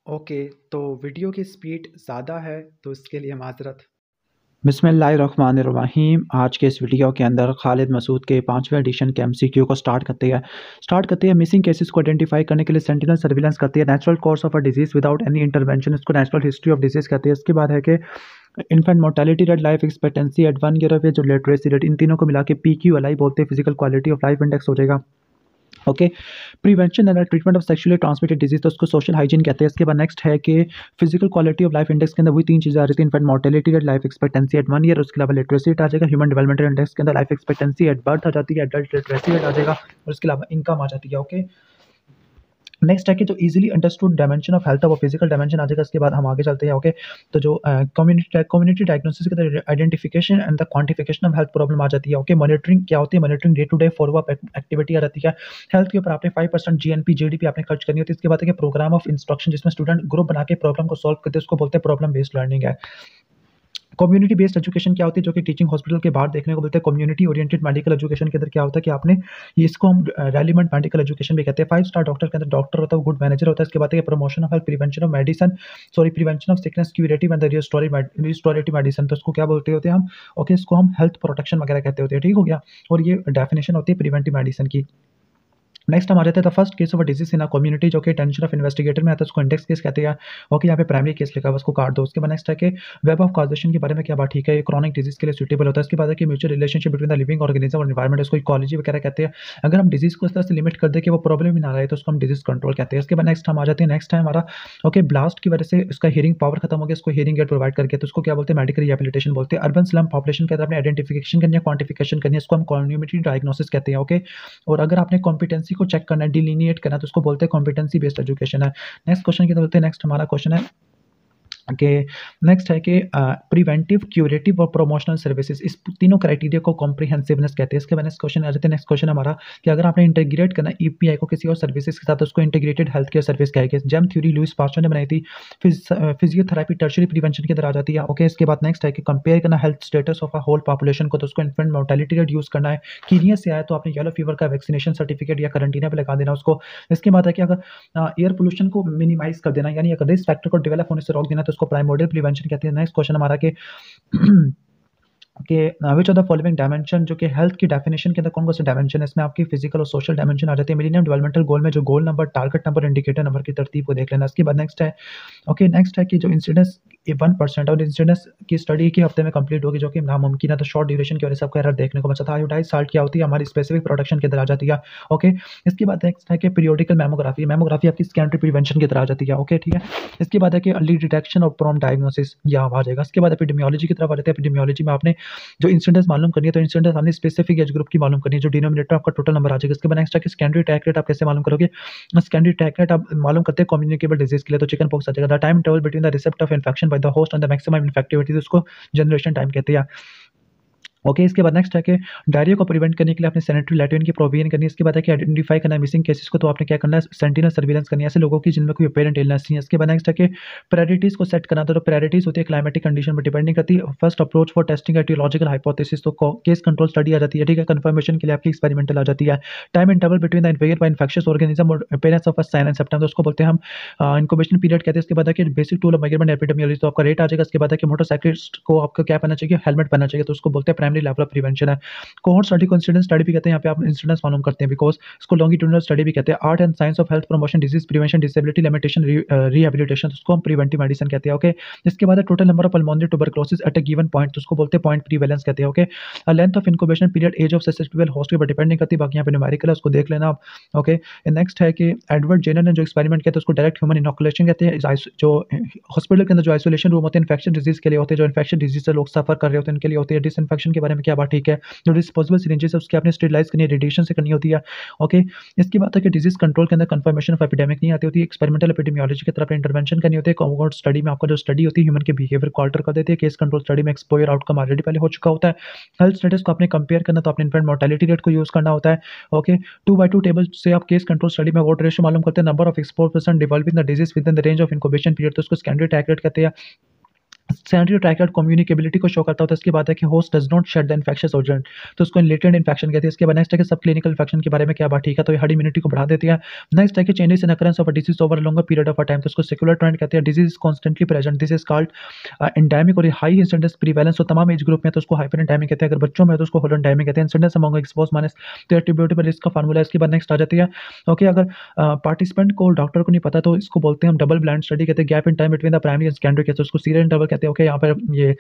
Okay, तो video की speed ज़्यादा है, तो इसके लिए माज़रत। बिस्मिल्लाहिर्रहमानिर्रहीम। आज के इस वीडियो के अंदर खालिद मसूद के 5वें एडिशन के एमसीक्यू को स्टार्ट करते हैं मिसिंग केसेस को आइडेंटिफाई करने के लिए सेंटिनल सर्विलेंस करती है, natural course of a disease without any intervention, इसको नेचुरल हिस्ट्री ऑफ डिजीज़ कहते हैं। इसके बाद है कि infant mortality rate, life expectancy at 1 year of age और लिटरेसी रेट, इन तीनों को मिला के PQLI बोलते हैं, physical quality of life index हो जाएगा। Okay, prevention and treatment of sexually transmitted disease, तो उसको सोशल हाइजीन कहते हैं। इसके बाद नेक्स्ट है कि physical quality of life index के अंदर वही तीन चीज़ें आ रही थी, in fact mortality rate, life expectancy at 1 year, उसके अलावा लिटरेसी रेट आ जाएगा। ह्यूमन डेवलपमेंटल इंडेक्स के अंदर लाइफ एक्सपेक्टेंसी एट बर्थ आ जाती है, एडल्ट लिटरेसी रेट आ जाएगा, और उसके अलावा इनकम आ जाती है। ओके, नेक्स्ट है कि जो easily understood dimension of health, वो फिजिकल डायमेंशन आ जाएगा। इसके बाद हम आगे चलते हैं। ओके, तो जो कम्युनिटी डायग्नोसिस के अंदर identification and the quantification of health problem आ जाती है। ओके, मॉनिटरिंग क्या होती है? Monitoring day to day follow up activity आ जाती है। हेल्थ के ऊपर आपने 5% GNP GDP आपने खर्च करनी होती है। इसके बाद है कि प्रोग्राम ऑफ इंस्ट्रक्शन, जिसमें स्टूडेंट ग्रुप बना के प्रॉब्लम को सॉल्व करते हैं, उसको बोलते हैं प्रॉब्लम बेस्ड लर्निंग है। कम्युनिटी बेस्ड एजुकेशन क्या होती है? जो कि टीचिंग हॉस्पिटल के बाहर देखने को मिलता है। कम्युनिटी ओरिएंटेड मेडिकल एजुकेशन के अंदर क्या होता है कि आपने इसको हम रेलिवेंट मेडिकल एजुकेशन भी कहते हैं। 5 स्टार डॉक्टर के अंदर डॉक्टर होता है, गुड मैनेजर होता है। इसके बाद है promotion of health, prevention of medicine, prevention of sickness, curative and restorative medicine, तो इसको क्या बोलते होते हैं हम? ओके, इसको हम हेल्थ प्रोटेक्शन वगैरह कहते होते हैं। ठीक हो गया, और ये डेफिनेशन होती है प्रिवेंटिव मेडिसिन की। नेक्स्ट हम आ जाते हैं the first case of a disease in a community, जो कि टेंशन ऑफ इन्वेस्टिगेटर में आता है, उसको इंडेक्स केस कहते हैं। ओके, यहाँ पे प्राइमरी केस लिखा है, उसको काट दो। उसके बाद नेक्स्ट है कि वेब ऑफ कॉजेशन के बारे में क्या बात ठीक है, ये क्रॉनिक डिजीज के लिए सूटेबल होता है। इसके बाद है कि mutual relationship between the living organism और एनवायरमेंट, उसको इकोलॉजी वगैरह कहते हैं। अगर हम डिजीज को इस तरह से लिमिट कर दे कि वो प्रॉब्लम ही ना रहे, तो उसको हम डिजीज कंट्रोल कहते हैं। इसके बाद नेक्स्ट हम आ जाते हैं, नेक्स्ट है हमारा ओके, ब्लास्ट की वजह से उसका हियरिंग पावर खत्म हो गया, उसको हियरिंग एड प्रोवाइड करके, तो उसको क्या बोलते हैं? मेडिकल रिहेबिलिटेशन बोलते हैं। अर्बन स्लम पॉपुलेशन के अंदर आपने आइडेंटिफिकेशन करनी है, क्वांटिफिकेशन करनी है, इसको हम कम्युनिटी डायग्नोसिस कहते हैं। ओके, और अगर आपने कॉम्पिटेंसी को चेक करना है, डिलीनिएट करना है, तो उसको बोलते हैं कॉम्पिटेंसी बेस्ड एजुकेशन है। नेक्स्ट क्वेश्चन की तरफ बोलते हैं। नेक्स्ट हमारा क्वेश्चन है कि नेक्स्ट है कि प्रिवेंटिव, क्यूरेटिव और प्रमोशनल सर्विसेज, इस तीनों क्राइटेरिया को कॉम्प्रिहेंसिवनेस कहते हैं। इसके बाद नेक्स्ट क्वेश्चन आ जाते हैं। नेक्स्ट क्वेश्चन हमारा कि अगर आपने इंटीग्रेट करना EPI को किसी और सर्विसेज के साथ, तो उसको इंटीग्रेटेड हेल्थ केयर सर्विस कहेंगे। जेम थ्योरी लुइस पास्चर ने बनाई थी। फिजियोथेरेपी टर्शरी प्रिवेंशन के अंदर आ जाती है। ओके, इसके बाद नेक्स्ट है कि कंपेयर करना health status of a whole population को, तो उसको इन्फेंट मोर्टेलिटी रेट यूज करना है। कीनिया से आया तो आपने येलो फीवर का वैक्सीनेशन सर्टिफिकेट या करंटीना पे लगा देना उसको। इसके बाद है कि अगर एयर पोल्यूशन को मिनिमाइज कर देना, यानी अगर रिस्क फैक्टर को डेवलप होने से रोक देना, तो उसको प्राइमोडियल प्रिवेंशन कहते हैं। नेक्स्ट क्वेश्चन हमारा कि कि which of the following dimension, जो कि हेल्थ की डेफिनेशन के अंदर कौन कौन से डायमेंशन है? इसमें आपकी फिजिकल और सोशल डायमेंशन आ जाती है। मिलेनियम डेवलपमेंटल गोल में जो goal number, target number, indicator number की तरतीब को देख लेना। इसके बाद नेक्स्ट है ओके, नेक्स्ट है कि जो इंसिडेंस 1% और इंसिडेंस की स्टडी के हफ्ते में कंप्लीट होगी, जो कि नामुमकिन है, तो शॉर्ट ड्यूरेशन की वजह से आपको एरर देखने को बचा था। आयोडाइज साल्ट क्या होती है? हमारी स्पेसिफिक प्रोडक्शन के अंदर आ जाती है। ओके, इसके बाद नेक्स्ट है कि पीरियोडिकल मैमोग्राफी, मैमोग्राफी आपकी स्कैन प्रिवेंशन की तरह आ जाती है। ओके, ठीक है। इसके बाद है कि अर्ली डिटेक्शन और प्रॉम्प्ट डायग्नोसिस, यहाँ आ जाएगा। इसके बाद एपिडेमियोलॉजी की तरफ आ जाते हैं। एपिडेमियोलॉजी में आपने जो इंसिडेंस मालूम करनी है, तो इंसिडेंस हमने स्पेसिफिक एज ग्रुप की मालूम करनी है, जो डिनोमिनेटर आपका टोटल नंबर आ जाएगा। इसके बाद नेक्स्ट है कि सेकेंडरी अटैक रेट आप कैसे मालूम करोगे? सेकेंडरी अटैक रेट आप मालूम करते हैं कम्युनिकेबल डिजीज के लिए, तो चिकन पॉक्स आ जाएगा। The time interval between the receipt of infection by the host and the maximum infectivity, उसको जनरेशन टाइम कहते हैं। ओके, इसके बाद नेक्स्ट है कि डायरिया को प्रिवेंट करने के लिए आपने सैनिटरी लैट्रिन की प्रोविजन करनी है। इसके बाद है कि आइडेंटिफाई करना है मिसिंग केसेस को, तो आपने क्या करना है? सेंटिनल सर्विलेंस करनी है ऐसे लोगों की जिनमें कोई अपेरेंट इलनेस नहीं है। इसके बाद नेक्स्ट है कि प्रायोरिटीज को सेट करना, तो प्रायोरिटीज होती है क्लाइमेटिक कंडीशन पर डिपेंडिंग करती है। First approach for testing aetiological hypothesis, तो केस कंट्रोल स्टडी आ जाती है। ठीक है, कंफर्मेशन के लिए आपकी एक्सपेरिमेंटल आ जाती है। Time interval between the infection by infectious organism और appearance of a sign and symptom, तो उसको बोलते हैं हम इनक्यूबेशन पीरियड कहते हैं। इसके बाद है कि basic tool of measurement epidemiology, तो आपका रेट आ जाएगा। इसके बाद है कि मोटरसाइकिलिस्ट को आपको क्या पहनना चाहिए? हेलमेट पहनना चाहिए, तो उसको बोलते हैं प्राइमरी लेवल ऑफ प्रिवेंशन है। कोहॉर्ट स्टडी को इंसिडेंस स्टडी भी कहते हैं। यहाँ पे आप इंसिडेंस मालूम करते हैं, बिकॉज इसको लॉन्गिट्यूडिनल स्टडी भी कहते हैं। Art and science of health promotion, disease prevention, disability limitation, rehabilitation, तो उसको हम प्रिवेंटिव मेडिसिन कहते हैं। ओके, इसके बाद total number of pulmonary tuberculosis at a given point, तो उसको बोलते हैं पॉइंट प्रीवेलेंस कहते हैं। Okay, length of incubation period, age of sustainable host के ऊपर डिपेंडिंग करती है, बाकी यहाँ पे न्यूमेरिकल है, उसको देख लेना आप। ओके, नेक्स्ट है कि एडवर्ड जेनर ने जो एक्सपेरिमेंट किया था, उसको डायरेक्ट ह्यूमन इनोकुलेशन कहते हैं। जो हॉस्पिटल के अंदर जो आइसोलेशन रूम होते हैं इन्फेक्शन डिजीज के लिए होते हैं, जो इन्फेक्शन डिजीज से लोग सफर कर रहे होते हैं उनके लिए होती है। डिसइंफेक्शन के बारे में क्या बात ठीक है? जो डिस्पोजेबल सिरिंजेस है उसकी आपने स्टेरिलाइज करनी है, रेडिएशन से करनी होती है। ओके, इसकी बात है कि डिजीज कंट्रोल के अंदर कंफर्मेशन ऑफ एपिडेमिक नहीं आती होती है। एक्सपेरिमेंटल एपिडेमियोलॉजी की तरफ इंटरवेंशन करनी होती है। कोहॉर्ट स्टडी में आपका जो स्टडी होती है ह्यूमन के बिहेवियर को अल्टर कर देती है। केस कंट्रोल स्टडी में एक्सपोजर आउटकम ऑलरेडी पहले हो चुका होता है। हेल्थ स्टेटस को आपने कंपेयर करना, तो आपने इन्फेंट मोर्टेलिटी रेट को यूज करना होता है। ओके, 2/2 टेबल से आप केस कंट्रोल स्टडी में वोट रेशियो मालूम करते हैं। Number of exposed person developing the disease within the range of incubation period, तो उसको सेकेंडरी अटैक रेट कहते हैं। सैनिटरी ट्रैक्ट कम्युनिकेबिलिटी को शो करता होता है। इसके बाद है कि host does not shed the infectious agent, तो उसको लेटेंट इन्फेक्शन कहते हैं। इसके बाद नेक्स्ट है कि सब क्लिनिकल इन्फेक्शन के बारे में क्या बात, ठीक है, तो ये हर्ड इम्यूनिटी को बढ़ा देती है। नेक्स्ट है कि changes in occurrence of a disease over longer period of a time, तो उसको सेक्युलर ट्रेंड कहते हैं। Disease is constantly present, this is called endemic, और हाई इंसिडेंस प्रीवैलेंस, तो तमाम एज ग्रुप में तो उसको हाइपर एंडेमिक कहते हैं। अगर बच्चों में तो उसको होलो एंडेमिक कहते हैं। इंसिडेंस अमंग एक्सपोज माइनस तो एट्रीब्यूटेबल रिस्क का फार्मूला। इसके बाद नेक्स्ट आ जाती है ओके, अगर पार्टिसिपेंट को डॉक्टर को नहीं पता तो इसको बोलते हैं हम डबल ब्लाइंड स्टडी कहते हैं। Gap in time between the primary and secondary case, उसको सीरियल इंटरवल कहते हैं। ओके, यहाँ पर ये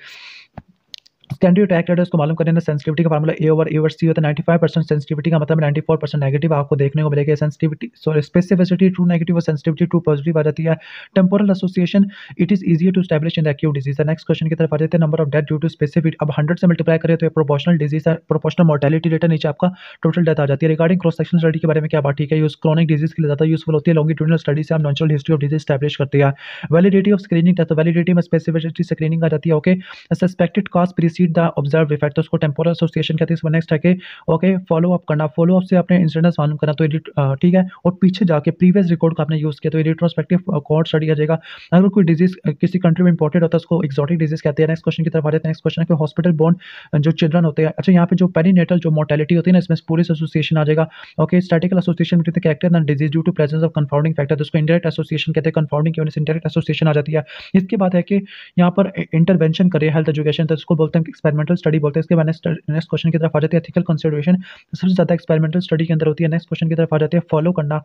सेकेंडरी ट्रैक रेट उसको मालूम करने सेंसिटिविटी का फार्मूला A/A/C होता है। 95% सेंसिटिविटी का मतलब 94% नेगेटिव आपको देखने को मिलेगा। Sensitivity sorry specificity true negative और सेंसिटिविटी ट्रू पॉजिटिव आ जाती है। Temporal association it is easier to establish in the acute disease है। नेक्स्ट क्वेश्चन की तरफ आ जाते हैं। Number of death due to specific, अब 100 से मल्टीप्लाई करें तो ये प्रोपोर्शनल डिजीज है। प्रोपोर्शनल मोर्टेलिटी रेट है, नीचे आपका टोटल डेथ आ जाती है। रिगार्डिंग क्रॉस सेक्शनल स्टडी के बारे में क्या बात, ठीक है, यूज क्रोनिक डिजीज के लिए ज़्यादा यूजफुल होती है। लॉन्गिट्यूडिनल स्टडी से आप natural history of disease establish करती है। Validity of screening test, validity में स्पेसिफिसिटी स्क्रीनिंग आ जाती है। Okay, suspected cause precede the observe effect, तो उसको टेम्पोरल एसोसिएशन कहते हैं। इसमें नेक्स्ट है कि ओके फॉलो अप करना, फॉलो अप से अपने इंसिडेंट्स मालूम करना, तो ठीक है, और पीछे जाके प्रीवियस रिकॉर्ड को आपने यूज किया तो ये रिट्रोस्पेक्टिव कोहॉर्ट स्टडी आ जाएगा। अगर कोई डिजीज किसी कंट्री में इंपोर्टेड होता है उसको एक्सोटिक डिजीज कहते हैं। नेक्स्ट क्वेश्चन की तरफ आ जाते हैं। नेक्स्ट क्वेश्चन है कि हॉस्पिटल बोर्न जो चिल्ड्रन होते हैं, अच्छा यहाँ पे जो पेरीनेटल जो मोर्टेलिटी होती है ना, इसमें पुलिस एसोसिएशन आ जाएगा। Okay, statical association between the character and disease due to presence of confounding factor, तो उसको इंडायरेक्ट एसोसिएशन कहते हैं। कंफाउंडिंग की वजह से इंडायरेक्ट एसोसिएशन आ जाती है। इसके बाद है कि यहाँ पर इंटरवेंशन करिए हेल्थ एजुकेशन, तो उसको बोलते हैं एक्सपेरिमेंटल स्टडी बोलते हैं। इसके बाद नेक्स्ट क्वेश्चन की तरफ आ जाती है। एथिकल कंसिडरेशन सबसे ज्यादा एक्सपेरिमेंटल स्टडी के अंदर होती है। नेक्स्ट क्वेश्चन की तरफ आ जाती है। फॉलो करना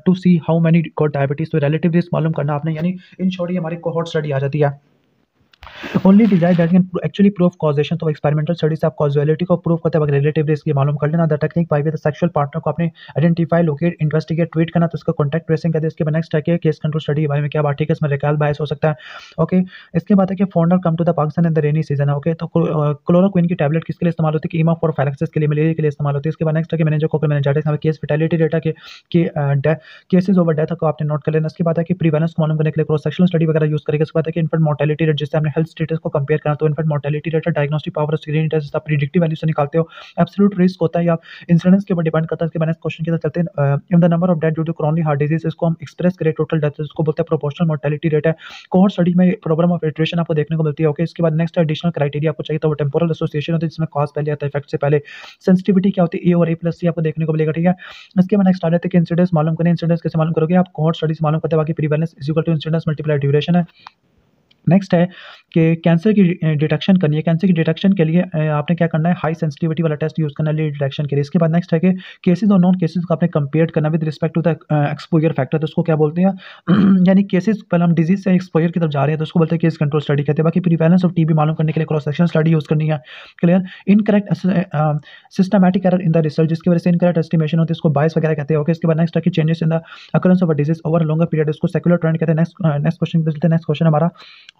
to see how many got diabetes, तो रिलेटिव रिस्क मालूम करना आपने, यानी इन शॉर्ट ये हमारी कोहॉर्ट स्टडी आ जाती है। Only desire that can actually prove causation, तो एक्सपेरिमेंटल स्टडी से आप कॉजुअलिटी को प्रूव करते हैं। रिलेटिव रिस्क ये मालूम कर लेना। The technique by with sexual partner को आपने आइडेंटिफाई लोकेट इन्वेस्टिगेट ट्रीट करना, तो इसका कॉन्टैक्ट ट्रेसिंग कहते हैं। इसके बाद नेक्स्ट है कि केस कंट्रोल स्टडी के बारे में क्या बात, ठीक है, इसमें रिकॉल बायस हो सकता है। ओके, इसके बाद है कि foreigner come to the Pakistan in the rainy season है। ओके, तो क्लोरोक्विन की टैबलेट किसके लिए इस्तेमाल होती है, कीमा फॉर फायरक्सिस के लिए, मलेरिया के लिए इस्तेमाल होती है। इसके बाद नेक्स्ट है कि मेनिंजाइटिस मेनिंजाइटिस में केस फैटेलिटी रेट है कि केसेस ओवर डेथ को आपने नोट कर लेना। इसके बाद है कि प्रीवेलेंस को मालूम करने के लिए क्रॉस सेक्शनल स्टडी वगैरह यूज करेगा। इसके बाद है कि इन्फेंट मोर्टेलिटी रेट, जिससे हमने हेल्थ स्टेटस को कंपेयर करना, तो इन्फेंट मोर्टेलिटी रेट है डायग्नोस्टिक पावर स्क्रीनिंग टेस्ट आप प्रिडिक्टिव वैल्यू से निकालते हो। एब्सोल्यूट रिस्क होता है या इंसिडेंस के ऊपर डिपेंड करता है। इसके बाद क्वेश्चन की तरफ चलते हैं। In the number of death due to chronic heart disease, इसको हम एक्सप्रेस करें टोटल डेथ, इसको बोलते हैं प्रोपोर्शनल मोर्टेलिटी रेट है। कोहॉर्ट स्टडी में प्रोग्राम ऑफ इटरेशन आपको देखने को मिलती है। ओके, इसके बाद नेक्स्ट एडिशनल क्राइटेरिया आपको चाहिए, तो वो टेम्पोरल एसोसिएशन होती है, जिसमें कॉज पहले आता है इफेक्ट से पहले। सेंसिटिविटी क्या होती है, ए और A+C आपको देखने को मिलेगा, ठीक है। इसके बाद नेक्स्ट आ जाते हैं कि इंसिडेंस मालूम करें। इंसिडेंस कैसे मालूम करोगे आप, कोहॉर्ट स्टडी से मालूम करते हैं। बाकी prevalence is equal to incidence multiply duration है। नेक्स्ट है कि कैंसर की डिटेक्शन करनी है। कैंसर की डिटेक्शन के लिए आपने क्या करना है, हाई सेंसिटिविटी वाला टेस्ट यूज करना है लीड डिटेक्शन के लिए। इसके बाद नेक्स्ट है कि केसेस और नॉन केसेस को आपने कंपेयर करना with respect to the exposure factor, तो उसको क्या बोलते हैं यानी केसेस पहले हम डिजीज से एक्सपोजर की तरफ जा रहे हैं तो उसको बोलते हैं केस कंट्रोल स्टडी कहते हैं। बाकी प्रीवेलेंस ऑफ टीबी मालूम करने के लिए क्रॉस सेक्शन स्टडी यूज करनी है। Clear, incorrect systematic error in the research, जिसकी वजह से इनकरेक्ट एस्टिमेशन होती है, इसको बायस वगैरह कहते हैं। ओके, इसके बाद नेक्स्ट है कि changes in the occurrence of a disease over longer period, इसको सेक्युलर ट्रेंड कहते हैं। नेक्स्ट क्वेश्चन, नेक्स्ट क्वेश्चन हमारा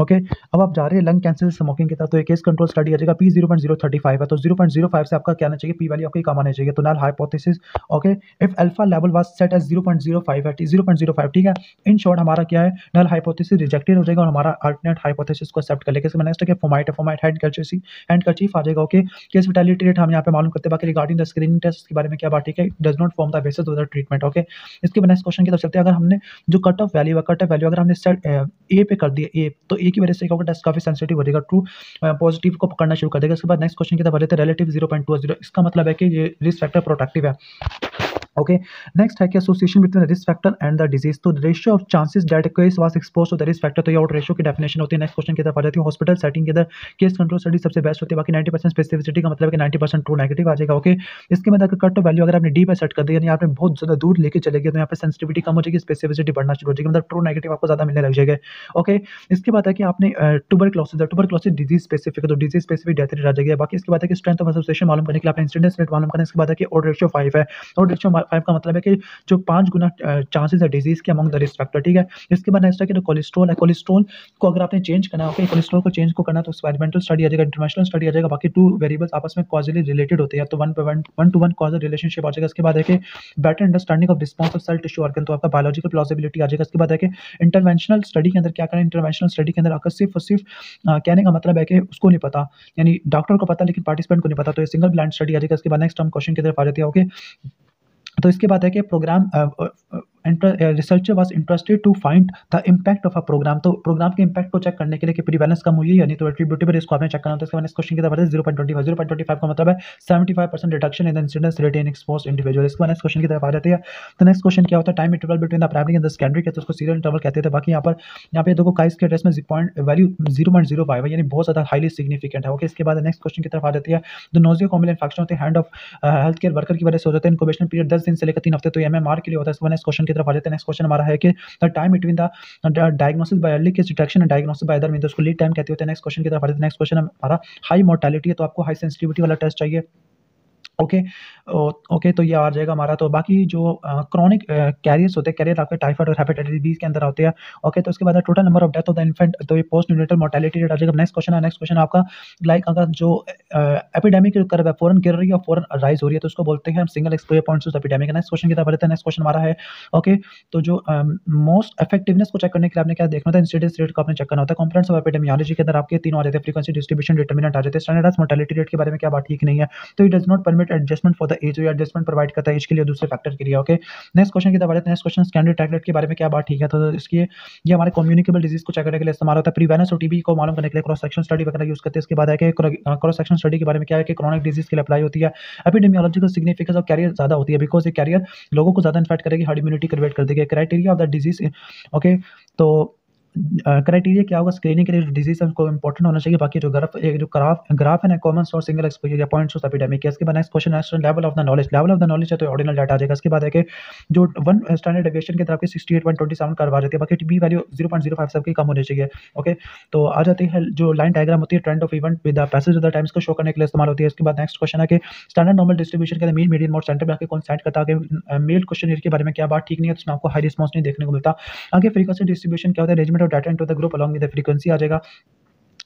ओके, अब आप जा रहे हैं लंग कैंसर से स्मोकिंग की तरफ, तो एक केस कंट्रोल स्टडी आ जाएगा। P 0.035 है, तो 0.05 से आपका क्या आना चाहिए, पी वैल्यू आपको कम आना चाहिए। तो null hypothesis okay, if alpha level was set as 0.05 है, 0.05, ठीक है। इन शॉर्ट हमारा क्या है, नल हाइपोथेसिस रिजेक्टेड हो जाएगा और हमारा अल्टरनेट हाइपोथेसिस को एक्सेप्ट कर लेगा। इसमें नेक्स्ट है कि फोमाइट हैंड कर्चीफ आ जाएगा। ओके, केस फैटेलिटी रेट हम यहाँ पे मालूम करते हैं। बाकी रिगार्डिंग द स्क्रीनिंग टेस्ट के बारे में क्या बात, ठीक है, does not form the basis of the treatment. Okay, इसके बाद नेक्स्ट क्वेश्चन की तरफ चलते हैं। अगर हमने जो कट ऑफ वैल्यू अगर हमने सेट ए पे कर दिया ए, तो ए की वजह से क्या होगा, टेस्ट काफी सेंसिटिव हो जाएगा, ट्रू पॉजिटिव को पकड़ना शुरू कर देगा। इसके बाद नेक्स्ट क्वेश्चन की तरफ बढ़ते हैं। रिलेटिव 0.20, इसका मतलब है कि ये रिस्क फैक्टर प्रोटेक्टिव है। ओके, नेक्स्ट है कि association between risk factor and the disease, तो ratio of chances that case was exposed to the risk factor, तो ये आउट रेशियो की डेफिनेशन होती है। नेक्स्ट क्वेश्चन की तरफ आ जाती है। हॉस्पिटल सेटिंग के अंदर केस कंट्रोल स्टडी सबसे बेस्ट होती है। बाकी 90% स्पेसिफिसिटी का मतलब है कि 90% ट्रू नेगेटिव आ जाएगा। ओके, इसके बाद अगर कट वैल्यू अगर आपने डी पे सेट कर दी, यानी आपने बहुत ज़्यादा दूर लेके चले गए, तो यहाँ पे सेंसिटिविटी कम हो जाएगी, स्पेसिफिसिटी बढ़ना शुरू हो जाएगी, मतलब ट्रू नेगेटिव आपको ज़्यादा मिलने लग जाएगा। ओके, इसके बाद है कि आपने ट्यूबरक्लोसिस डिजीज स्पेसिफिक है, तो डिजीज स्पेसिफिक डेथ रेट आ जाएगी। बाकी इसके बाद है कि स्ट्रेंथ ऑफ एसोसिएशन मालूम करने के लिए आपने इंसिडेंस रेट मालूम करना है। इसके बाद है कि ऑड रेशियो 5 है, ऑड रेशियो 5 का मतलब है कि जो 5 गुना चांसेस है डिजीज के अमंग द रिस्क फैक्टर, ठीक है। इसके बाद नेक्स्ट है कि कोलेस्ट्रॉल है, कोलेस्ट्रॉल को अगर आपने चेंज करना है, ओके, कोलेस्ट्रॉल को चेंज को करना तो एक्सपेरिमेंटल स्टडी आ जाएगा, इंटरनेशनल स्टडी आ जाएगा। बाकी 2 वेरिएबल्स आपस में कॉजली रिलेटेड होते हैं, तो 1 to 1 कॉजल रिलेशनशिप आ जाएगा। इसके बाद है कि better understanding of response of cell tissue organ, तो आपका बायोलॉजिकल प्लॉजिबिलिटी आ जाएगा। इसके बाद है कि इंटरवेंशनल स्टडी के अंदर क्या करें, इंटरवेंशनल स्टडी के अंदर आपका सिर्फ और सिर्फ कहने का मतलब है कि उसको नहीं पता, यानी डॉक्टर को पता लेकिन पार्टिसिपेंट को नहीं पता, तो ये सिंगल ब्लाइंड स्टडी आ जाएगा। इसके बाद नेक्स्ट हम क्वेश्चन की तरफ आ जाती है। ओके, तो इसके बाद है कि programme researcher was interested to find the impact of a programme. तो प्रोग्राम के इम्पैक्ट को चेक करने के लिए कि प्रीवैलेंस कम हुई है या नहीं, तो एट्रीब्यूटेबल इसको आपने चेक करना होता है। इसके बाद इस क्वेश्चन की तरफ आते हैं 0.25 का मतलब है 75% reduction in the incidence rate in exposed individual. इसके बाद नेक्स्ट क्वेश्चन की तरफ आ जाते हैं। तो नेक्स्ट क्वेश्चन क्या होता है, time interval between the primary and the secondary के, तो उसको सीरियल इंटरवल कहते थे। बाकी यहाँ पे देखो काइस के टेस्ट में पॉइंट वैल्यू 0.05 है, यानी बहुत ज़्यादा हाईली सिग्निफिकेंट है। ओके, इसके बाद नेक्स्ट क्वेश्चन की तरफ आ जाती है। द नोजियोकॉमिल इन्फेक्शन होते हैं hand of health care worker की वजह से हो जाता है। इनक्यूबेशन पीरियड 10 दिन से लेकर 3 हफ्ते, तो एमएमआर के लिए होता है। इसके बाद नेक्स्ट क्वेश्चन की तरफ आ जाते हैं। नेक्स्ट क्वेश्चन हमारा है कि the time between the diagnosis bye early case detection and diagnosis by other mean, तो उसको लीड टाइम कहते होते हैं। नेक्स्ट क्वेश्चन की तरफ आ जाते हैं। नेक्स्ट क्वेश्चन हमारा हाई मोर्टेलिटी है, तो आपको हाई सेंसिटिविटी वाला टेस्ट चाहिए। ओके, ओके, तो ये आ जाएगा हमारा। तो बाकी जो क्रॉनिक कैरियर्स होते हैं, कैरियर आपके टाइफाइड और हेपेटाइटिस बी के अंदर होते हैं। ओके, तो उसके बाद total number of death of the infant, तो ये पोस्ट न्यूनेटल मोर्टेलिटी रेट आ जाएगा। नेक्स्ट क्वेश्चन है, नेक्स्ट क्वेश्चन आपका लाइक अगर जो एपिडेमिक कर्व है फौरन गिर रही है और फौरन राइज हो रही है, तो उसको बोलते हैं हम single exposure points of epidemic. Next question की तरफ आते हैं। नेक्स्ट क्वेश्चन हमारा है ओके, तो जो मोस्ट इफेक्टिवनेस को चेक करने के लिए आपने क्या देखना होता है, इंसिडेंस रेट को आपने चेक करना होता है। कंपोनेंट्स ऑफ एपिडेमियोलॉजी के अंदर आपके तीनों आ जाते हैं, फ्रीक्वेंसी, डिस्ट्रीब्यूशन, डिटरमिनेंट आ जाते हैं। स्टैंडर्डाइज्ड मोर्टेलिटी रेट के बारे में क्या बात ठीक नहीं है, तो it does not permit adjustment for the age, या एडजस्टमेंट प्रोवाइड करता है एज के लिए, दूसरे फैक्टर के लिए। ओके, नेक्स्ट क्वेश्चन की तरफ आते हैं। नेक्स्ट क्वेश्चन स्कैंडल टैगलेट के बारे में क्या बात ठीक है, तो इसकी ये हमारे कम्युनिकेबल डिजीज को चेक करने के लिए इस्तेमाल होता है। प्रीवेलेंस और टीबी को मालूम करने के लिए क्रॉस सेक्शन स्टडी वगैरह यूज करते हैं। इसके बाद है कि क्रॉस सेक्शन स्टडी के बारे में क्या है कि क्रॉनिक डिजीज के लिए अप्लाई होती है। एपिडेमियोलॉजिकल सिग्निफिकेंस ऑफ कैरियर ज्यादा होती है, बिकॉज ये कैरियर लोगों को ज्यादा इन्फेक्ट करेगी, हर्ड इम्यूनिटी क्रिएट कर देगी। Criteria of the disease okay, तो क्राइटेरिया क्या होगा स्क्रीनिंग के लिए, डिजीज को इंपॉर्टेंट होना चाहिए। बाकी जो ग्राफ है ना, कॉमन सोर्स, सिंगल एक्सपोजर या पॉइंट सोर्स एपिडेमिक है। इसके बाद नेक्स्ट क्वेश्चन है level of the knowledge. Level of the knowledge है तो ऑर्डिनल डाटा आ जाएगा। इसके बाद है कि जो वन स्टैंडर्ड डेविएशन की तरफ की 68.27 करवा देती है, बाकी बी वैल्यू 0.05 सबकी कम होनी चाहिए। ओके, तो आ जाती है जो लाइन डायग्राम होती है trend of event with the passage of the times को शो करने के लिए इस्तेमाल होती है। इसके बाद नेक्स्ट क्वेश्चन है कि स्टैंडर्ड नॉर्मल डिस्ट्रीब्यूशन के मीन, मीडियन, मोड, सेंटर में आके कौन सेट करता है। मेल क्वेश्चन के बारे में क्या बात ठीक नहीं है, तो उसमें आपको हाई रिस्पॉन्स नहीं देखने को मिलता। आगे फ्रीक्वेंसी डिस्ट्रीब्यूशन क्या होता है, arrangement of data into the group along with the frequency आ जाएगा।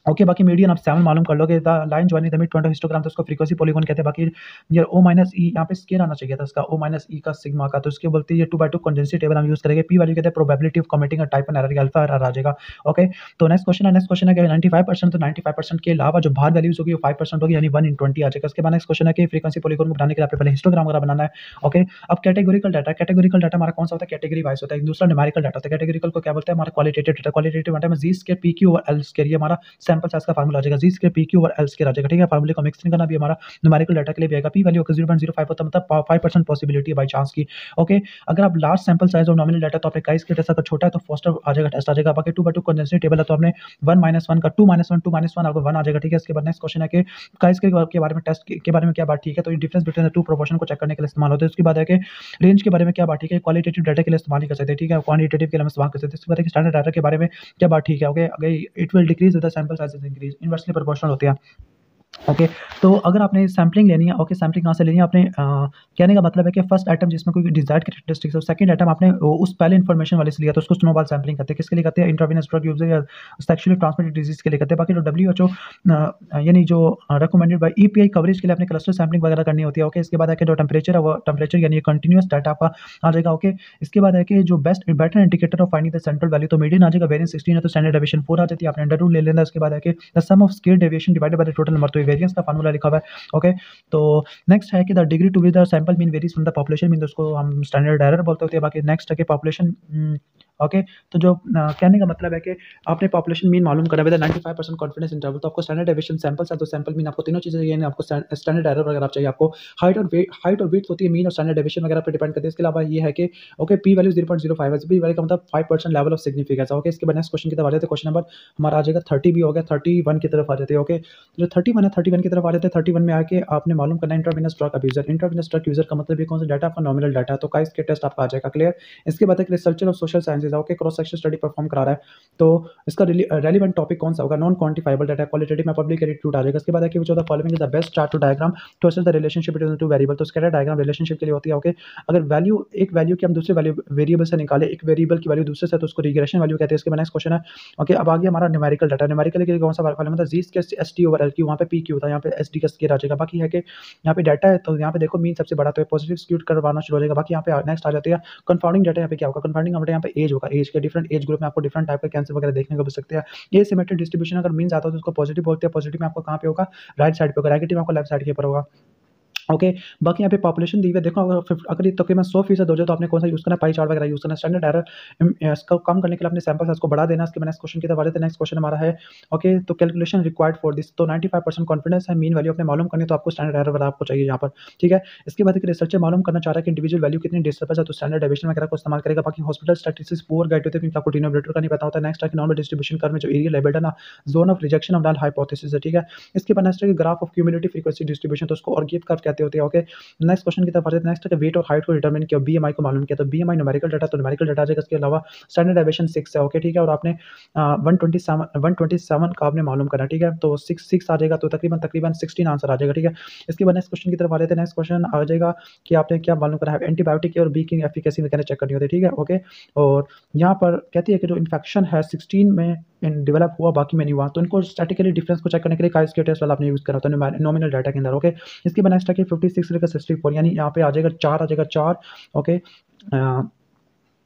ओके, बाकी मीडियन आप 7 मालूम कर लोगे। The line joining the mid point of histogram, तो उसको फ्रीक्वेंसी पॉलीगॉन कहते हैं। बाकी ये ओ माइनस ई यहाँ पे स्केयर आना चाहिए था इसका, ओ माइनस ई का सिग्मा का, तो इसके बोलते हैं ये 2/2 कंडेंसेट टेबल हम यूज करेंगे। पी वैल्यू कहते हैं probability of committing a type one error, alpha error आ जाएगा। ओके, तो नेक्स्ट क्वेश्चन है कि 95%, तो 95% के अलावा जो बाहर वैल्यूज होगी वो 5% होगी, यानी 1 इन 20 आ जाएगा। इसके बाद नेक्स्ट क्वेश्चन है कि फ्रीक्वेंसी पॉलीगॉन को बनाने के लिए आपने पहले हिस्टोग्राम वगैरह बनाना है। ओके, अब कैटेगोरिकल डाटा हमारा कौन सा होता है, कैटेगरी वाइज होता है। दूसरा न्यूमेरिकल डाटा होता है। कैटेगरिकल को क्या बोलते हैं, हमारा क्वालिटेटिव डाटा। क्वालिटेटिव डाटा में जी स्क्वायर पी क्यू और एल स्क्वायर, ये हमारा सैंपल साइज का फार्मूला आ जाएगा। जी स्क्वायर पी क्यू और एल स्क्वायर आ जाएगा। ठीक है, फार्मूले को मिक्स नहीं करना, भी हमारा न्यूमेरिकल डाटा के लिए भी आएगा। पी वैल्यू 0.05 होता है, मतलब 5% पॉसिबिलिटी है बाई चांस की। ओके, अगर आप लार्ज सैंपल साइज और नॉमिनल डाटा, तो आपने काइस के टेस्ट अगर छोटा है तो फोस्टर आ जाएगा, टेस्ट आ जाएगा। बाकी 2/2 कंडेंसेट टेबल है, तो आपने 1 - 1 का 2 - 1 2 - 1 आपको 1 आ जाएगा। ठीक है, इसके बाद नेक्स्ट क्वेश्चन है कि काइस के बारे में टेस्ट के बारे में क्या बात ठीक है, तो ये difference between the to proportion को चेक करने के लिए इस्तेमाल होता है। उसके बाद है कि रेंज के बारे में क्या बात ठीक है, क्वालिटेटिव डाटा के लिए इस्तेमाल नहीं कर सकते। ठीक है, क्वांटिटेटिव के लिए हम इस्तेमाल कर सकते हैं। इसके बाद स्टैंडर्ड डाटा के बारे में क्या बात ठीक है। ओके, अगर it will decrease with the sample size increase, inversely proportional होते हैं। ओके, तो अगर आपने सैम्पलिंग लेनी है, ओके, सैम्पलिंग कहाँ से लेनी है आपने, कहने का मतलब है कि फर्स्ट आइटम जिसमें कोई डिजायर्ड कैरेक्टरिस्टिक्स हो, सेकंड आइटम आपने उस पहले इन्फॉर्मेशन वाले से लिया, तो उसको स्नोबॉल सैम्पलिंग करते हैं। किसके लिए करते हैं, इंट्रावेनस ड्रग यूजर या सेक्सुअली ट्रांसमिटेड डिजीज के लिए करते हैं। बाकी जो WHO यानी जो रिकमेंडेड बाय EPI कवरेज के लिए अपने क्लस्टर सैम्पलिंग वगैरह करनी होती है। ओके, इसके बाद है कि जो टेम्परेचर है वो टेम्परेचर यानी कंटिन्यूअस डाटा आपका आ जाएगा। ओके, इसके बाद है कि जो better indicator of finding the central value, तो मीडियन आ जाएगा। वेरिएंस 16 है तो स्टैंडर्ड डेविएशन 4 आ जाती है, आपने अंडर रूट ले लेना। इसके बाद है कि the sum of square deviation divided by the total number, तो वेरिएंस का फार्मूला लिखा हुआ है। ओके, तो नेक्स्ट है कि the degree to which the sample mean varies from the population mean, उसको हम स्टैंडर्ड एरर बोलते होते हैं। बाकी नेक्स्ट है कि पॉपुलेशन ओके, तो जो कहने का मतलब है कि आपने पॉपुलेशन मीन मालूम करा विद 95% कॉन्फिडेंस इंटरवल, तो आपको स्टैंडर्ड डेविएशन सैंपल्स है तो सैंपल मीन आपको तीनों चीजें चाहिए, आपको स्टैंडर्ड एरर वगैरह चाहिए, आपको हाइट और वेट होती है मीन और स्टैंडर्ड डेविएशन वगैरह पे डिपेंड करती है। इसके अलावा ये है कि ओके, पी वैल्यू 0.05 है, पी वैल्यू का मतलब 5% लेवल ऑफ सिग्निफिकेंस। ओके, इसके बाद नेक्स्ट क्वेश्चन की तरफ आ जाते हैं। क्वेश्चन नंबर हमारा आ जाएगा 30 भी हो गया, 31 की तरफ आ जाते हैं। ओके, जो 31 की तरफ आ जाते हैं, 31 में आके आपने मालूम करना intravenous drug abuser. Intravenous drug user का मतलब ये कौन सा डाटा, आपका नॉमिनल डाटा, तो काइस के टेस्ट आपका आ जाएगा क्लियर। इसके बाद एक researcher of social sciences, okay, cross section study perform करा रहा है, तो इसका रेलिवेंट टॉपिक कौन सा होगा, नॉन क्वांटिफाइबल डाटा, क्वालिटेटिव में पब्लिक एटीट्यूड आ जाएगा। इसके बाद है कि which of the following is the best chart to diagram to assess the relationship between the two variable, तो स्कैटर डायग्राम रिलेशनशिप के लिए होती है। ओके, अगर वैल्यू एक वैल्यू की हम दूसरे वेरिएबल से निकाले, एक वेरिएबल की वैल्यू दूसरे से, तो उसको रिग्रेशन वैल्यू कहते हैं। इसके बाद नेक्स्ट क्वेश्चन है ओके, अब आगे हमारा न्यूमेरिकल डाटा, न्यूमेरिकल के लिए कौन सा फॉर्मूला था, Z square S T over L Q, वहाँ पे पी क्यू था, यहाँ पे एस डी का स्क्वायर आ जाएगा। बाकी है कि यहाँ पे डाटा है, तो यहाँ पे देखो मीन सबसे बड़ा, तो पॉजिटिव स्क्यूड करवाना शुरू हो जाएगा। बाकी यहाँ पे नेक्स्ट आ जाती है कंफाउंडिंग डाटा, यहाँ पे क्या होगा, कंफाउंडिंग डाटा यहाँ पे एज होगा, एज के डिफरेंट एज ग्रुप में आपको डिफरेंट टाइप का कैंसर वगैरह देखने को मिल सकते हैं। ये सिमेट्रिक डिस्ट्रीब्यूशन अगर मीन आता है तो उसको पॉजिटिव बोलते हैं। पॉजिटिव में आपको कहाँ पे होगा, राइट साइड पे होगा, नेगेटिव में आपको लेफ्ट साइड के ऊपर होगा। ओके। बाकी यहाँ पे पॉपुलेशन दी हुई है, देखो अगर ये तकरीबन 100% हो जाए तो आपने कौन सा यूज़ करना है, पाई चार्ट वगैरह यूज़ करना है। स्टैंडर्ड एरर इसको कम करने के लिए अपने सैंपल साइज़ को बढ़ा देना। इसके बाद नेक्स्ट क्वेश्चन की तरफ आ जाते हैं। नेक्स्ट क्वेश्चन हमारा है ओके, तो कैलकुलेशन रिक्वायर्ड फॉर दिस, तो 95% कॉन्फिडेंस है, मीन वैल्यू आपने मालूम करनी है, तो आपको स्टैंडर्ड एरर वगैरह आपको चाहिए यहाँ पर, ठीक है। इसके बाद एक रिसर्चर मालूम करना चाह रहा है कि इंडिविजुअल वैल्यू कितनी डिस्टर्बेंस है, तो स्टैंडर्ड डेविएशन वगैरह को इस्तेमाल करेगा। बाकी हॉस्पिटल स्टैटिस्टिक्स पुअर गाइड होते हैं क्योंकि आपको डिनोमिनेटर का नहीं पता होता है। नेक्स्ट है कि नॉर्मल डिस्ट्रीब्यूशन कर्व में जो एरिया लेबल्ड है ना, zone of rejection of null hypothesis है, ठीक है। इसके बाद नेक्स्ट है कि graph of cumulative frequency distribution, तो उसको ऑर्गिव कर्व कहते होते हैं, ओके। नेक्स्ट क्वेश्चन की तरफ आ जाते हैं। नेक्स्ट है वेट और हाइट को डिटरमिन किया, बीएमआई को मालूम किया, तो बीएमआई न्यूमेरिकल डाटा, तो न्यूमेरिकल डाटा आ जाएगा। इसके अलावा स्टैंडर्ड डेविएशन 6 है, ओके, ठीक है। और आपने 127 का आपने मालूम करना, ठीक है। तो 6 आ जाएगा, तो तकरीबन 16 आंसर आ जाएगा, ठीक है। इसके बाद नेक्स्ट क्वेश्चन की तरफ आ जाते हैं। नेक्स्ट क्वेश्चन आ जाएगा कि आपने क्या मालूम करा है, एंटीबायोटिक की और बी की एफिकेसी में कहने चेक करनी होती है, ठीक है, ओके। और यहाँ पर कहती है कि जो इन्फेक्शन है 16 में डेवलप हुआ, बाकी में नहीं हुआ, तो इनको स्टैटिकली डिफरेंस को चेक करने के लिए काइस के टेस्ट वाला आपने यूज़ करा होता है नॉमिनल डाटा के अंदर, ओके। इसके बाद नेक्स्ट है कि 56 का 64, यानी यहाँ पे आ जाएगा 4, ओके।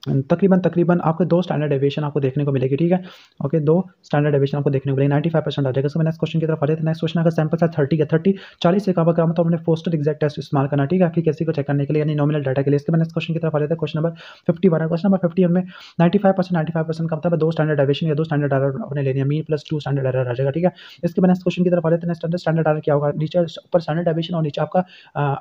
तकरीबन आपके 2 स्टैंडर्ड डेविएशन आपको देखने को मिलेगी, ठीक है, ओके। 2 स्टैंडर्ड डेविएशन आपको देखने को मिलेगी, 95% आ जाएगा। सो नेक्स्ट क्वेश्चन की तरफ आ जाते हैं। नेक्स्ट क्वेश्चन अगर सैंपल साइज 30 है, 40 से कवर कराना, तो हमने फोस्टर एग्जैक्ट टेस्ट इस्तेमाल करना, ठीक है, एफिकेसी को चेक करने के लिए, यानी नॉमिनल डाटा के लिए। इसके बाद नेक्स्ट क्वेश्चन की तरफ आ जाते हैं। क्वेश्चन नंबर 51 है। क्वेश्चन नंबर 51 में 95% का मतलब 2 स्टैंडर्ड डेविएशन या 2 स्टैंडर्ड एरर आपने लेनी है, मीन प्लस 2 स्टैंडर्ड एरर आ जाएगा, ठीक है। इसके बाद नेक्स्ट क्वेश्चन की तरफ आ जाते हैं। नेक्स्ट स्टैंडर्ड एरर क्या होगा, नीचे ऊपर स्टैंडर्ड डेविएशन और नीचे आपका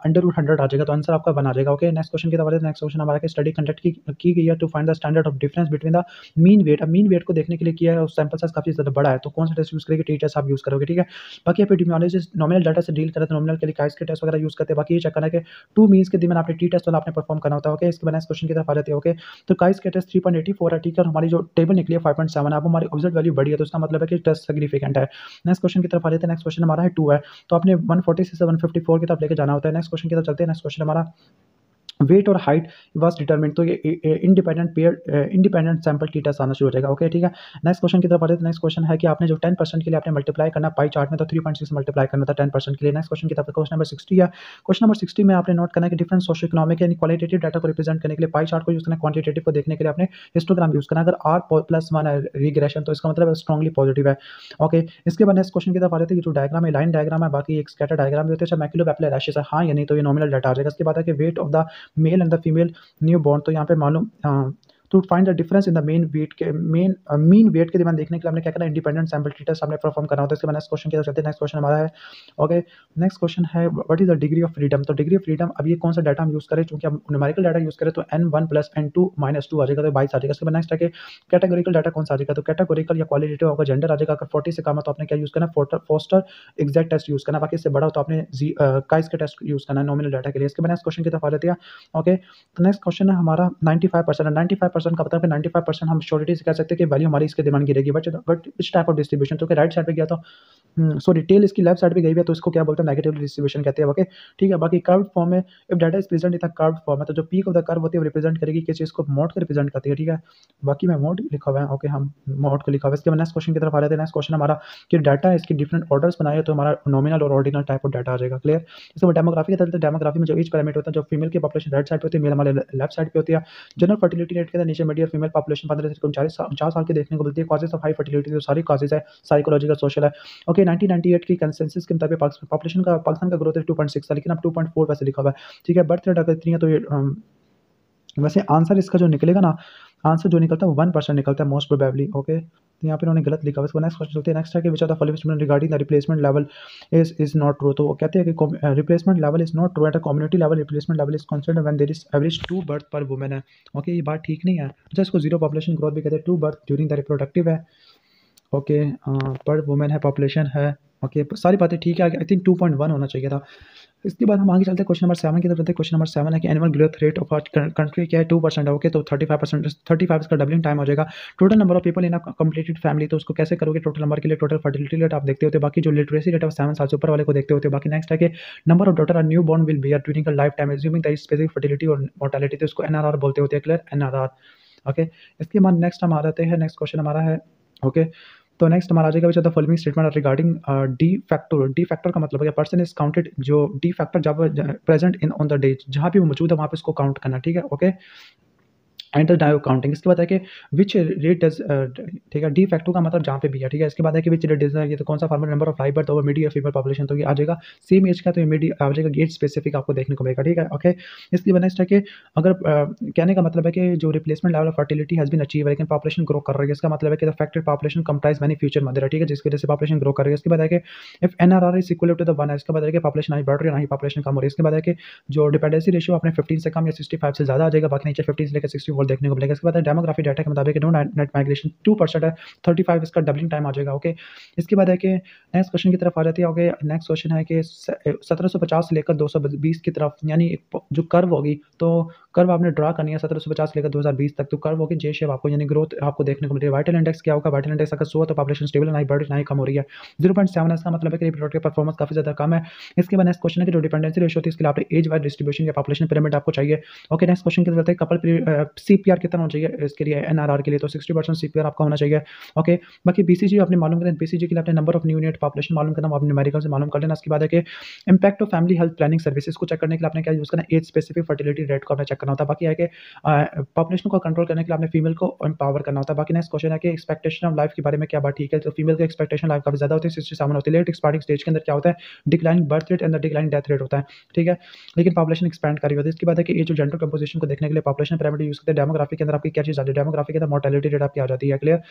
√100 आ जाएगा, तो आंसर आपका बना जाएगा, ओके। नेक्स्ट क्वेश्चन की तरफ आ जाते हैं। नेक्स्ट क्वेश्चन हमारा स्टडी कंडक्ट की गई है to find the standard of difference between the mean weight. अब मीन वेट को देखने के लिए किया है, उस सैंपल साइज काफी ज्यादा बड़ा है, तो कौन सा टेस्ट यूज करेंगे, टी टेस्ट आप यूज करोगे, ठीक है। बाकी एपिडेमियोलॉजिस्ट नॉमिनल डाटा से डील करे तो नॉमिनल के लिए काइस के टेस्ट वगैरह यूज करते हैं। बाकी ये चेक करना है कि 2 मीन्स के दिन आपने टी टेस्ट वाला आपने परफॉर्म करना होता है, ओके। इसके बाद नेक्स्ट क्वेश्चन की तरफ आ जाते हैं, ओके। तो काइस के टेस्ट 3.84 है, ठीक है, और हमारी जो टेबल निकली है 5.7 है, अब हमारी ऑब्जर्व वैल्यू बड़ी है, तो इसका मतलब है कि टेस्ट सिग्निफिकेंट है। नेक्स्ट क्वेश्चन की तरफ आ जाते हैं। नेक्स्ट क्वेश्चन हमारा है 2 है, तो आपने 140 से 154 की तरफ लेके जाना होता है। नेक्स्ट क्वेश्चन की तरफ चलते हैं। नेक्स्ट क्वेश्चन हमारा वेट और हाइट वाज डिटरमिन्ड, तो ये इंडिपेंडेंट सैंपल टी टेस्ट आना शुरू हो जाएगा, ओके, ठीक है। नेक्स्ट क्वेश्चन की तरफ आते हैं। नेक्स्ट क्वेश्चन है कि आपने जो 10% के लिए आपने मल्टीप्लाई करना पाई चार्ट में, तो 3.6 मल्टीप्लाई करना था 10% के लिए। नेक्स्ट क्वेश्चन की तरफ क्वेश्चन नंबर 60 है। क्वेश्चन नंबर 60 में आपने नोट करना है कि डिफरेंट सोशो इकोनॉमिक यानी क्वालिटेटिव डाटा को रिप्रेजेंट करने के लिए पाई चार्ट को यूज करना है, क्वांटिटेटिव को देखने के लिए आपने हिस्टोग्राम यूज करना है। अगर R+1 है रिग्रेशन, तो इसका मतलब स्ट्रांगली पॉजिटिव है, ओके। इसके बाद नेक्स्ट क्वेश्चन की तरफ आ जाते हैं कि जो डायग्राम है लाइन डायग्राम है, बाकी एक स्कैटर डायग्राम भी होते हैं, मैक्यूलोपैपुलर रैशेस है, हाँ या नहीं, तो ये नॉमिनल डाटा आ जाएगा। इसके बाद है कि weight of the male and the female new born, तो यहाँ पे मालूम to find the difference in the mean weight के दरमियान देखने के लिए हमने क्या करना है, इंडिपेंडेंट सैंपल टी टेस्ट हमने परफॉर्म करना होता है। इसके बाद नेक्स्ट क्वेश्चन की तरफ चलते हैं। नेक्स्ट क्वेश्चन हमारा है, ओके। नेक्स्ट क्वेश्चन है what is the degree of freedom, तो डिग्री ऑफ फ्रीडम अब ये कौन सा डाटा हम यूज करें, क्योंकि हम न्यूमेरिकल डाटा यूज करें तो n1 + n2 - 2 आ जाएगा, तो 22 आ जाएगा। इसके बाद नेक्स्ट है कि कैटेगोरिकल डाटा कौन सा आ जाएगा, तो कैटेगोरिकल या क्वालिटेटिव आपका जेंडर आ जाएगा। अगर 40 से कम है तो आपने क्या यूज करना है, फोस्टर एग्जैक्ट टेस्ट यूज करना, बाकी इससे बड़ा हो तो आपने काइस के टेस्ट यूज करना है नॉमिनल डाटा के लिए। इसके बाद नेक्स्ट क्वेश्चन की तरफ आ जाती है, ओके। तो नेक्स्ट क्वेश्चन है हमारा 95%, 95% का मतलब है 95% हम श्योरिटी से कह सकते हैं कि वैल्यू हमारी इसके दिमाग गिरेगी, but which type of distribution, तो राइट साइड पे गया तो सॉरी टेल इसकी लेफ्ट साइड पे गई हुई है, तो इसको क्या बोलते हैं, नेगेटिव डिस्ट्रीब्यूशन कहते हैं, ओके, ठीक है। बाकी कर्व्ड फॉर्म में if data is present in the curved form है, तो जो पीक ऑफ द कर्व होती है वो रिप्रेजेंट करेगी किस चीज को, मोड को रिप्रेजेंट करती है, ठीक है। बाकी में मोड लिखा हुआ है, ओके, हम मोड को लिखा हुआ है। इसके बाद नेक्स्ट क्वेश्चन की तरफ आ जाते हैं। नेक्स्ट क्वेश्चन हमारा कि डाटा इसकी डिफरेंट ऑर्डर्स बनाए तो हमारा नॉमिनल और ऑर्डिनल टाइप ऑफ डाटा आ जाएगा, क्लियर। इसके बाद डेमोग्राफी के तरफ, डेमोग्राफी में जो एज पैरामीटर होता है, जो फीमेल की पॉपुलेशन राइट साइड पे होती है, मेल हमारे लेफ्ट साइड पे होती है। जनरल फर्टिलिटी रेट के अंदर नीचे मीडियम फीमेल पॉपुलेशन 15 से 49 साल की देखने को मिलती है। कॉजेज ऑफ हाई फर्टिलिटी, तो सारी कॉजेज है, साइकोलॉजिकल, सोशल है, ओके। 1998 की कंसेंसस के मुताबिक पॉपुलेशन का पाकिस्तान का ग्रोथ रेट 2.6 था, लेकिन अब 2.4 वैसे लिखा हुआ है, ठीक है। बर्थ रेट अगर इतनी है तो ये वैसे आंसर इसका जो निकलेगा ना, आंसर जो निकलता है 1% निकलता है मोस्ट प्रोबेबली, ओके। तो यहाँ पे उन्होंने गलत लिखा है। नेक्स्ट क्वेश्चन चलते हैं। नेक्स्ट है कि which are the following statement regarding the replacement level is not true, तो वो कहते हैं कि replacement level is not true at a community level, replacement level is constant when there is average 2 birth per women है, okay. ये बात ठीक नहीं है, अच्छा इसको जीरो पॉपुलेशन ग्रोथ भी कहते हैं, 2 बर्थ ड्यूरिंग द रिप्रोडक्टिव है, ओके, पर वुमेन है, पॉपुलेशन है, ओके, सारी बातें ठीक है। आई थिंक 2.1 होना चाहिए था। इसके बाद हम आगे चलते हैं क्वेश्चन नंबर 7 की तरफ चलते हैं। क्वेश्चन नंबर 7 है कि annual growth rate of country क्या है, 2% है, ओके। तो 35% इसका डबलिंग टाइम हो जाएगा। Total number of people in a completed family, तो उसको कैसे करोगे, टोटल नंबर के लिए टोटल फर्टिलिटी रेट आप देखते होते, बाकी जो लिटरेसी रेट है 7 साल से ऊपर वाले को देखते होते। बाकी नेक्स्ट है कि number of daughter are new born will bear during a life time assuming the specific fertility और मोर्टेलिटी, तो इसको NRR बोलते होते हैं, क्लियर, NRR, ओके। इसके बाद नेक्स्ट हम आ जाते हैं। नेक्स्ट क्वेश्चन हमारा है, ओके। तो नेक्स्ट हमारा आ जाएगा which are the following statement regarding de facto. De facto का मतलब है पर्सन इज काउंटेड, जो डी फैक्टर जब present in on the day, जहाँ भी वो मौजूद है वहाँ पे इसको काउंट करना, ठीक है, ओके। Enter डायो counting. इसके बाद है कि विच रेट डज ठीक है, डी फैक्टो का मतलब जहाँ पे भी है, ठीक है। इसके बाद है कि विच रेट डज, ये तो कौन सा farmer number of live birth over medium female population, तो ये आ जाएगा सेम एज का, तो ये मीडियम आ जाएगा, एज स्पेसिफिक आपको देखने को मिलेगा, ठीक है। ओके, इसके बाद नेक्स्ट है कि अगर कहने का मतलब है कि जो replacement level of fertility has been achieve, लेकिन पॉपुलेशन ग्रो कर रही है, इसका मतलब है कि the affected population comprise many future mother है, ठीक है, जिसकी वजह से पॉपुलेशन ग्रो कर रही है। इसके बाद है कि if NRR is equal to the 1 है, इसका मतलब है कि पॉपुलेशन नहीं बढ़ रही है, ना ही पॉपुलेशन कम हो रही है। इसके बाद है कि जो डिपेंडेंसी रेशियो अपने 15 से कम या 65 से ज़्यादा आ जाएगा, बाकी नीचे 15 से लेकर 64 देखने को मिलेगा। इसके बाद डेमोग्राफी डाटा के मुताबिक नो नेट माइग्रेशन 2% है, 35 इसका डबलिंग टाइम आ जाएगा। ओके, इसके बाद है कि नेक्स्ट क्वेश्चन की तरफ आ जाती है। ओके, नेक्स्ट क्वेश्चन है कि 1750 से लेकर 220 की तरफ, यानी जो कर्व होगी, तो कर्व आपने ड्रा करनी है 1750 से लेकर 2020 तक, तो कर्व होगी जे शेप आपको, यानी ग्रोथ आपको देखने को मिल रही है। वाइटल इंडेक्स क्या होगा? वाइटल इंडेक्स अगर 100 तो पॉपुलेशन स्टेबल है, ना ही बढ़ ना ही कम हो रही है। 0.7 इसका मतलब है कि रिप्रोडक्टिव परफॉर्मेंस काफी ज्यादा कम है। इसके बाद नेक्स्ट क्वेश्चन है कि जो डिपेंडेंसी रेशियो होती है, इसके लिए आपने एज वाइज डिस्ट्रीब्यूशन या पॉपुलेशन पिरामिड आपको चाहिए। ओके, नेक्स्ट क्वेश्चन की तरफ है कपल सीपीआर कितना होना चाहिए इसके लिए, एनआरआर के लिए, तो 60% सीपीआर आपका होना चाहिए। ओके, बाकी बीसीजी आपने मालूम करना है, बीसीजी के लिए आपने नंबर ऑफ न्यूनेट पॉपुलेशन मालूम करना, आप न्यूमेरिकल से मालूम कर लेना। इसके बाद है कि impact of family health planning services को चेक करने के लिए आपने क्या यूज करना है, एज स्पेसिफिक फर्टिलिटी रेट को आपने चेक करना होता है। बाकी है कि पॉपुलेशन को कंट्रोल करने के लिए आपने फीमेल को एम्पावर करना होता है। बाकी नेक्स्ट क्वेश्चन है कि एक्सपेक्टेशन ऑफ लाइफ के बारे में क्या बात ठीक है, तो फीमेल की एक्सपेक्टेशन लाइफ काफी ज्यादा होती है, 67 होती है। लेट एक्सपायरिंग स्टेज के अंदर क्या होता है, declining birth rate and declining death rate होता है, ठीक है, लेकिन पॉपुलेशन एक्सपैंड कर रही होती है। इसके बाद है कि एज और जेंडर कंपोजिशन को देखने के लिए पॉपुलेशन पैरामीटर यूज करते हैं। डेमोग्राफी के अंदर आपकी क्या चीज आती है, डेमोग्राफी के अंदर मोर्टेलिटी रेट आपकी आ जाती है, क्लियर।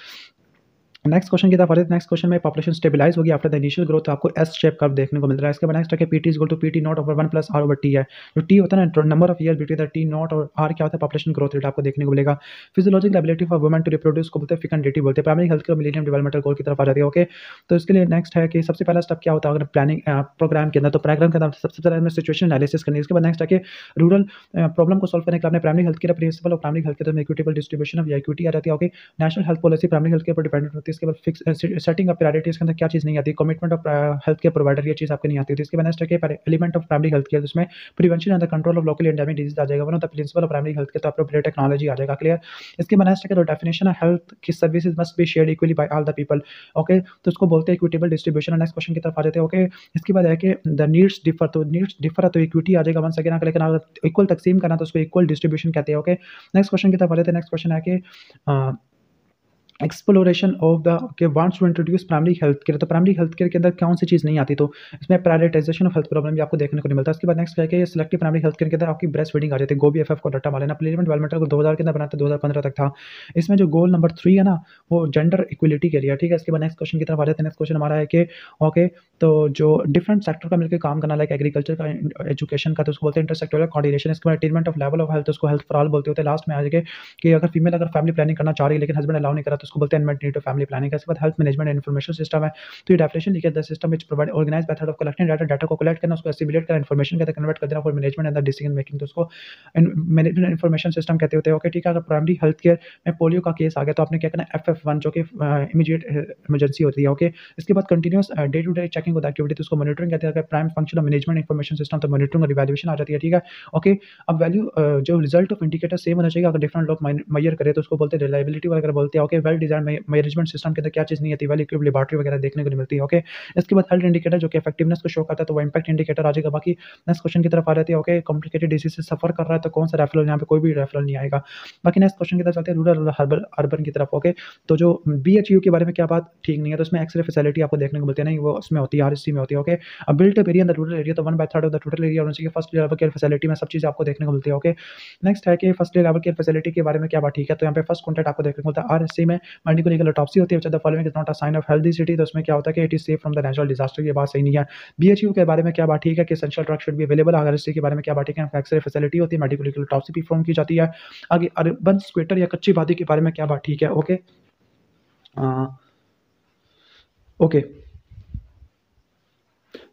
नेक्स्ट क्वेश्चन की तरफ आते हैं। नेक्स्ट क्वेश्चन में पॉपुलेशन स्टेबलाइज होगी आफ्टर द इनिशियल ग्रोथ, तो आपको एस शेप कर्व देखने को मिल रहा है। इसके बाद नेक्स्ट है कि PT is equal to PT not over 1 plus R over T है। जो टी होता है ना, number of year between the T not और आर क्या होता है, पॉपुलेशन ग्रोथ रेट आपको देखने को मिलेगा। Physiological ability for women to reproduce को बोलते हैं फेकंडिटी बोलते हैं। Primary health care millennium developmental goal की तरफ आ जाती है। ओके, तो इसके लिए नेक्स्ट है कि सबसे पहला स्टेप क्या होता है अगर प्लानिंग प्रोग्राम के अंदर, तो प्रोग्राम के अंदर सबसे पहले हमें सिचुएशन एनालिसिस करनी है। इसके बाद नेक्स्ट है कि रूरल प्रॉब्लम को सॉल्व करने के लिए आपने प्राइमरी हेल्थ केयर प्रिंसिपल और प्राइमरी हेल्थ केयर में इक्विटेबल डिस्ट्रीब्यूशन ऑफ इक्विटी आ जाती है। Okay, national health policy primary health care पर डिपेंडेंट होती है। इसके बाद फिक्स सेटिंग ऑफ प्रायोरिटीज के अंदर क्या चीज़ नहीं आती, commitment of health care provider, ये चीज़ आपके नहीं आती थी। इसके बाद नेक्स्ट है कि element of primary health care, जिसमें prevention and the control of local endemic disease आ जाएगा। One of the principal of primary health care, तो अप्रोप्रिएट टेक्नोलॉजी आ जाएगा, क्लियर। इसके बाद नेक्स्ट है कि डेफिनेशन ऑफ हेल्थ की services must be shared equally by all the people. Okay, तो इसको बोलते हैं इक्विटेबल डिस्ट्रीब्यूशन। नेक्स्ट क्वेश्चन की तरफ आ जाते हैं। ओके, इसके बाद है कि द नीड्स डिफर, तो नीड्स डिफर है तो इक्विटी आ जाएगा वन सेकंड, लेकिन अगर इक्वल तकसीम करना तो उसको इक्वल डिस्ट्रीब्यूशन कहते हैं। ओके, नेक्स्ट क्वेश्चन की तरफ आ जाते हैं। नेक्स्ट क्वेश्चन है कि एक्सप्लोरेशन ऑफ द के wants to introduce primary health care, तो प्राइमरी हेल्थ केयर के अंदर कौन सी चीज़ नहीं आती, तो इसमें प्रायोरिटाइजेशन ऑफ हेल्थ प्रॉब्लम भी आपको देखने को नहीं मिलता। इसके बाद नेक्स्ट है सिलेक्टिव प्राइमरी हेल्थ केयर के अंदर आपकी ब्रेस्ट फीडिंग आ जाती है। गोबी एफएफ को रट्टा मार लेना। प्लेसमेंट डेवलपमेंट को 2000 के अंदर बनाते 2015 तक था। इसमें जो गोल नंबर 3 है ना, वो जेंडर इक्वलिटी के लिए, ठीक है। इसके बाद नेक्स्ट क्वेश्चन की तरफ आ जाते हैं। नेक्स्ट क्वेश्चन हमारा है कि ओके, तो जो डिफरेंट सेक्टर का मिलकर काम करना, लाइक एग्रीकल्चर का, एजुकेशन का, तो उसको बोलते हैं इंटरसेक्टोरल कोऑर्डिनेशन। इसके बाद attainment of level of health, उसको हेल्थ फॉर ऑल बोलते होते हैं। लास्ट में आ जाएगा कि अगर फीमेल अगर फैमिली प्लानिंग करना चाह रही है लेकिन हस्बैंड अलाउ नहीं करा, तो उसको बोलते हैं unmet need of family planning. इसके बाद health management and information system है, तो ये डेफिनेशन लिखा है the system which provide organised method of collecting data, data को कलेक्ट करना, उसको एसिमुलेट करना, इन्फॉर्मेशन कहते हैं कन्वर्ट कर देना for management and the decision making, तो उसको मैनेजमेंट इन्फॉर्मेशन सिस्टम कहते होते हैं। ओके, ठीक है। अगर प्राइमरी हेल्थ केयर में पोलियो का केस आ गया तो आपने क्या करना है, FF1 जो कि इमीडिएट इमरजेंसी होती है। ओके, इसके बाद continuous day to day checking with activity, तो उसको मॉनिटरिंग कहते हैं। अगर prime function of management information system, तो मॉनिटरिंग और इवैल्यूएशन आ जाती है, ठीक है। ओके, अब वैल्यू जो रिजल्ट ऑफ इंडिकेटर सेम होना चाहिए, अगर डिफरेंट लोग मेजर करें तो उसको बोलते हैं रिलायबिलिटी वगैरह बोलते हैं। Okay, well design management system के अंदर क्या चीज़ नहीं आती, वेल इक्विप्ड लेबोरेटरी वगैरह देखने को नहीं मिलती है। ओके, इसके बाद हेल्थ इंडिकेटर जो कि इफेक्टिवनेस को शो करता है, तो वो इंपैक्ट इंडिकेटर आ जाएगा। बाकी नेक्स्ट क्वेश्चन की तरफ आ जाती है। ओके, कॉम्प्लिकेटेड डिजीज से सफर कर रहा है तो कौन सा रेफरल, यहाँ पे कोई भी रेफरल नहीं आएगा। बाकी नेक्स्ट क्वेश्चन की तरफ चलते हैं, रूरल अर्बन अर्बन की तरफ। ओके, तो जो BHU के बारे में क्या बात ठीक नहीं है, तो उसमें एक्सरे फैसिलिटी आपको देखने को मिलती है, नहीं वो उसमें होती है, RSC में होती है। ओके, अब built up area in the rural area, तो 1/3 ऑफ द टोटल एरिया होना चाहिए। फर्स्ट लेवल केयर फैसिलिटी में सब चीज़ आपको देखने को मिलती है। ओके, नेक्स्ट है कि फर्स्ट लेवल केयर फैसिलिटी के बारे में क्या बात ठीक है, तो यहाँ पे फर्स्ट कॉन्टैक्ट आपको देखने को मिलता है। RSC में मेडिकल लीगल ऑटोप्सी होती है, which the following is not a sign of healthy city, तो उसमें क्या होता है कि it is safe from the natural disaster, ये बात सही नहीं है। BHU के बारे में क्या बात ठीक है कि essential drug should be available. RSC के बारे में क्या बात ठीक है, एक्सरे फैसिलिटी होती है, मेडिकल लीगल ऑटोप्सी परफॉर्म की जाती है। आगे अर्बन स्क्वेटर या कच्ची वादी के बारे में क्या बात ठीक है। ओके, ओके,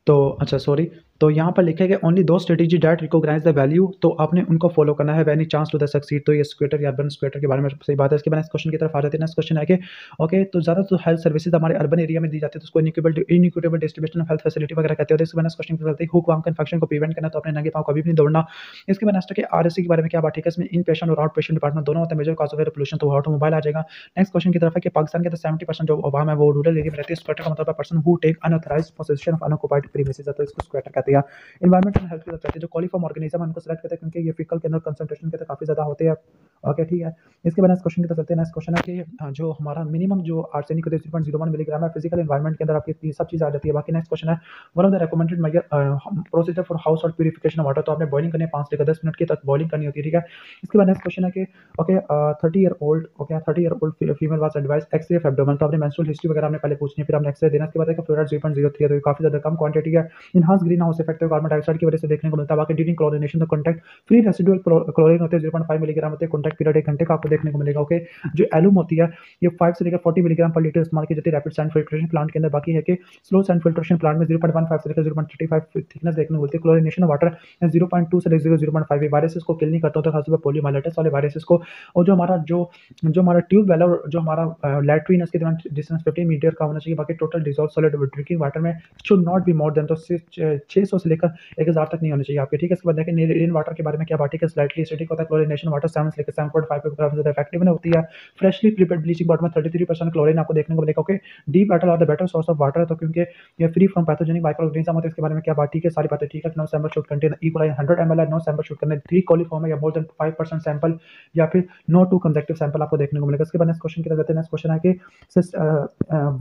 तो अच्छा सॉरी, तो यहाँ पर लिखा है कि ओनली दो strategy that recognise the value, तो आपने उनको फॉलो करना है, any chance to the succeed, तो ये स्क्वेटर या अर्बन स्क्वेटर के बारे में सही बात है। इसके बाद नेक्स्ट क्वेश्चन की तरफ आ जाते हैं। नेक्स्ट क्वेश्चन है कि ओके, तो ज़्यादा तो हेल्थ सर्विसेज हमारे अर्बन एरिया में दी जाती है, तो उसको inequitable distribution of health facility वगैरह कहते हैं। इसके बाद नेक्स्ट क्वेश्चन की तरफ हुक वार्म इन्फेक्शन को प्रिवेंट करना, तो अपने नंगे पाँव कभी भी नहीं दौड़ना। इसके बाद नेक्स्ट है कि RSC के बारे में क्या बात ठीक है, इसमें इन पेशेंट और आउट पेशेंट डिपार्टमेंट दोनों होते हैं। Major cause of air pollution, तो ऑटोमोबाइल आ जाएगा। नेक्स्ट क्वेश्चन की तरफ है कि पाकिस्तान के 70% जो अवाम है वो रूरल एरिया में रहती है। स्क्वेटर का मतलब है person who take unauthorised position of unoccupied premises, तो इसको स्क्वेटर कहते हैं। आती है। एनवायरमेंटल हेल्थ की तरफ जाती है, जो कॉलीफॉर्म ऑर्गेनिज्म है उनको सेलेक्ट करते हैं क्योंकि ये फीकल के अंदर कंसंट्रेशन के काफ़ी ज़्यादा होते हैं। ओके, ठीक है। इसके बाद नेक्स्ट क्वेश्चन की तरफ चलते हैं। नेक्स्ट क्वेश्चन है कि जो हमारा मिनिमम जो आर्सेनिक होता है 0.01 मिलीग्राम है, फिजिकल एनवायरमेंट के अंदर आपकी ये सब चीज़ आ जाती है। बाकी नेक्स्ट क्वेश्चन है one of the recommended major procedure for household purification water, तो आपने बॉइलिंग करनी है 5 से 10 मिनट की तक बॉइलिंग करनी होती है, ठीक है। इसके बाद नेक्स्ट क्वेश्चन है कि okay 30 year old female was advice x ray of abdomen, तो आपने मेंस्ट्रुअल हिस्ट्री वगैरह आपने पहले पूछनी है, फिर आपने एक्सरे देना। इसके बाद है कि फ्लोराइड 0.03 है, तो ये काफ़ी ज़्यादा कम क्वांटिटी है। इनहांस ग्रीन हाउस इफेक्ट है कार्बन डाइऑक्साइड की वजह से देखने को मिलता है। बाकी during chlorination the contact free residual chlorine होते हैं 0.5 मिलीग्राम होते हैं, कॉन्टैक्ट पीरियड 1 घंटे का आपको देखने को मिलेगा। ओके, जो एलुम होती है ये 5 से लेकर 40 मिलीग्राम पर लीटर इस्तेमाल की जाती है रैपिड सैंड फिल्ट्रेशन प्लांट के अंदर। बाकी है कि स्लो सैंड फिल्ट्रेशन प्लांट में 0.15 से लेकर 0.35 थिकनेस देखने को मिलती है। क्लोरिनेशन वाटर 0.2 से लेकर 0.5 वायरसेस को किल नहीं करता होता, खासतौर पर पोलियोमाइलिटिस वाले वायरसेस को। और जो हमारा ट्यूब वेल और जो हमारा लैट्रिन इसके दौरान डिस्टेंस 15 मीटर का होना चाहिए। बाकी total dissolved solid drinking water में should not be more than, तो 600 से लेकर 1000 तक नहीं होना चाहिए आपके, ठीक है। इसके बाद देखें रेन वाटर के बारे में क्या बात है कि स्लाइटली एसिडिक होता है। क्लोरिनेशन वाटर 7 से लेकर 7.5 पे काफी ज्यादा इफेक्टिव होती है। फ्रेशली प्रिपेयर्ड ब्लीचिंग वाटर में 33% क्लोरीन आपको देखने को मिलेगा। Okay, deep water are the better source of water, तो क्योंकि ये फ्री फ्रॉम पैथोजेनिक माइक्रोऑर्गेनिज्म होते हैं। इसके बारे में क्या बात, ठीक है, सारी बातें ठीक है। No sample should contain equal 100 ml है, no sample should contain 3 coliform है या मोर देन 5% सैंपल, या फिर नो 2 कंसेक्टिव सैंपल आपको देखने को मिलेगा। इसके बाद नेक्स्ट क्वेश्चन की तरफ जाते हैं। नेक्स्ट क्वेश्चन है कि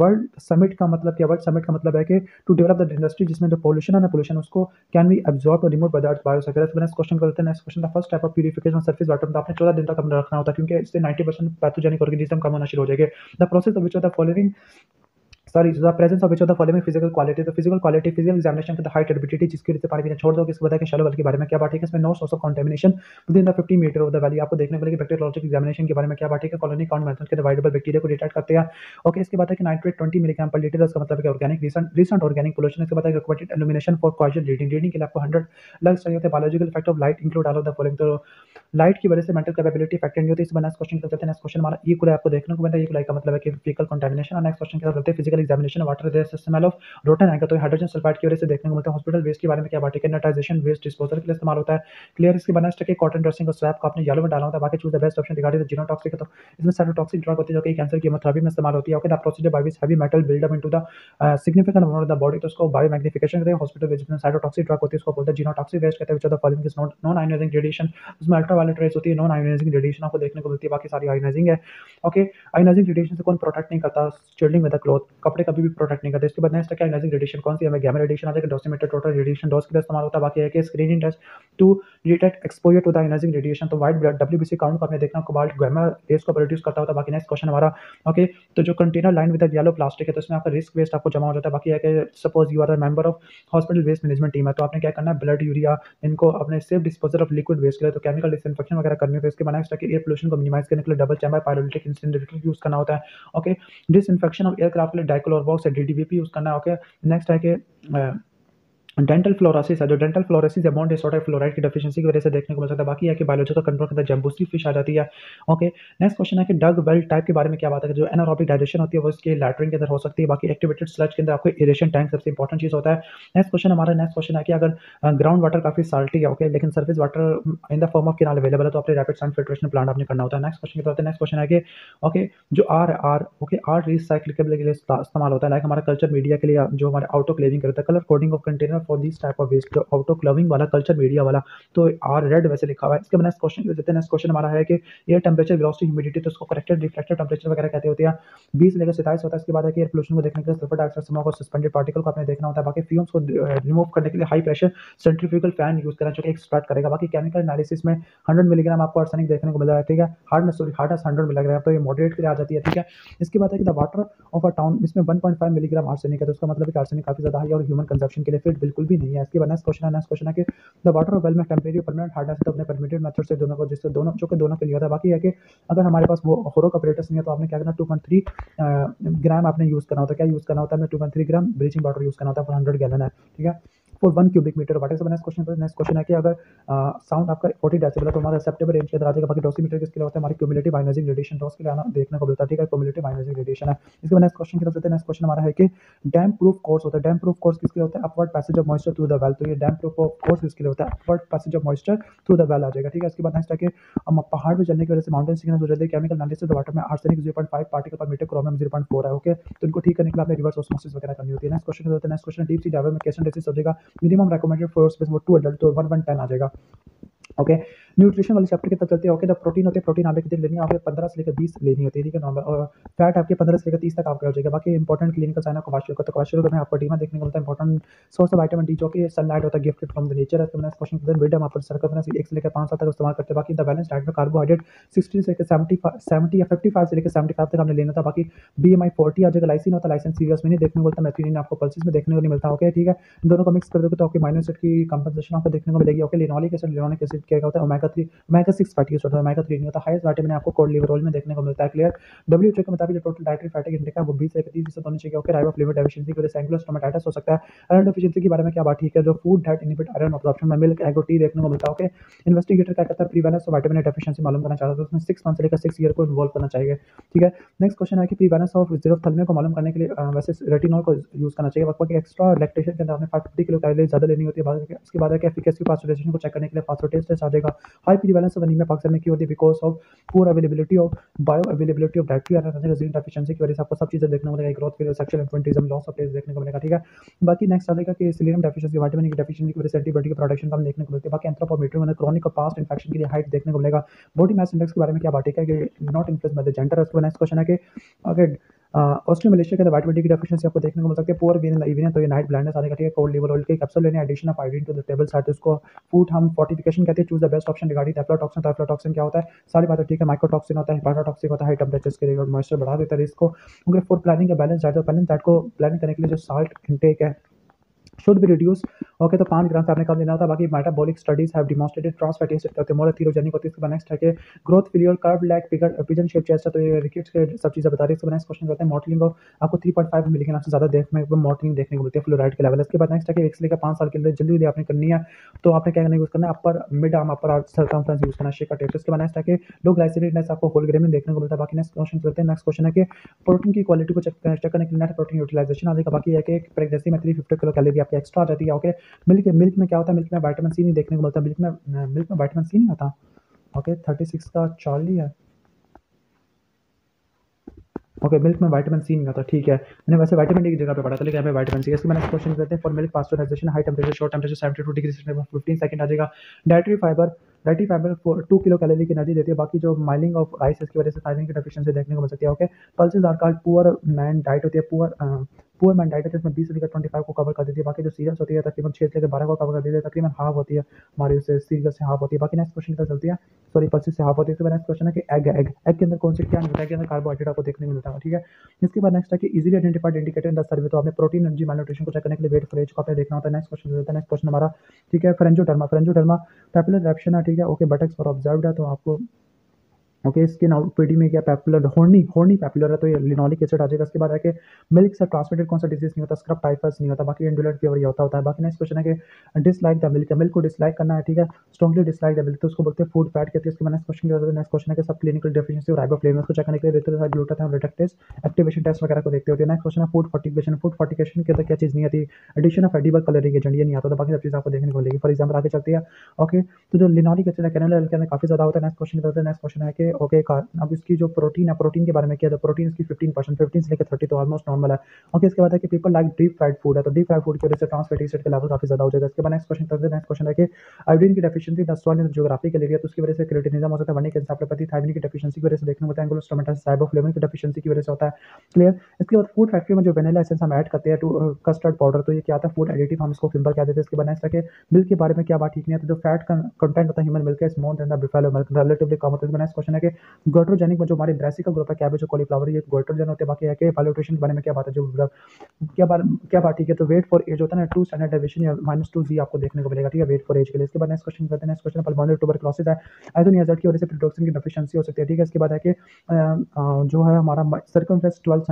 वर्ल्ड समिट का मतलब क्या, वर्ल्ड समिट का मतलब है कि टू डेवलप द इंडस्ट्री जिसमें जो पोल्यूशन है ना, पोल्यूशन उसको कैन बी एब्जॉर्ब और रिमूव बाय द बायोस्फीयर। इसके नेक्स्ट क्वेश्चन करते हैं। Next question the first type of purification surface water, तो आपने 14 दिन तक अपना रखना होता है क्योंकि इससे 90% पैथोजेनिक ऑर्गेनिज्म कम होना शुरू हो जाएंगे। The process of which of the following the presence of which of the following physical quality, तो physical quality physical examination का हाई टर्बिडिटी जिसकी वजह से पानी पीना छोड़ दो। इसके बाद शैलो वेल के बारे में क्या बात है कि इसमें no source of contamination within the 50 meter of the valley आपको देखने को मिलेगी। बैक्टीरियोलॉजिक एग्जामिनेशन के बारे में क्या बात है कि कॉलोनी काउंट मेथड के डिवाइडेबल बैक्टीरिया को डिटेक्ट करते हैं। ओके, इसके बाद है कि नाइट्रेट 20 मिलीग्राम पर लीटर, इसका मतलब है ऑर्गेनिक रिसेंट ऑर्गेनिक पोल्यूशन। इसके बाद है recommended illumination for causal reading के लिए आपको 100 लक्स चाहिए होते हैं। Biological effect of light include all of the following, तो लाइट की वजह से मेंटल कैपेबिलिटी इफेक्ट नहीं होती। इस नेक्स्ट क्वेश्चन की तरफ। नेक्स्ट क्वेश्चन हमारा इक्वल आपको देखने को मिलता है। इक्वल का मतलब है कि फीकल कंटामिनेशन। नेक्स्ट क्वेश्चन की तरफ physical examination water there smell of rotten anchor, तो हाइड्रोजन सल्फाइड की वजह से देखने को मिलता है। हॉस्पिटल वेस्ट के बारे में क्या बात है कि नाइट्राइजेशन वेस्ट डिस्पोजल के लिए इस्तेमाल होता है। क्लियर। इसके बाद नेक्स्ट है कॉटन ड्रेसिंग और स्ट्रैप को आपने येलो में डाला होता है। बाकी choose the best option regarding the genotoxic, तो इसमें साइटोटॉक्सिक ड्रग होती है जो कि कैंसर की कीमोथेरेपी में इस्तेमाल होती है। Okay, the procedure by which heavy metal build up into the significant amount of the body, तो उसको बायो मैग्निफिकेशन कहते हैं। हॉस्पिटल वेस्ट में साइटोटॉक्सिक ड्रग होती है उसको बोलते हैं जीनोटॉक्सिक वेस्ट कहते हैं। Which of the following is non ionising radiation, उसमें अल्ट्रावायलेट रेज होती है, नॉन आयोनाइजिंग रेडिएशन आपको देखने को मिलती है। बाकी सारी आयोनाइजिंग है। ओके, आयोनाइजिंग रेडिएशन से कौन प्रोटेक्ट नहीं करता, चिल्डिंग विद द क्लॉथ, कपड़े कभी भी प्रोटेक्ट नहीं करते। इसके बाद नेक्स्ट है आयोनाइजिंग रेडिएशन कौन सी है, हमें गामा रेडिएशन आता है। डोसिमीटर टोटल रेडिएशन डोज के लिए इस्तेमाल होता है। बाकी है कि screening test to detect exposure to the ionising radiation, तो वाइट ब्लड डब्ल्यूबीसी काउंट को आपने देखना कोबाल्ट गामा रेज को प्रोड्यूस करता होता है। बाकी नेक्स्ट क्वेश्चन हमारा ओके, तो जो container line with the yellow plastic है तो इसमें आपका रिस्क वेस्ट आपको जमा हो जाता है। बाकी है कि suppose you are a member of hospital waste management team है, तो आपने क्या करना है, ब्लड यूरिया इनको अपने safe disposal of liquid waste के लिए तो केमिकल डिसइंफेक्शन वगैरह करनी होती है। इसके बाद नेक्स्ट है कि एयर पोल्यूशन को मिनिमाइज करने के लिए डबल चैम्बर पायरोलिटिक इंसिनरेटर यूज करना होता है। ओके, डिसइंफेक्शन ऑफ एयरक्राफ्ट के लिए डाइक्लोरवॉक्स डीडीबीपी यूज करना है। ओके, नेक्स्ट है कि डेंटल फ्लोरोसिस है, जो डेंटल फ्लोरोसिस अमाउंट है सोडियम फ्लोराइड की डेफिशिएंसी की वजह से देखने को मिल सकता है। बाकी है कि बायोलॉजिकल कंट्रोल के अंदर जम्बूसी फिश आ जाती है। ओके, नेक्स्ट क्वेश्चन है कि डग वेल टाइप के बारे में क्या बात है, जो एनारोबिक डाइजेशन होती है वो इसके लैट्रिन के अंदर हो सकती है। बाकी एक्टिवेटेड स्लज के अंदर आपको एरेशन टैंक सबसे इंपॉर्टेंट चीज होता है। नेक्स्ट क्वेश्चन है कि अगर ग्राउंड वाटर काफी साल्टी है, ओके, लेकिन surface water in the form of canal available है, तो आपने रैपिड सैंड फिल्ट्रेशन प्लांट आपने करना होता है। नेक्स्ट क्वेश्चन की तरफ। नेक्स्ट क्वेश्चन है कि ओके, जो आर रिसाइक्लेबल के लिए इस्तेमाल होता है, लाइक हमारा कल्चर मीडिया के लिए जो हमारे ऑटोक्लेविंग करता है। Colour coding of container for this type of waste, जो ऑटोक्लेविंग वाला कल्चर मीडिया वाला तो आर रेड वैसे लिखा हुआ है। इसके बाद नेक्स्ट क्वेश्चन देते हैं। नेक्स्ट क्वेश्चन हमारा है कि एयर टेंपरेचर वेलोसिटी ह्यूमिडिटी, तो उसको करेक्टेड रिफ्लेक्टेड टेंपरेचर वगैरह कहते होते हैं। 20 से लेकर 27 होता है। इसके बाद है कि एयर पोल्यूशन को देखने के लिए सल्फर डाइऑक्साइड स्मोक और सस्पेंडेड पार्टिकल को आपने देखना होता है। बाकी फ्यूम्स को रिमूव करने के लिए high pressure centrifugal fan use करना जो कि एक्सट्रैक्ट करेगा। बाकी केमिकल एनालिसिस में 100 मिलीग्राम आपको आर्सेनिक देखने को मिल रहा है, ठीक है। हार्डनेस 100 मिलीग्राम, तो ये मॉडरेट के लिए आ जाती है, ठीक है। इसके बाद है कि the water of a town, इसमें 1.5 मिलीग्राम आर्सेनिक है, तो उसका मतलब है कि आर्सेनिक काफी ज्यादा है और ह्यूमन कंजप्शन के लिए फिट बिल्कुल भी नहीं है। इसके बाद नेक्स्ट क्वेश्चन है कि द वाटर ऑफ वेल में टेम्परेरी परमानेंट हार्डनेस, तो अपने परमिटेड मेथड से दोनों को, जिससे दोनों जो कि दोनों के लिए होता है। बाकी है कि अगर हमारे पास वो होरोक ऑपरेटर्स नहीं है तो आपने क्या करना, 2.3 ग्राम आपने यूज करना होता है। क्या यूज करना होता है, 2.3 ग्राम ब्लीचिंग पाउडर यूज करना होता है, 100 गैलन है, ठीक है, for 1 cubic meter water. Next question है कि अगर साउंड आपका 40 डेसिबल है तो हमारा एक्सेप्टेबल रेंज के अंदर आ जाएगा। बाकी डोसीमीटर किसके लिए होता है, हमारी क्यूमुलेटिव आयोनाइजिंग रेडिएशन डोज के लिए आना देखने को मिलता है, ठीक है, क्यूमुलेटिव आयोनाइजिंग रेडिएशन है। इसके बाद नेक्स्ट क्वेश्चन की तरफ चलते हैं। नेक्स्ट क्वेश्चन हमारा है कि डैम प्रूफ कोर्स होता है। डैम प्रूफ कोर्स किसके लिए होता है, upward passage of moisture through the wall, तो ये डैम प्रूफ कोर्स किसके लिए होता है, upward passage of moisture through the wall आ जाएगा, ठीक है। इसके बाद नेक्स्ट है कि हम पहाड़ पे चलने की वजह से माउंटेन सिकनेस हो जाती है। केमिकल एनालिसिस वाटर में आर्सेनिक 0.5 पार्टिकल पर मीटर, क्रोमियम 0.4 है, ओके, तो इनको ठीक करने के लिए आपने रिवर्स ऑस्मोसिस वगैरह करनी होती है। Next question deep sea diver में कैसन डेसिस हो जाएगा, मिनिमम रिकमेंडेड फॉर स्पेस वो 2 एडल्ट तो 1110 आ जाएगा। ओके, न्यूट्रिशन वाले चैप्टर की तरफ चलते हैं। ओके, द प्रोटीन होते हैं, प्रोटीन आपने कितनी लेनी है, आपके 15 से लेकर 20 लेनी होती है, ठीक है नॉर्मल, और फैट आपके 15 से लेकर 30 तक आपका हो जाएगा। बाकी इंपॉर्टेंट क्लिनिकल साइन आपको क्वेश्चन तो क्वेश्चन में आपको डीमा देखने को मिलता है। Important source of vitamin D जो कि सनलाइट होता है, गिफ्टेड फ्रॉम द नेचर है। नेक्स्ट क्वेश्चन देन वेट हम आपको सर्कमफरेंस 1 से लेकर 5 साल तक इस्तेमाल करते हैं। बाकी द बैलेंस डाइट में कार्बोहाइड्रेट 60 से लेकर 70 या 55 से लेकर 75 तक हमने लेना था। बाकी बीएमआई 40 आ जाएगा। लाइसिन होता है, लाइसिन सीरियस में नहीं देखने को मिलता, मेथिओनिन आपको पल्सेस में देखने को नहीं मिलता। ओके, ठीक है, इन दोनों को मिक्स कर दोगे तो आपके माइनस की कंपनसेशन आपको देखने को मिलेगी। ओके, लिनोलिक एसिड क्या होता है, ओमेगा 3 ओमेगा 6 फैटी एसिड होता है, ओमेगा 3 नहीं होता। हाईएस्ट विटामिन आपको कोड लिवर ऑयल में देखने को मिलता है। क्लियर, डब्ल्यूएचओ के मुताबिक जो टोटल डाइटरी फैटी इंटेक है वो 20 से 30% होनी चाहिए। ओके, राइबोफ्लेविन डेफिशिएंसी की वजह से एंगुलर स्टोमेटाइटिस हो सकता है। आयरन डेफिशिएंसी के बारे में क्या बात, ठीक है, जो food that inhibit iron absorption में मिल्क, एग और टी देखने को मिलता है। ओके, इन्वेस्टिगेटर क्या करता है, प्रीवेलेंस ऑफ विटामिन डेफिशिएंसी मालूम करना चाहता है, तो उसमें 6 मंथ से लेकर 6 ईयर को इन्वॉल्व करना चाहिए। ठीक है, नेक्स्ट क्वेश्चन है कि प्रीवेलेंस ऑफ जीरोफ्थैल्मिया को मालूम करने के लिए वैसे रेटिनॉल को यूज करना चाहिए। वक्त एक्स्ट्रा लैक्टेशन के अंदर आपने 550 किलो कैलोरी ज्यादा लेनी होती है। उसके बाद है कि एफिकेसी फास्फोरेशन को चेक करने के लिए फास्फोरेटेस टेस्ट आ जाएगा। High prevalence of anaemia Pakistan में क्यों होती है, because of poor availability of bio availability of dietary iron zinc deficiency की वजह से आपको सब चीजें देखने को मिलेगा। Growth failure, sexual infantilism, loss of taste देखने को मिलेगा। ठीक है, बाकी नेक्स्ट आ जाएगा कि सेलेनियम डेफिशिएंसी, विटामिन की डेफिशिएंसी की वजह से एंटीबायोटिक प्रोडक्शन कम देखने को मिलती है। बाकी एंथ्रोपोमेट्री में क्रॉनिक और पास्ट इन्फेक्शन के लिए हाइट देखने को मिलेगा। बॉडी मास इंडेक्स के बारे में क्या बात है कि not influence by the gender. उसके बाद नेक्स्ट क्वेश्चन है कि अगर ऑस्ट्रियो मलेशिया के अंदर विटामिन डी की डेफिशिएंसी आपको देखने को मिल सकती है। Poor ween in the evening, तो ये नाइट ब्लाइंडनेस आने का, ठीक है। कोल्ड लिवर ऑयल के कैप्सूल लेने, addition of iodine to the table salt उसको फूड हम फोर्टिफिकेशन कहते हैं। Choose the best option regarding aflatoxin. तो एफ्लाटॉक्सिन क्या होता है, सारी बातें ठीक है। माइकोटॉक्सिन होता है, हेपाटोटॉक्सिक होता है, हाई टेंपरेचर्स के लिए मॉइस्चर बढ़ा देता है इसको। Okay, for planning a balance diet, तो बैलेंस डाइट को प्लानिंग करने के लिए जो साल्ट इंटेक है शुड बी रिड्यूस। ओके, तो 5 ग्राम से आपने कम लेना होता है। बाकी metabolic studies have demonstrated trans fatty acid करते हैं मोर थीरोजेनिक होती है। इसके बाद नेक्स्ट है कि growth failure, curve lag, pigeon shape chest है, तो ये रिकेट्स के सब चीजें बता रही है। इसके बाद नेक्स्ट क्वेश्चन करते हैं मॉडलिंग ऑफ, आपको 3.5 मिलीग्राम से ज्यादा देखने को मॉडलिंग देखने को मिलती है फ्लोराइड के लेवल। इसके बाद नेक्स्ट है कि 1 से लेकर 5 साल के लिए जल्दी आपने करनी है, तो आपने क्या यूज करना है, अपर मिड आर्म अपर सर्कमफ्रेंस यूज करना है, शेकर टेप। इसके बाद नेक्स्ट है कि लो ग्लाइसेमिक आपको होल ग्रेन में देखने को मिलता है। बाकी नेक्स्ट क्वेश्चन करते हैं। नेक्स्ट क्वेश्चन है कि प्रोटीन की क्वालिटी को चेक करने के लिए नेट प्रोटीन यूटिलाइजेशन आ जाएगा। बाकी है कि प्रेगनेंसी में 350 किलो कैलोरी आपकी एक्स्ट्रा आ जाती है। ओके, मिल्क में क्या होता है, मिल्क में विटामिन सी नहीं देखने को मिलता। मिल्क में विटामिन सी नहीं आता। ओके, 36 का चार्ली है। ओके, मिल्क में विटामिन सी नहीं आता, ठीक है। मैंने वैसे विटामिन डी की जगह पे पढ़ा था, लेकिन यहाँ पे विटामिन सी है। इसके नेक्स्ट क्वेश्चन करते हैं। For milk pasteurisation, high temperature, short temperature 72 degree Celsius 15 second आ जाएगा। डाइटरी फाइबर 2 किलो कैलोरी की एनर्जी देती है। बाकी जो माइलिंग ऑफ राइस इसकी वजह से थायराइड की डेफिशिएंसी देखने को मिल सकती है। Okay, pulses are called poor man diet होती है। पुअर मैन डाइट है, इसमें 20 से लेकर 25 को कवर कर देती है। बाकी जो सीरियल्स होती है तकरीबन 6 से लेकर 12 को कवर कर देती है, तकरीबन हाफ होती है हमारी उससे सीरियल से हाफ होती है। बाकी नेक्स्ट क्वेश्चन की तरफ चलती है। सॉरी, पल्सेस से हाफ होती है। इसके नेक्स्ट क्वेश्चन है कि एग के अंदर कौन से क्या मिलता है, के अंदर कार्बोहाइड्रेट आपको देखने को मिलता है। ठीक है, इसके बाद नेक्स्ट है कि easily identified indicator in the survey, तो आपने प्रोटीन एनर्जी मालन्यूट्रिशन को चेक करने के लिए वेट फॉर एज को आपने देखना होता है। नेक्स्ट क्वेश्चन होता है। नेक्स्ट क्वेश्चन हमारा, ठीक है, फ्रेंजोडर्मा पैपुलर इरेप्शन है, ठीक है। ओके, बटक्स फॉर ऑब्जर्व्ड है, तो आपको ओके, स्किन आउटपीडी में क्या पैपुलर हॉर्नी पैपुलर है, तो ये लिनोलिक एसिड आ जाएगा। इसके बाद है कि मिल्क से ट्रांसमिटेड कौन सा डिजीज नहीं होता, स्क्रब टाइफस नहीं होता। बाकी इंडोलेंट फीवर ये होता है। बाकी नेक्स्ट क्वेश्चन है कि डिसलाइक द मिल्क को डिसलाइक करना है, ठीक है। स्ट्रॉन्गली डिसलाइक द मिल्क, तो उसको बोलते हैं फूड फैट कहते हैं। इसके बाद नेक्स्ट क्वेश्चन है। नेक्स्ट क्वेश्चन है कि सब क्लिनिकल डेफिशिएंसी और राइबोफ्लेविन को चेक करने के लिए erythrocyte, glutathione reductase activation test वगैरह को देखते होते हैं। नेक्स्ट क्वेश्चन है फूड फॉर्टिफिकेशन के अंदर क्या चीज नहीं आती, addition of edible colouring agent ये नहीं आता, तो बाकी सब चीज आपको देखने को मिलेगी। फॉर एग्जांपल आगे चलती है। ओके, तो जो लिनोलिक एसिड है कैनोला के अंदर काफी ज्यादा होता है। नेक्स्ट क्वेश्चन करते हैं। नेक्स्ट क्वेश्चन है कि ओके, अब इसकी जो प्रोटीन है, प्रोटीन के बारे में किया, तो प्रोटीन इसकी 15%, 15 से लेकर 30 तो ऑलमोस्ट नॉर्मल है। ओके, इसके बाद है कि people like deep fried food है, तो डीप फ्राइड फूड की वजह से ट्रांस फैटी एसिड के लेवल काफी ज्यादा हो जाएगा। इसके बाद नेक्स्ट क्वेश्चन करते हैं। नेक्स्ट क्वेश्चन है कि आयोडीन की deficiency the soil in geographical area, तो उसकी वजह से क्रिएटिनिज्म हो सकता है, वर्निक एन्सेफलोपैथी, थायराइड की डेफिशिएंसी की वजह से देखने को मिलता है। एंगुलर स्टोमेटाइटिस राइबोफ्लेविन की डेफिशिएंसी की वजह से होता है। क्लियर, इसके बाद फूड फैक्ट्री में जो वेनिला एसेंस हम ऐड करते हैं टू कस्टर्ड पाउडर, तो ये क्या आता है, फूड एडिटिव, हम इसको सिंपल कह देते हैं। इसके बाद नेक्स्ट है कि मिल्क के बारे में क्या बात ठीक नहीं है, तो जो फैट कंटेंट होता है ह्यूमन मिल्क है more than the buffalo milk, relatively कम होता है। नेक्स्ट क्वेश्चन है कि गोइट्रोजेनिक में जो हमारे ब्रासिका ग्रुप है, कैबेज और कॉलीफ्लावर, ये गोइट्रोजन होते हैं। बाकी है कि वैल्यूएशन के बारे में क्या बात है, जो क्या बात ठीक है, तो वेट फॉर एज होता है ना, 2 स्टैंडर्ड डेविएशन या -2 आपको देखने को मिलेगा, ठीक है, वेट फॉर एज के लिए। इसके बाद नेक्स्ट क्वेश्चन करते हैं। नेक्स्ट क्वेश्चन पल्मोनरी ट्यूबरकुलोसिस है, आइसोनियाजाइड की वजह से प्रोटॉक्सिन की डेफिशिएंसी हो सकती है, ठीक है। इसके बाद है कि जो है हमारा सर्कमफ्रेंस 12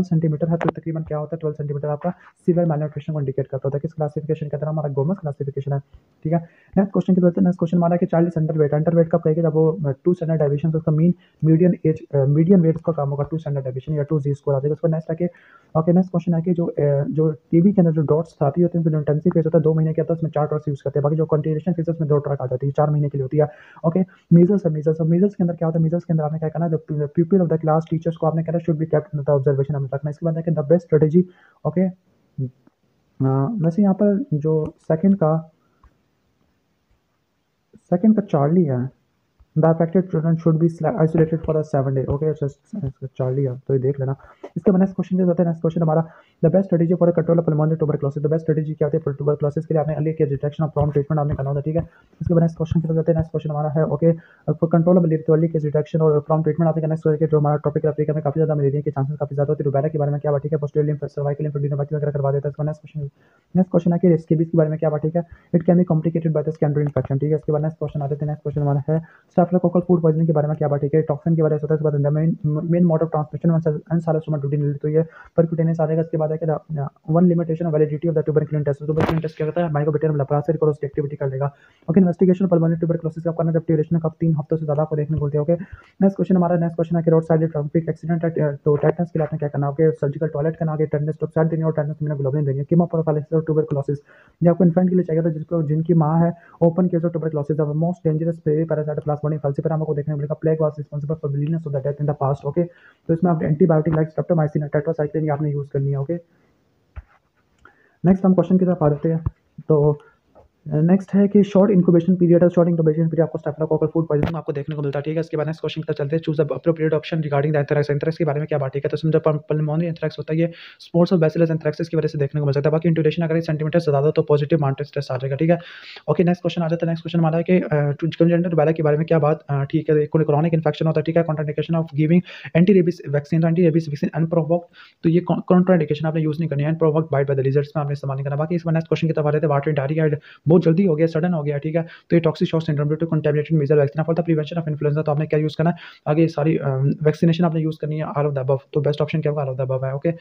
सेंटीमीटर है, तो तकरीबन क्या होता है 12 सेंटीमीटर आपका सीवियर मैलन्यूट्रिशन को इंडिकेट करता होता है। किस क्लासिफिकेशन के अंदर, हमारा गोमस क्लासिफिकेशन है, ठीक है। नेक्स्ट क्वेश्चन की तरफ। नेक्स्ट क्वेश्चन हमारा कि चाइल्ड अंडर वेट कब कहेगा, जब वो 2 स्टैंडर्ड डेविएशन, तो उसका मीडियन वेट का काम होगा 2 स्टैंडर्ड डेविएशन या 2 जी स्कोर आ जाएगा। उसका नेक्स्ट है कि ओके, नेक्स्ट क्वेश्चन है कि जो टीबी के अंदर जो डॉट्स आती होती है, इंटेंसिव फेज होता है 2 महीने के अंदर, उसमें 4 डॉट्स यूज करते हैं। बाकी जो कंटिन्यूएशन फेज है उसमें 2 ड्रग आ जाती है, 4 महीने के लिए होती है। ओके, मीजल्स के अंदर क्या होता है, मीजल्स के अंदर आपने क्या करना है, जो people of the class teachers को आपने कहना should be kept in the observation, हमने रखना है। इसके बाद है कि द बेस्ट स्ट्रेटेजी, ओके, वैसे यहाँ पर जो सेकंड का चार्ली है। The affected children should be isolated for 7 day. Okay, Charlie है तो ये देख लेना। इसके बाद नेक्स्ट क्वेश्चन क्या होता है? नेक्स्ट क्वेश्चन हमारा, the best strategy for control of pulmonary tuberculosis. The best strategy क्या होती है ट्यूबरक्लोसिस के लिए? आपने अर्ली केयर डिटेक्शन और प्रॉम्प्ट ट्रीटमेंट आपने करना होता है, ठीक है। इसके बाद नेक्स्ट क्वेश्चन क्या होता है? नेक्स्ट क्वेश्चन हमारा है okay, for control of malaria तो अर्ली केयर डिटेक्शन और प्रॉम्प्ट ट्रीटमेंट आपने करना है। जो हमारा टॉपिक अफ्रीका में काफी ज्यादा मलेरिया के चांसेस काफी ज्यादा होते हैं। रुबेला के बारे में क्या बात, ठीक है। पोस्टीरियर लिम्फ सर्वाइकल लिम्फोडेमाइटिस वगैरह करवा देता है। इसका नेक्स्ट क्वेश्चन है कि स्केबीज के बारे में क्या बात, ठीक है। It can be complicated by the secondary infection, ठीक है। इसके बाद नेक्स्ट क्वेश्चन आते हैं। नेक्स्ट क्वेश्चन हमारा है स्टाफिलोकोकल फूड पॉइजनिंग के बारे में क्या बात, ठीक है। टॉक्सिन के बारे में होता है। इसके बाद मेन मोड ऑफ ट्रांसमिशन एंसालोसोमा ड्यूटी, तो ये परक्यूटेनियस आ जाएगा। इसके बाद है कि one limitation of validity of the tuberculin test. Tuberculin test क्या करता है? माइकोबैक्टीरियम लेप्रासिस और उसकी एक्टिविटी कर लेगा। ओके, इन्वेस्टिगेशन पल्मोनरी ट्यूबरकुलोसिस का करना जब ड्यूरेशन का 3 हफ्तों से ज्यादा आपको देखने को मिलती है। ओके, नेक्स्ट क्वेश्चन है कि रोड साइड ट्रैफिक एक्सीडेंट है तो टेटनस के लिए आपने क्या करना है? ओके, सर्जिकल टॉयलेट करना है, टेटनस टॉक्साइड देनी है और टेटनस इम्यूनोग्लोबुलिन देनी है। कीमोप्रोफाइलेक्सिस और ट्यूबरकुलोसिस ये आपको इन्फेंट के लिए चाहिए था जिसको जिनकी माँ है open case of tuberculosis the most dangerous parasite Plasmodium falciparum आपको देखने को मिलेगा। Plague was responsible for bleeding of the death in the past. Okay, तो इसमें आप एंटीबायोटिक लाइक स्ट्रेप्टोमाइसिन टेट्रासाइक्लिन आपने यूज करनी है। ओके, नेक्स्ट हम क्वेश्चन की तरफ आ जाते हैं। तो नेक्स्ट है कि शॉर्ट इंक्यूबेशन पीरियड है। शॉर्ट इंक्यूबेशन पीरियड आपको स्टेफिलोकोकल फूड पॉइजनिंग आपको देखने को मिलता है, ठीक है। इसके बाद नेक्स्ट क्वेश्चन की तरफ चलते हैं। Choose the appropriate option regarding the anthrax. Anthrax के बारे में क्या बात, ठीक है। तो इसमें जब पल्मोनरी एंथ्रेक्स होता है ये स्पोर्ट्स ऑफ बैसिलस एंथ्रेक्सिस की वजह से देखने को मिल सकता है। बाकी इंट्यूडेशन अगर 1 सेंटीमीटर से ज्यादा तो पॉजिटिव मार्टेस टेस्ट आ जाएगा, ठीक है। ओके, नेक्स्ट क्वेश्चन आ जाता है। नेक्स्ट क्वेश्चन हमारा है कि कंजेनिटल रुबेला के बारे में क्या बात, ठीक है। क्रॉनिक इन्फेक्शन होता है, ठीक है। Contraindication of giving anti rabies vaccine. तो एंटी रेबीज वैक्सीन अनप्रोवोक्ड, तो ये कॉन्ट्राइंडिकेशन आपने यूज नहीं करनी है। Unprovoked bite by the lizards में आपने इस्तेमाल नहीं करना। बाकी इस बार नेक्स्ट क्वेश्चन की तरफ आ रहे थे। वाटर डायरिया बहुत जल्दी हो गया, सडन हो गया, ठीक है। तो ये toxic shock syndrome due to contaminated measles vaccine for the prevention of influenza, तो आपने क्या यूज करना है? आगे सारी वैक्सीनेशन आपने यूज करनी है ऑल ऑफ द अबव। तो बेस्ट ऑप्शन क्या होगा? ऑल ऑफ द अबव है। ओके,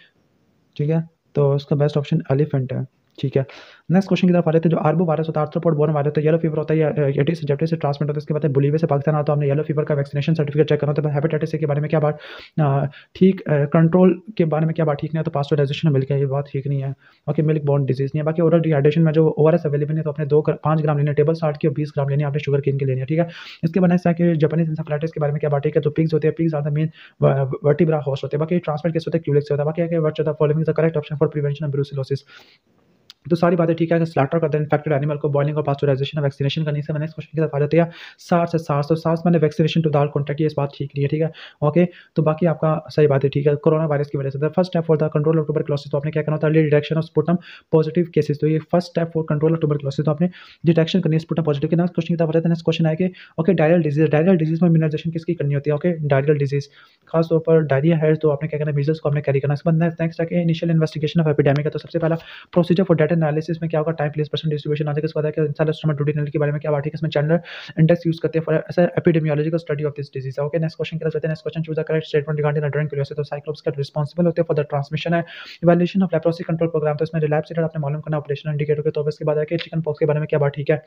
ठीक है। तो इसका बेस्ट ऑप्शन एलिफेंट है, ठीक है। नेक्स्ट क्वेश्चन की तरफ आ रहे थे। जो आर्बो वायरस होता है, आर्थ्रोपोड बोर्न वायरस होता है, येलो फीवर होता है, एटिस जेप्टिस से ट्रांसमिट होता है। इसके बाद बुलीविया से पाकिस्तान आता, तो हमने येलो फीवर का वैक्सीनेशन सर्टिफिकेट चेक करना होता है। हेपेटाइटिस ए के बारे में क्या बात, ठीक। कंट्रोल के बारे में क्या बात, ठीक नहीं है। तो पास्चराइजेशन में मिल्क है, ये बात ठीक नहीं है। ओके, मिल्क बॉर्न डिजीज नहीं है। बाकी ओरल डिहाइड्रेशन में जो ओआरएस अवेलेबल है तो अपने 5 ग्राम लेने, टेबल साल्ट की और 20 ग्राम लेनी है आपने शुगर केन की लेनी है, ठीक है। इसके बाद नेक्स्ट है कि जापानीज इंसेफेलाइटिस के बारे में क्या बात, ठीक है। तो पिग्स होते हैं, pigs are the main vertebra host होते हैं। बाकी ट्रांसमिट केस होते हैं क्यूलिक्स से होता है। बाकी है कि what are the following is the correct option for prevention of brucellosis. तो सारी बातें ठीक है कि स्लैटर करते हैं इन्फेक्टेड एनिमल को बॉइलिंग और पास्चराइजेशन और वैक्सीनेशन करने से। नेक्स्ट क्वेश्चन की तरफ आ जाते हैं। सार्स है, सार्स तो सार्स मैंने वैक्सीनेशन टू दाल कॉन्टैक्ट, ये इस बात ठीक नहीं है, ठीक है। ओके, तो बाकी आपका सही बात है, ठीक है। कोरोना वायरस की वजह से first step for the control of tuberculosis, तो आपने क्या करना होता है? Early detection of sputum positive cases, तो ये first step for control of tuberculosis, तो आपने डिटेक्शन करनी है स्पुटम पॉजिटिव के। नेक्स्ट क्वेश्चन की तरफ आ जाते हैं। नेक्स्ट क्वेश्चन है कि okay, diarrhoeal disease, diarrhoeal disease में इम्यूनाइजेशन किसकी करनी होती है? ओके, डायरियल डिजीज खास तौर पर डायरिया है तो आपने क्या करना है? मीजल्स को आपने कैरी करना है। इसके बाद नेक्स्ट है कि इनिशियल इन्वेस्टिगेशन ऑफ एपिडेमिक है। तो सबसे पहला प्रोसीजर फॉर डेटा एनालिसिस में क्या होगा? टाइम प्लेस पर्सन डिस्ट्रीब्यूशन आ जाएगा। इसके बाद है कि इंसाइलोस्टोमा ड्यूडिनल के बारे में क्या बात है कि इसमें चैंडलर इंडेक्स यूज करते हैं फॉर ऐसा epidemiological study of this disease. Okay, next question की तरफ चलते हैं। Next question, choose the correct statement regarding the dracunculosis. तो साइक्लोप्स का रिस्पांसिबल होते हैं फॉर द ट्रांसमिशन है। Evaluation of leprosy control programme, तो इसमें रिलैप्स रेट आपने मालूम करना ऑपरेशन इंडिकेटर के। तो इसके बाद है कि चिकन पॉक्स के बारे में क्या बात, ठीक है।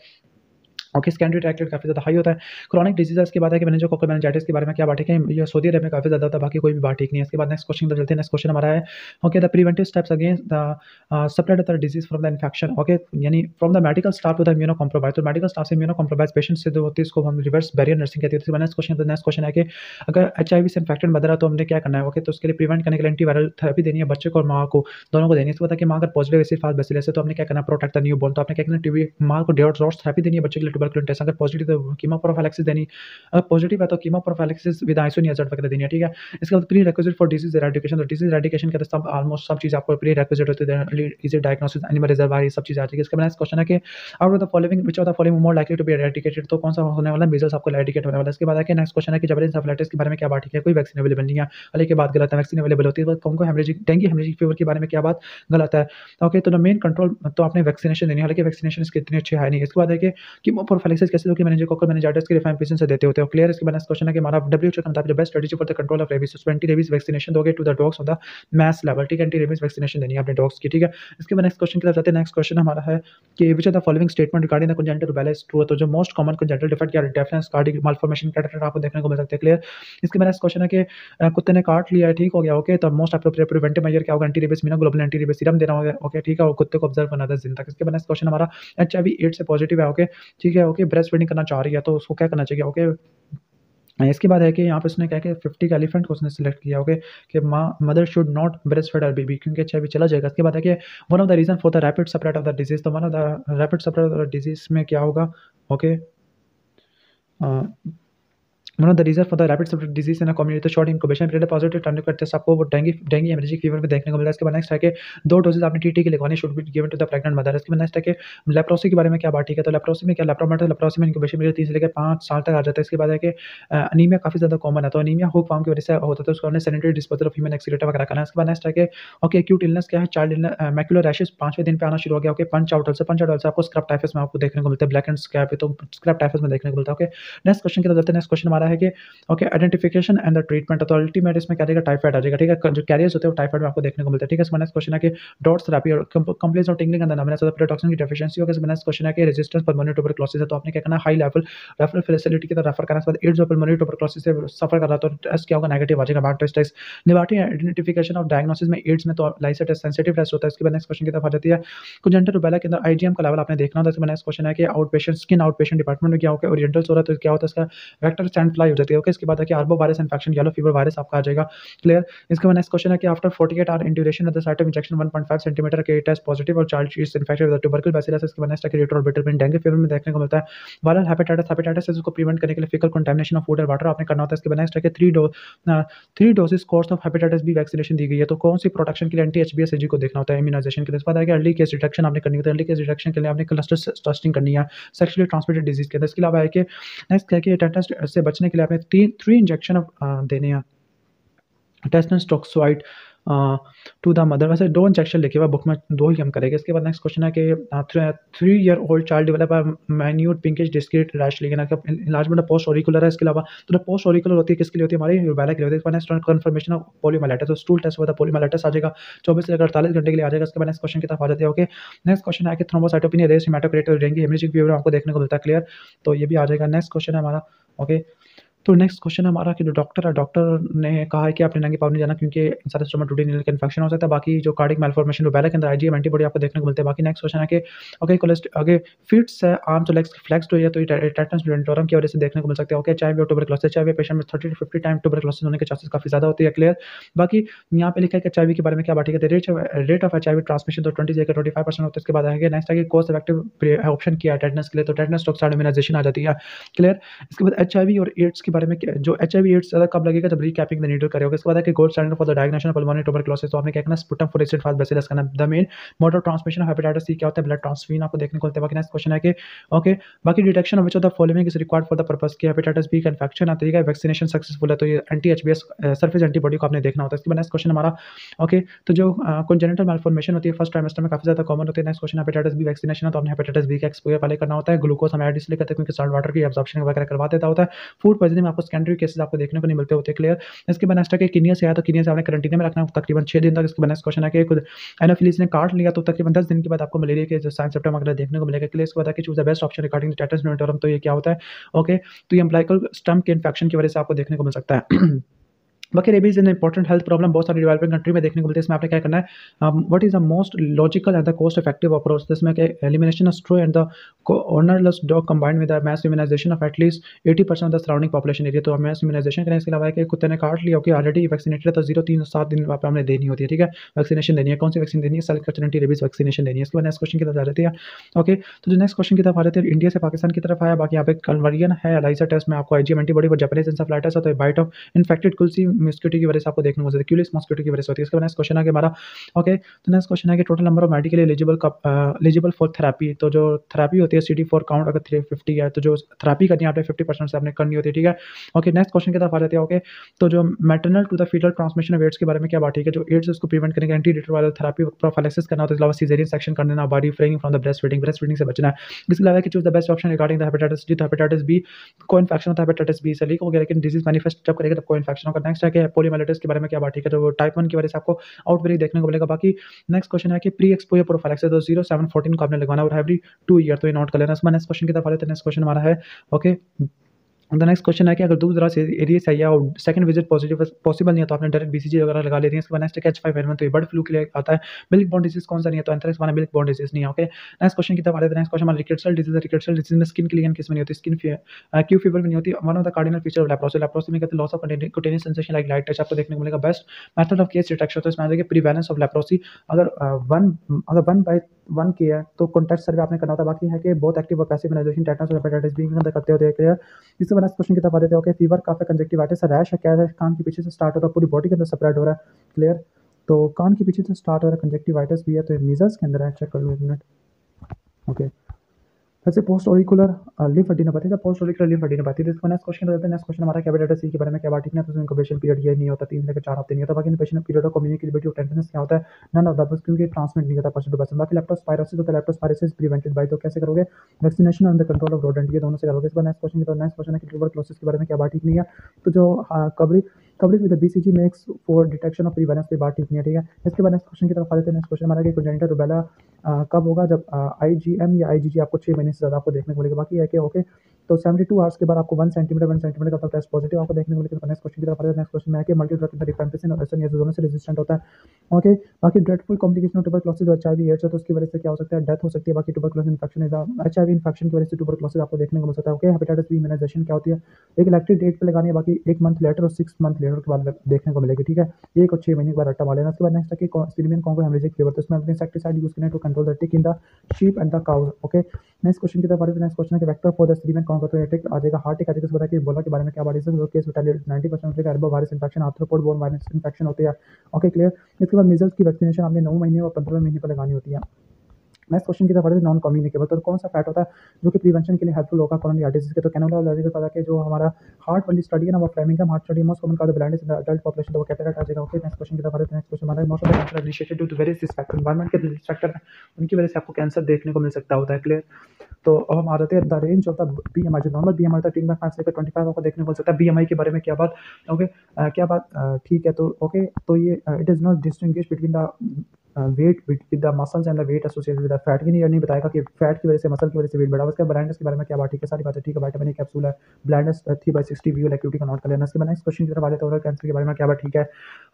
ओके, सेकेंडरी ट्रैक रेट काफ़ी ज़्यादा हाई होता है। क्रॉनिक डिजीज़ के बाद है कि मेनिंजोकोकल मेनिंजाइटिस के बारे में क्या बात है कि ये सऊदी अरब में काफ़ी ज़्यादा होता है, बाकी कोई भी बात ठीक नहीं है। इसके बाद नेक्स्ट क्वेश्चन पर चलते हैं। नेक्स्ट क्वेश्चन हमारा है okay, the preventive steps against the spread of the disease from the infection. Okay, यानी from the medical staff to the immunocompromise, तो मेडिकल स्टाफ से इम्यूनो कॉम्प्रोमाइज पेशेंट से जो होती है इसको हम रिवर्स बैरियर नर्सिंग कहते हैं। नेक्स्ट क्वेश्चन है कि अगर HIV से इन्फेक्टेड मदर है तो हमने क्या करना है? ओके, तो उसके लिए प्रिवेंट करने के लिए एंटीवायरल थेरेपी देनी है बच्चे को और माँ को, दोनों को देनी है। इसके बाद कि माँ अगर पॉजिटिव ऐसी फास्ट बैसिलस है तो हमने क्या करना है? प्रोटेक्ट द न्यू बॉर्न, तो आपने क्या करना है? टीबी माँ को डॉट्स थेरेपी देनी है बच्चे के लिए ट्यूबरकुलोसिस टेस्ट, अगर पॉजिटिव तो कीमोप्रोफाइलेक्सिस देनी, अगर पॉजिटिव है तो कीमोप्रोफाइलेक्सिस विद आइसोनियाज़िड वगैरह देनी है, ठीक है। इसके बाद pre requisite for disease eradication, तो डिजीज एराडिकेशन के सब ऑलमोस्ट सब चीज़ आपको प्री रिक्विजिट होती है। Early easy diagnosis, animal reservoir, ये सब चीज़ आती है। इसके बाद नेक्स्ट क्वेश्चन है कि out of the following which of the following more likely to be eradicated, तो कौन सा होने वाला मीजल्स आपको एराडिकेट होने वाला है। इसके बाद है कि नेक्स्ट क्वेश्चन है कि जबरन एन्सेफेलाइटिस के बारे में क्या बात, ठीक है। कोई वैक्सीन अवेलेबल नहीं है, हालांकि बात गलत है, वैक्सीन अवेलेबल होती है। कौन को हेमरेजिक डेंगू हेमरेजिक फीवर के बारे में क्या बात गलत है। ओके, तो मेन कंट्रोल तो आपने वैक्सीनेशन देनी है, हालांकि वैक्सीनेशन इसके इतनी अच्छी है नहीं। इसके बाद है कि कीमोप्रोफाइलेक्सिस कैसे होगी? मेनिंजोकोकल मेनिंजाइटिस के लिए फैम्पिसिन से देते होते हो, क्लियर। इसके बाद नेक्स्ट क्वेश्चन है कि हमारा WHO का मुताबिक best strategy for the control of rabies, तो एंटी रेबीज वैक्सीनेशन दोगे to the dogs on the mass level, ठीक है। एंटी रेबीज वैक्सीनेशन देनी है अपने डॉग्स की, ठीक है। इसके बाद नेक्स्ट क्वेश्चन की तरफ जाते हैं। नेक्स्ट क्वेश्चन हमारा है कि which of the following statement regarding the congenital rubella is true, तो जो मोस्ट कॉमन कंजेनिटल डिफेक्ट या डेफनेस कार्डिक मालफॉर्मेशन कैटेटर आपको देखने को मिल सकते हैं, क्लियर। इसके बाद नेक्स्ट क्वेश्चन है कि कुत्ते ने काट लिया है, ठीक हो गया, ओके, तो मोस्ट एप्रोप्रिएट प्रिवेंटिव मेजर क्या होगा? Anti rabies immunoglobulin anti rabies serum देना होगा, ओके, ठीक है, और कुत्ते को ऑब्जर्व करना था दिन तक। इसके बाद नेक्स्ट क्वेश्चन हमारा HIV एड्स से पॉजिटिव है, ओके, ठीक है, ओके, ब्रेस्ट फीडिंग करना चाह रही है तो उसको क्या करना चाहिए? ओके, इसके बाद है कि यहाँ पे उसने क्या कि 50 का एलिफेंट को उसने सिलेक्ट किया, ओके, कि mother should not breast feed her baby, क्योंकि एचआईवी चला जाएगा। इसके बाद है कि one of the reason for the rapid spread of the disease, तो one of the rapid spread of the disease में क्या होगा, okay, one of the reason for the rapid spread disease in community, तो short incubation period positive turn करते हैं आपको वो dinghy haemorrhagic fever में देखने को मिला है। इसके बाद नेक्स्ट है कि 2 डोजेज आपने टीटी के लगवाने should be given to the pregnant mother. इसके बाद नेक्स्ट है कि लेप्रोसी के बारे में क्या बात ठीक है, तो लेप्रोसी में क्या, लेप्रोसी में इंक्यूबेशन पीरियड 3 से लेकर 5 साल तक आ जाता है। इसके बाद है कि अनीमिया काफ़ी ज़्यादा कॉमन है, तो अनीमिया हुक फॉर्म की वजह से होता है, तो उसको हमने सैनिटरी डिस्पोजल ऑफ ह्यूमन एक्सीक्रीटर वगैरह करना है। इसके बाद नेक्स्ट है कि ओके, एक्यूट इलनेस क्या है, चाइल्ड इलनेस मैकुलर रैशेस 5वें दिन पे आना शुरू हो गया, ओके, पंच आउट से आपको स्क्रब टाइफस में आपको देखने को मिलता है, ब्लैक एंड स्क्रैप, तो स्क्रब टाइफस में देखने को मिलता है। ओके, नेक्स्ट क्वेश्चन की तरफ चलते हैं। नेक्स्ट क्वेश्चन हमारा है कि okay, identification and the treatment, तो अल्टीमेट इसमें क्या रहेगा, टाइफाइड आ जाएगा, ठीक है, जो कैरियर्स होते हैं वो टाइफाइड में आपको देखने को मिलता है, ठीक है। इसमें नेक्स्ट क्वेश्चन है कि डॉट्स थेरेपी और कंप्लेंट्स और tingling and the numbness of the toxin की डेफिशिएंसी होगा। इसमें नेक्स्ट क्वेश्चन है कि रेजिस्टेंस पल्मोनरी ट्यूबरक्लोसिस है, तो आपने क्या करना है, हाई लेवल रेफरल फैसिलिटी की तरफ रेफर करना है। इसके बाद एड्स और पल्मोनरी ट्यूबरक्लोसिस से सफर कर रहा है, तो टेस्ट क्या होगा, नेगेटिव आ जाएगा, bad test. Laboratory identification of diagnosis में एड्स में तो लाइसा टेस्ट सेंसिटिव टेस्ट होता है। इसके बाद नेक्स्ट क्वेश्चन की तरफ आ जाती है, कंजेनिटल रूबेला के अंदर आईजीएम का लेवल आपने देखना होता है। इसमें नेक्स्ट क्वेश्चन है कि out patient skin out patient department में क्या होगा, ओरिएंटल्स हो रहा है तो क्या होता है, इसका वेक्टर स्टैंड फ्लाई हो जाती है, ओके। इसके बाद है कि arbo virus infection, yellow fever virus आपका आ जाएगा, क्लियर। इसके बाद नेक्स्ट क्वेश्चन है कि after 48 hour in duration of the site of injection 1.5 centimetre के टेस्ट पॉजिटिव और child is infected with tubercle bacillus. इसके बाद नेक्स्ट है कि रेट्रोऑर्बिटल पेन डेंगू फीवर में देखने को मिलता है। वायरल हेपेटाइटिस इसको प्रिवेंट करने के लिए फीकल कंटामिनेशन ऑफ फूड और वाटर आपने करना होता है। इसके बाद नेक्स्ट है कि 3 doses course of hepatitis B vaccination दी गई है, तो कौन सी प्रोटेक्शन के लिए एंटी एचबीएसएजी को देखना होता है, इम्यूनाइजेशन के लिए। इसके बाद है कि अर्ली केस डिटेक्शन आपने करनी होती है, अर्ली केस डिटेक्शन के लिए आपने क्लस्टर टेस्टिंग करनी है सेक्सुअली ट्रांसमिटेड डिजीज के अंदर। इसके अलावा है कि नेक्स्ट है कि टेटनस से बचने के लिए आपने 3 इंजेक्शन देने हैं, tetanus toxoid to the mother. वैसे 2 इंजेक्शन लिखे हुआ बुक में, 2 ही हम करेंगे। इसके बाद नेक्स्ट क्वेश्चन है कि 3 year old child develop minute pinkish discrete rash, लेकिन इलाजमेंट पोस्ट ऑरिकुलर है। इसके अलावा तो जो पोस्ट ऑरिकुलर होती है किसके लिए होती है, हमारी रूबेला के लिए होती है। नेक्स्ट कन्फर्मेशन ऑफ पोलियोमाइलाइटिस, तो स्टूल टेस्ट हुआ था, पोलियोमाइलाइटिस आ जाएगा 24 से लेकर 48 घंटे के लिए आ जाएगा। इसके बाद नेक्स्ट क्वेश्चन की तरफ आ जाती है, ओके। नेक्स्ट क्वेश्चन है कि थ्रोम्बोसाइटोपेनिया, रेस हेमाटोक्रेट और डेंगू हेमरेजिक फीवर आपको देखने को मिलता है, क्लियर, तो ये भी आ जाएगा। नेक्स्ट क्वेश्चन है हमारा, ओके। तो नेक्स्ट क्वेश्चन है हमारा कि जो डॉक्टर है, डॉक्टर ने कहा है कि आपने नंगे पाँव नहीं जाना क्योंकि इंसान स्टोमेटोडीनल इन्फेक्शन हो सकता है। बाकी जो कार्डिक मैलफॉर्मेशन रूबेला के अंदर आईजीएम एंटीबॉडी आपको देखने को मिलते हैं। बाकी नेक्स्ट क्वेश्चन है कि ओके, आगे फिट्स है आर्म्स और लेग्स फ्लेक्स्ड हुई है, तो ये टेटनस प्लूरिनटोरम की वजह से देखने को मिल सकते हैं, ओके। एचआईवी और ट्यूबरक्लोसिस, एचआईवी पेशेंट में 30 to 50 टाइम ट्यूबरक्लोसिस होने के चांसेस काफ़ी ज़्यादा होती है, क्लियर। बाकी यहाँ पे लिखा है कि एचआईवी के बारे में क्या बात है, रेट ऑफ एचआईवी ट्रांसमिशन तो 20 से 25% होता है। इसके बाद है नेक्स्ट है कि कोस्ट इफेक्टिव ऑप्शन किया है टेटनस के लिए, तो टेटनस टॉक्साइड इम्यूनाइजेशन आ जाती है, क्लियर। इसके बाद एचआईवी और एड्स के बारे में, जो एचआईवी एड्स ज़्यादा कब लगेगा, जब रीकैपिंग द नीडल करेगा। इसके बाद है कि gold standard for the diagnosis of pulmonary tuberculosis, तो आपने क्या करना है, स्पुटम फॉरेस्टेड फास्ट बैसिलस करना। The main mode of transmission of hepatitis C क्या होता है, ब्लड ट्रांसफ्यूजन आपको देखने को मिलता है। बाकी नेक्स्ट क्वेश्चन है कि ओके, बाकी detection of which of the following is required for the purpose कि हेपेटाइटिस बी का इन्फेक्शन आता है, वैक्सीनेशन सक्सेसफुल है, तो ये एंटी एचबीएस सरफेस एंटीबॉडी को आपने देखना होता है। इसके बाद नेक्स्ट क्वेश्चन हमारा, ओके, तो जो कंजेनिटल मैलफॉर्मेशन होती है फर्स्ट ट्राइमेस्टर में काफी ज्यादा कॉमन होती है। Next question hepatitis B vaccination है, तो आपने हेपेटाइटिस बी का एक्सपोजर पहले करना होता है। ग्लूकोज हम ऐड इसलिए करते हैं क्योंकि सॉल्ट वाटर की एब्जॉर्प्शन वगैरह करवा देता होता है। फूड पॉइजनिंग में आपको सेकेंडरी केसेस आपको देखने को नहीं मिलते होते, क्लियर। इसके बाद नेक्स्ट है कि किनिया से आया, तो किनिया से आपने क्वारंटीन में रखना है तकरीबन 6 दिन तक। इसके बाद नेक्स्ट क्वेश्चन है कि खुद एनाफिलिस ने काट लिया, तो तकरीबन 10 दिन के बाद आपको मलेरिया के जो साइन सिम्टम वगैरह देखने को मिलेगा, क्लियर। इसके बाद है कि choose the best option regarding the tetanus प्लूरिनटोरम, तो ये क्या होता है, ओके, तो ये अम्बिलिकल स्टम्प के इन्फेक्शन की वजह से आपको देखने को मिल सकता है। बाकी रेबीज इन इंपॉर्टेंट हेल्थ प्रॉब्लम बहुत सारी डेवलपिंग कंट्री में देखने को मिलती है। इसमें आपने क्या करना है, what is the most logical and the cost effective approach, जिसमें कि elimination of stray and the ownerless dog combined with the mass immunisation of at least 80% of the surrounding population area, तो मैस इम्यूनाइजेशन करें। इसके अलावा है कि कुत्ते ने काट लिया, ओके, ऑलरेडी वैक्सीनेटेड है, तो 0 3 7 दिन वहाँ पर हमने देनी होती है, ठीक है, वैक्सीनेशन देनी है। कौन सी वैक्सीन देनी है, cell culture anti rabies vaccination देनी है। इसके बाद नेक्स्ट क्वेश्चन की तरफ आ जाती है, ओके, तो जो नेक्स्ट क्वेश्चन की तरफ आ जाती है, इंडिया से पाकिस्तान की तरफ आया। बाकी यहाँ पे कन्वर्जन है, एलाइजा टेस्ट में आपको IgM antibody for Japanese encephalitis, तो बाइट ऑफ इन्फेक्टेड कुल्सी मस्किटो की वजह से आपको देखने को मिलता है, क्यूलिस मस्किटो की वजह से होती है। इसके बाद नेक्स्ट क्वेश्चन है कि हमारा, ओके, तो नेक्स्ट क्वेश्चन है कि total number of medically eligible for therapy, तो जो थेरेपी होती है CD4 काउंट अगर 350 है, तो जो थेरेपी करनी है आपने 50% से आपने करनी होती है, ठीक है, ओके। नेक्स्ट क्वेश्चन की तरफ आ जाती है, ओके, तो जो maternal to the foetal transmission of AIDS के बारे में क्या बात, ठीक है, जो एड्स उसको प्रिवेंट करने के एंटी रिट्रोवायरल थेरेपी प्रोफाइलेक्सिस करना होता है। इसके अलावा सीजेरियन सेक्शन कर देना, बॉडी फ्रेइंग फ्रॉम द ब्रेस्ट फीडिंग से बचना है। इसके अलावा कि choose the best option regarding the hepatitis D, तो हेपेटाइटिस बी को इन्फेक्शन होता है, हेपेटाइटिस बी से लीक हो गया, लेकिन डिजीज मैनिफेस्ट जब करेगा तब को इन्फेक्शन होगा। नेक्स्ट है कि पोलियोमाइलाइटिस के बारे में क्या बात, ठीक है, तो टाइप 1 की वजह से आपको आउटब्रेक देखने को मिलेगा। बाकी नेक्स्ट क्वेश्चन है कि प्री एक्सपोजर प्रोफाइलेक्सिस, तो 0 7 14 को आपने लगवाना और एवरी 2 ईयर, तो ये नोट कर लेना। नेक्स्ट क्वेश्चन की तरफ आ जाते हैं। नेक्स्ट क्वेश्चन हमारा है, ओके, द नेक्स्ट क्वेश्चन है कि अगर दूर दराज से एरिया से या सेकंड विजिट पॉजिटिव पॉसिबल नहीं है तो आपने डायरेक्ट बीसीजी वगैरह लगा लेती है। इसके बाद नेक्स्ट H5N1 तो ये बर्ड फ्लू के लिए आता है। मिल्क बॉर्न डिजीज कौन सा नहीं है तो एंथ्रेक्स वाला मिल्क बॉर्न डिजीज नहीं है। ओके, नेक्स्ट क्वेश्चन की तरफ आते हैं। नेक्स्ट क्वेश्चन हमारा रिकेट्सल डिजीज है। रिकेट्सल डिजीज में स्किन क्लीन किस में नहीं होती, स्किन क्यू फीवर में नहीं होती। One of the cardinal feature of leprosy, leprosy में कहते हैं loss of cutaneous sensation like light touch आपको देखने को मिलेगा। Best method of case detection तो इसमें आएगा प्रिवेलेंस ऑफ लेप्रोसी। अगर वन बाय वन की है तो कॉन्टैक्ट सर्वे आपने करना होता है। बाकी है कि बहुत एक्टिव और पैसिव इम्यूनाइजेशन टेटनस और हेपेटाइटिस बी के अंदर करते होते हैं। इसके बाद नेक्स्ट क्वेश्चन की तरफ आ देते हैं। ओके, फीवर काफी कंजक्टिवाइटिस रैश है, क्या है, कान के पीछे से स्टार्ट हो रहा है, पूरी बॉडी के अंदर स्प्रेड हो रहा है। क्लियर, तो कान के पीछे से स्टार्ट हो रहा है, कंजक्टिवाइटिस भी है, तो मीजल्स के अंदर है। चेक कर लो एक मिनट। ओके, वैसे पोस्ट ऑरिकुलर लिम्फ एडिनोपैथी या पोस्ट ऑरिकुलर लिम्फ एडिनोपैथी। इसको नेक्स्ट क्वेश्चन रहता है। नेक्स्ट क्वेश्चन हमारा हेपेटाइटिस सी के बारे में क्या बात ठीक है, तो इंक्यूबेशन पीरियड ये नहीं होता, 3 से लेकर 4 हफ्ते नहीं होता। बाकी incubation period of communicability of tenderness क्या होता है, नन ऑफ द बस, क्योंकि ट्रांसमिट नहीं होता पर्सन टू पर्सन। बाकी लेप्टोस्पायरोसिस होता है, लेप्टोस्पायरोसिस प्रिवेंटेड बाय, तो कैसे करोगे, vaccination under control of rodent, ये दोनों से करोगे। इसके बाद नेक्स्ट क्वेश्चन की नेक्स्ट क्वेश्चन है कि ट्यूबरक्लोसिस के बारे में क्या बात ठीक नहीं है, तो जो coverage with BCG makes for detection of prevalence की बात ठीक नहीं है। ठीक है, इसके बाद नेक्स्ट क्वेश्चन की तरफ आ जाते हैं। नेक्स्ट क्वेश्चन हमारा कि कंजेनिटल रूबेला कब होगा, जब आईजीएम या आईजीजी आपको 6 महीने से ज़्यादा आपको देखने को मिलेगा। बाकी है कि ओके, तो 72 आवर्स के बाद आपको 1 सेंटीमीटर का टेस्ट पॉजिटिव आपको देखने को मिलेगा। नेक्स्ट क्वेश्चन की तरफ आ जाते हैं। नेक्स्ट क्वेश्चन में है कि मल्टी ड्रग रिफेम्पिसिन और एसएन, ये दोनों से रेजिस्टेंट होता है। ओके, बाकी dreadful complication of tuberculosis, HIV AIDS है, तो उसकी वजह से क्या हो सकता है, डेथ हो सकती है। बाकी ट्यूबरक्लोसिस इन्फेक्शन है, एचआईवी इन्फेक्शन की वजह से ट्यूबरक्लोसिस आपको देखने को मिल सकता है। ओके, हेपेटाइटिस बी इम्यूनाइजेशन क्या होती है, एक इलेक्ट्रिक डेट पे लगानी है, बाकी 1 मंथ लेटर और 6 मंथ लेटर के बाद देखने को मिलेगी। ठीक है, 1 और 6 महीने के बाद रट्टा मार लेना। उसके बाद नेक्स्ट है कि सिरिमियन कॉन्गो हेमरेजिक फीवर, तो इसमें अपने इंसेक्टिसाइड यूज करना है to control the tick in the sheep and the cows. Okay, next question की तरफ आते हैं। नेक्स्ट क्वेश्चन है कि vector for the Crimean Congo, तो टिक आ जाएगा, हार्ट टिक आ जाएगा। उसके बाद कि बोला के बारे में क्या बात है, तो केस फैटेलिटी 90% होता है, arbo virus infection, arthropod borne virus infection होते हैं। Okay, clear. इसके बाद मीजल्स की वैक्सीनेशन आपने 9 महीने और 15 महीने पर लगानी होती है। नेक्स्ट क्वेश्चन की तरफ आते हैं। नॉन कम्युनिकेबल, तो कौन सा फैट होता है जो कि प्रिवेंशन के लिए हेल्पफुल होगा कोरोनरी हार्ट डिजीज के, तो कैनोला ऑयल का पता है कि जो हमारा हार्ट वाली स्टडी है ना, वो फ्लेमिंगम हार्ट स्टडी, मोस्ट कॉमन का blindness in the adult population, तो वो कैटरेक्ट आ जाएगा। ओके, नेक्स्ट क्वेश्चन की तरफ आते हैं। नेक्स्ट क्वेश्चन हमारा most of the cancer initiated due to various risk factor, environment के रिस्क फैक्टर है, उनकी वजह से आपको कैंसर देखने को मिल सकता होता है। क्लियर, तो अब हम आ जाते हैं the range of the BMI, जो नॉर्मल बीएमआई होता है 3.5 से लेकर 25 आपको देखने को मिल सकता है। बीएमआई के बारे में क्या बात, ओके, क्या बात, ठीक है, तो ओके, तो ये it is not distinguish between the weight with the muscles and the weight associated with the fat, ये नहीं बताएगा कि फैट की वजह से, मसल की वजह से वेट बढ़ा। उसके ब्लाइंडनेस के बारे में क्या बात, ठीक है, सारी बातें ठीक है। विटामिन ए कैप्सूल है, ब्लाइंडनेस 3/60 व्यू एक्टिविटी का नोट कर लेना। इसके बाद नेक्स्ट क्वेश्चन की तरफ आ जाते हैं। ओरल कैंसर के बारे में क्या बात, ठीक है।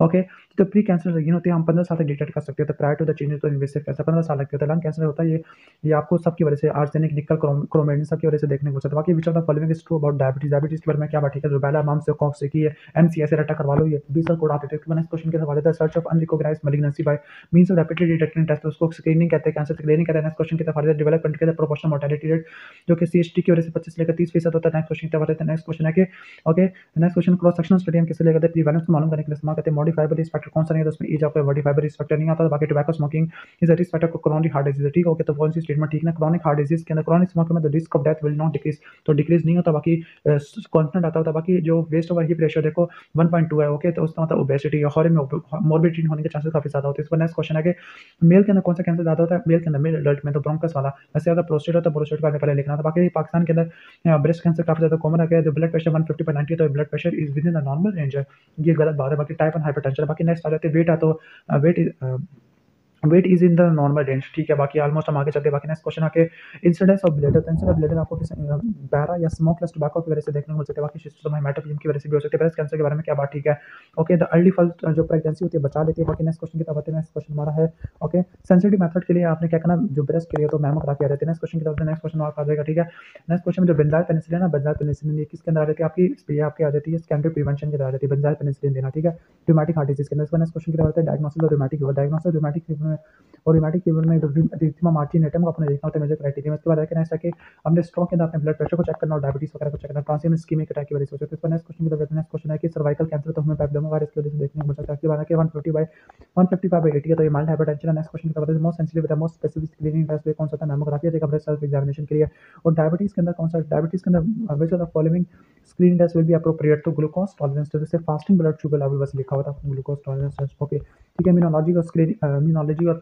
ओके, तो प्री कैंसर रीजन होती है, हम 15 साल तक डिटेक्ट कर सकते हैं, तो प्रायर टू द चेंजेस तो इन्वेसिव कैंसर 15 साल लगते हैं। लंग कैंसर होता है ये आपको सबकी वजह से, आर्सेनिक, निकल, क्रोमेटिन सबकी वजह से देखने को मिल सकता है। बाकी विच of the following is true about diabetes, diabetes के बारे में क्या बात, ठीक है, रूबेला, माम्स, कॉक्स की है, एमसीएस रट्टा करवा लो, ये बीसल कोड आते थे। इसके बाद नेक्स्ट क्वेश्चन के तरफ आ जाते हैं। Search of unrecognised malignancy by means of rapidly detecting test, उसको स्क्रीनिंग कहते हैं, कैंसर स्क्रीनिंग कहते हैं। नेक्स्ट क्वेश्चन की तरफ आ जाते हैं। डेवलपमेंट के प्रोपोर्शनल मोर्टेलिटी रेट जो कि सीएचटी की वजह से 25 से लेकर 30% होता है। नेक्स्ट क्वेश्चन की तरफ आते हैं। नेक्स्ट क्वेश्चन है कि okay, next question cross sectional study हम किसे लेकर प्रीवेलेंस को मालूम करने के लिए इस्तेमाल करते हैं। मॉडिफाइबल रिस्क फैक्टर कौन सा नहीं है, तो उसमें एज आपका मॉडिफाइबल रिस्क फैक्टर नहीं आता। बाकी tobacco smoking is a risk factor को क्रोनिक हार्ट डिजीज, ठीक है। ओके, तो कौन सी स्टेटमेंट ठीक है, क्रोनिक हार्ट डिजीज के अंदर क्रोनिक स्मोकिंग में the risk of death will not decrease, तो डिक्रीज नहीं होता। बाकी कांस्टेंट आता होता है। बाकी जो वेस्ट ओवर हिप रेशियो देखो 1.2 है। ओके, तो उसका मतलब ओबेसिटी या मोर्बिडिटी होने के चांसेस काफी ज्यादा होते हैं। इसका नेक्स्ट क्वेश्चन है कि मेल के अंदर कौन सा कैंसर ज्यादा होता है, मेल के अंदर, मेल एडल्ट में तो ब्रोंकस वाला, वैसे अगर प्रोस्टेट होता है प्रोस्टेट का पहले लिखना था। बाकी पाकिस्तान के अंदर ब्रेस्ट कैंसर काफी ज्यादा कॉमन है। जो ब्लड प्रेशर 150/90 तो blood pressure is within the normal range है, ये गलत बात है। बाकी टाइप 1 हाइपरटेंशन। बाकी नेक्स्ट आ जाते हैं वेट है, तो weight is in the normal range, ठीक है। बाकी ऑलमोस्ट हम आगे चलते हैं। बाकी नेक्स्ट क्वेश्चन आके इंसिडेंस ऑफ ब्लडर, तो इंसिडेंस ऑफ ब्लडर आपको पैरा या स्मोकलेस टोबैको की वजह से देखने को मिल सकते हैं। बाकी शिस्टोसोमा हेमाटोपियम की वजह से भी हो सकते हैं। ब्रेस्ट कैंसर के बारे में क्या बात, ठीक है। ओके, द अर्ली फर्स्ट जो प्रेगनेंसी होती है बचा लेती है। बाकी नेक्स्ट क्वेश्चन की तरफ आते हैं। नेक्स्ट क्वेश्चन हमारा है ओके, सेंसिटिव मेथड के लिए आपने क्या करना, जो ब्रेस्ट के लिए तो मैमो करा के आ जाते हैं। नेक्स्ट क्वेश्चन की तरफ नेक्स्ट क्वेश्चन आ जाएगा, ठीक है। नेक्स्ट क्वेश्चन में जो बेंजाइल पेनिसिलिन है ना, बेंजाइल पेनिसिलिन ये किसके अंदर आ जाती है, आपकी आपकी आ जाती है स्कैंडल प्रिवेंशन के अंदर आ जाती है, बेंजाइल पेनिसिलिन देना, ठीक है, रूमेटिक हार्ट डिजीज के अंदर। नेक्स्ट क्वेश्चन की तरफ आते हैं। Diagnosis of rheumatic fever, diagnosis rheumatic fever में और रूमेटिक फीवर में रिथमा मार्टिनेटम को अपने देखना होता है मेजर क्राइटेरिया में। इसके बाद है कि नेक्स्ट है कि हमने स्ट्रोक के अंदर अपने ब्लड प्रेशर को चेक करना और डायबिटीज वगैरह को चेक करना, ट्रांसिएंट इस्केमिक अटैक की वजह से हो सकता है। नेक्स्ट क्वेश्चन की तरफ नेक्स्ट क्वेश्चन है कि सर्वाइकल कैंसर तो हमें पेप्लोमा वायरस की वजह से देखने को मिल सकता है। इसके बाद है कि 155/80 है, तो ये माइल्ड हाइपरटेंशन है। नेक्स्ट क्वेश्चन की तरफ most sensitive with the most specific screening test कौन सा था, मैमोग्राफी है, ब्रेस्ट सेल्फ एग्जामिनेशन के लिए। और डायबिटीज के अंदर कौन सा, डायबिटीज के अंदर which of the following screening test will be appropriate to glucose tolerance test, जैसे फास्टिंग ब्लड शुगर लेवल बस लिखा हुआ था ग्लूकोज टॉलरेंस टेस्ट। ओके, ठीक है। इम्यूनोलॉजी और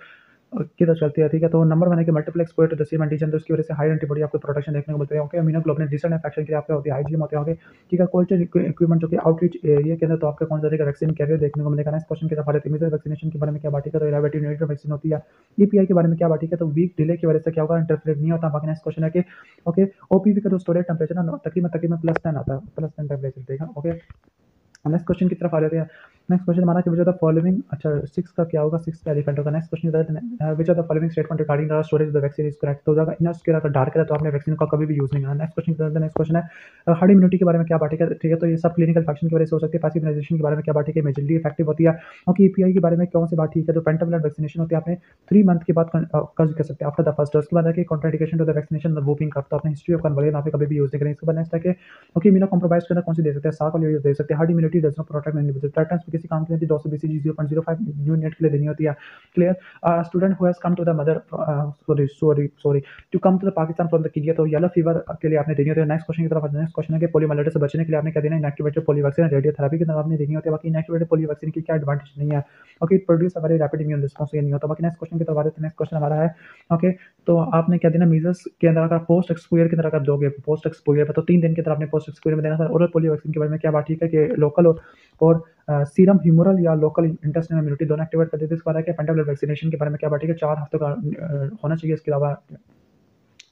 किधर चलती है, ठीक है। तो नंबर 1 है कि multiple exposure to the same antigen, तो उसकी वजह से हाई एंटीबॉडी आपको प्रोटेक्शन देखने को मिलती है। ओके, इम्यूनोग्लोबुलिन रिसेंट इन्फेक्शन के लिए आपका होती है, आईजीएम होते हैं। ओके, ठीक है। कोल्ड इक्विपमेंट जो कि आउटरीच एरिया के अंदर, तो आपका कौन सा रहेगा, वैक्सीन कैरियर देखने को मिलेगा। नेक्स्ट क्वेश्चन की तरफ आ रहे हैं, मीजल्स वैक्सीनेशन के बारे में क्या बात है, तो इनोवेटिव न्यूक्लियर वैक्सीन होती है। ईपीआई के बारे में क्या बात है, तो वीक डिले की वजह से क्या होगा, इंटरफेयर नहीं होता। बाकी नेक्स्ट क्वेश्चन है कि ओके, ओपीवी का जो स्टोरेज टेंपरेचर ना तकरीबन +10 आता है, +10 टेंपरेचर देगा। ओके, नेक्स्ट क्वेश्चन की तरफ आ जाते हैं। नेक्स्ट क्वेश्चन हमारा कि विच ऑफ द फॉलोइंग, अच्छा 6 का क्या होगा, 6 का एलिफेंट होगा। Next question which of the following statement regarding the storage of the vaccine is correct, तो हो जाएगा इनर स्क्वायर अगर डार्क है तो आपने वैक्सीन का कभी भी यूज नहीं करना। नेक्स्ट क्वेश्चन नेक्स्ट क्वेश्चन है हार्ड इम्यूनिटी के बारे में क्या बात है, ठीक है। तो ये सब क्लिनिकल फंक्शन की वजह से हो सकती है। पैसिव इम्यूनाइजेशन के बारे में क्या बात है कि मेजरली इफेक्टिव होती है। ओके, ईपीआई के बारे में कौन सी बात ठीक है, जो पेंटावलेंट वैक्सीनेशन होती है आपने 3 मंथ के बाद कर सकते हैं आफ्टर द फर्स्ट डोज। के बाद है कि contraindication to the vaccination the whooping cough, तो आपने हिस्ट्री ऑफ कन्वर्जन आपने कभी भी यूज नहीं करें। इसके बाद नेक्स्ट है कि ओके, इम्यूनो कॉम्प्रोमाइज के अंदर कौन सी दे सकते हैं, साक वाली दे सकते हैं। Hard immunity does not protect individual titans किसी काम के लिए 200 बीसीजी 0.05 यूनिट के लिए देनी होती है। Clear. Student who has come to the mother sorry to come to the Pakistan from the clear, तो येलो फीवर के लिए आपने देनी होती है। नेक्स्ट क्वेश्चन की तरफ आते हैं। नेक्स्ट क्वेश्चन है कि पोलियोमाइलिटिस से बचने के लिए आपने क्या देना है, इनएक्टिवेटेड पोलियो वैक्सीन रेडियोथेरेपी के अंदर आपने देनी होती है। बाकी इनएक्टिवेटेड पोलियो वैक्सीन की क्या एडवांटेज नहीं है, okay, it produce a very rapid immune response, ये नहीं होता। बाकी नेक्स्ट क्वेश्चन की तरफ आते हैं। नेक्स्ट क्वेश्चन हमारा है ओके, तो आपने क्या देना, मीजल्स के अंदर अगर पोस्ट एक्सपोजर के अंदर अगर दोगे, पोस्ट एक्सपोजर पर तो 3 दिन के अंदर आपने पोस्ट एक्सपोजर में देना था। ओरल पोलियो वैक्सीन के बारे में क्या बात ठीक है कि लोकल और सीरम ह्यूमरल या लोकल इंटेस्टिनल इम्यूनिटी दोनों एक्टिवेट कर देते हैं। इसके बाद है पेंटावलेंट वैक्सीनेशन के बारे में क्या बात है कि 4 हफ्तों का होना चाहिए। इसके अलावा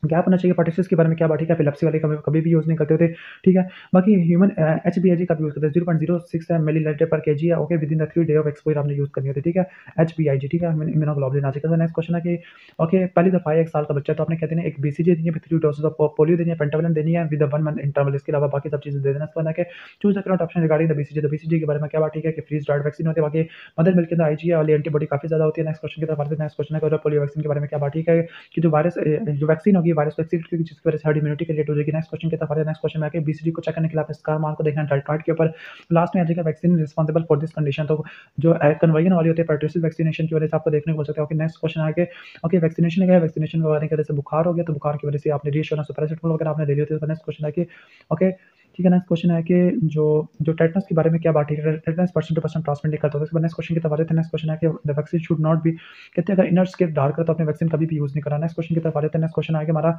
गैप होना चाहिए। पार्टिसिस के बारे में क्या बात है, एपिलेप्सी वाले कभी भी यूज़ नहीं करते थे, ठीक है। बाकी ह्यूमन एचबीआईजी का यूज़ करते हैं, 0.06 मिलीलीटर पर केजी है। Okay, with in the 3 day of exposure आपने यूज़ करनी होती है, ठीक है। एचबीआईजी, ठीक है, इम्यूनोग्लोबुलिन आ जाएगा। नेक्स्ट क्वेश्चन है कि ओके, पहली दफा 1 साल का बच्चा, तो आपने कहते हैं एक बीसीजी देनी है, फिर 3 डोजेस ऑफ पोलियो देनी है, पेंटावलेंट देनी है विद 1 मंथ इंटरवल। इसके अलावा बाकी सब चीज़ें दे देना। इसके बाद है कि choose the current option regarding the BCG, तो बीसीजी के बारे में क्या बात ठीक है कि फ्रीज ड्राइड वैक्सीन होती है। बाकी मदर मिल्क के अंदर आईजी वाली एंटीबॉडी काफी ज्यादा होती है। नेक्स्ट क्वेश्चन की तरफ आते हैं। नेक्स्ट क्वेश्चन है कि पोलियो वैक्सीन के बारे में क्या बात ठीक है कि जो वायरस जो वैक्सीन होगी वायरस वैक्सीन जिसकी वजह से हर्ड इम्यूनिटी के लिए हो जाएगी। नेक्स्ट क्वेश्चन की तरफ आ रहे हैं। नेक्स्ट क्वेश्चन में आके बीसीजी को चेक करने के लिए आप स्कार मार्क को देखना है कार्ड के ऊपर, लास्ट में आ जाएगा vaccine responsible for this condition, तो जो कन्वर्जन वाली होती है पेट्रोसिस वैक्सीनेशन की वजह से आपको देखने को मिल सकता है। ओके, नेक्स्ट क्वेश्चन आगे ओके, वैक्सीनेशन है, वैक्सीनेशन की वजह से बुखार हो गया, तो बुखार की वजह से आपने रीएश्योरेंस पैरासिटामोल वगैरह आपने ले ली होती है। नेक्स्ट क्वेश्चन है कि ओके, ठीक है। नेक्स्ट क्वेश्चन है कि जो जो टेटनस के बारे में क्या बात है, tetanus person to person transmit नहीं करता। तो नेक्स्ट क्वेश्चन की तरफ आते हैं। नेक्स्ट क्वेश्चन है कि the vaccine should not B, कहते हैं अगर इनर स्किन डार्क है तो अपने वैक्सीन कभी भी यूज नहीं करना। नेक्स्ट क्वेश्चन की तरफ आते हैं। नेक्स्ट क्वेश्चन है कि हमारा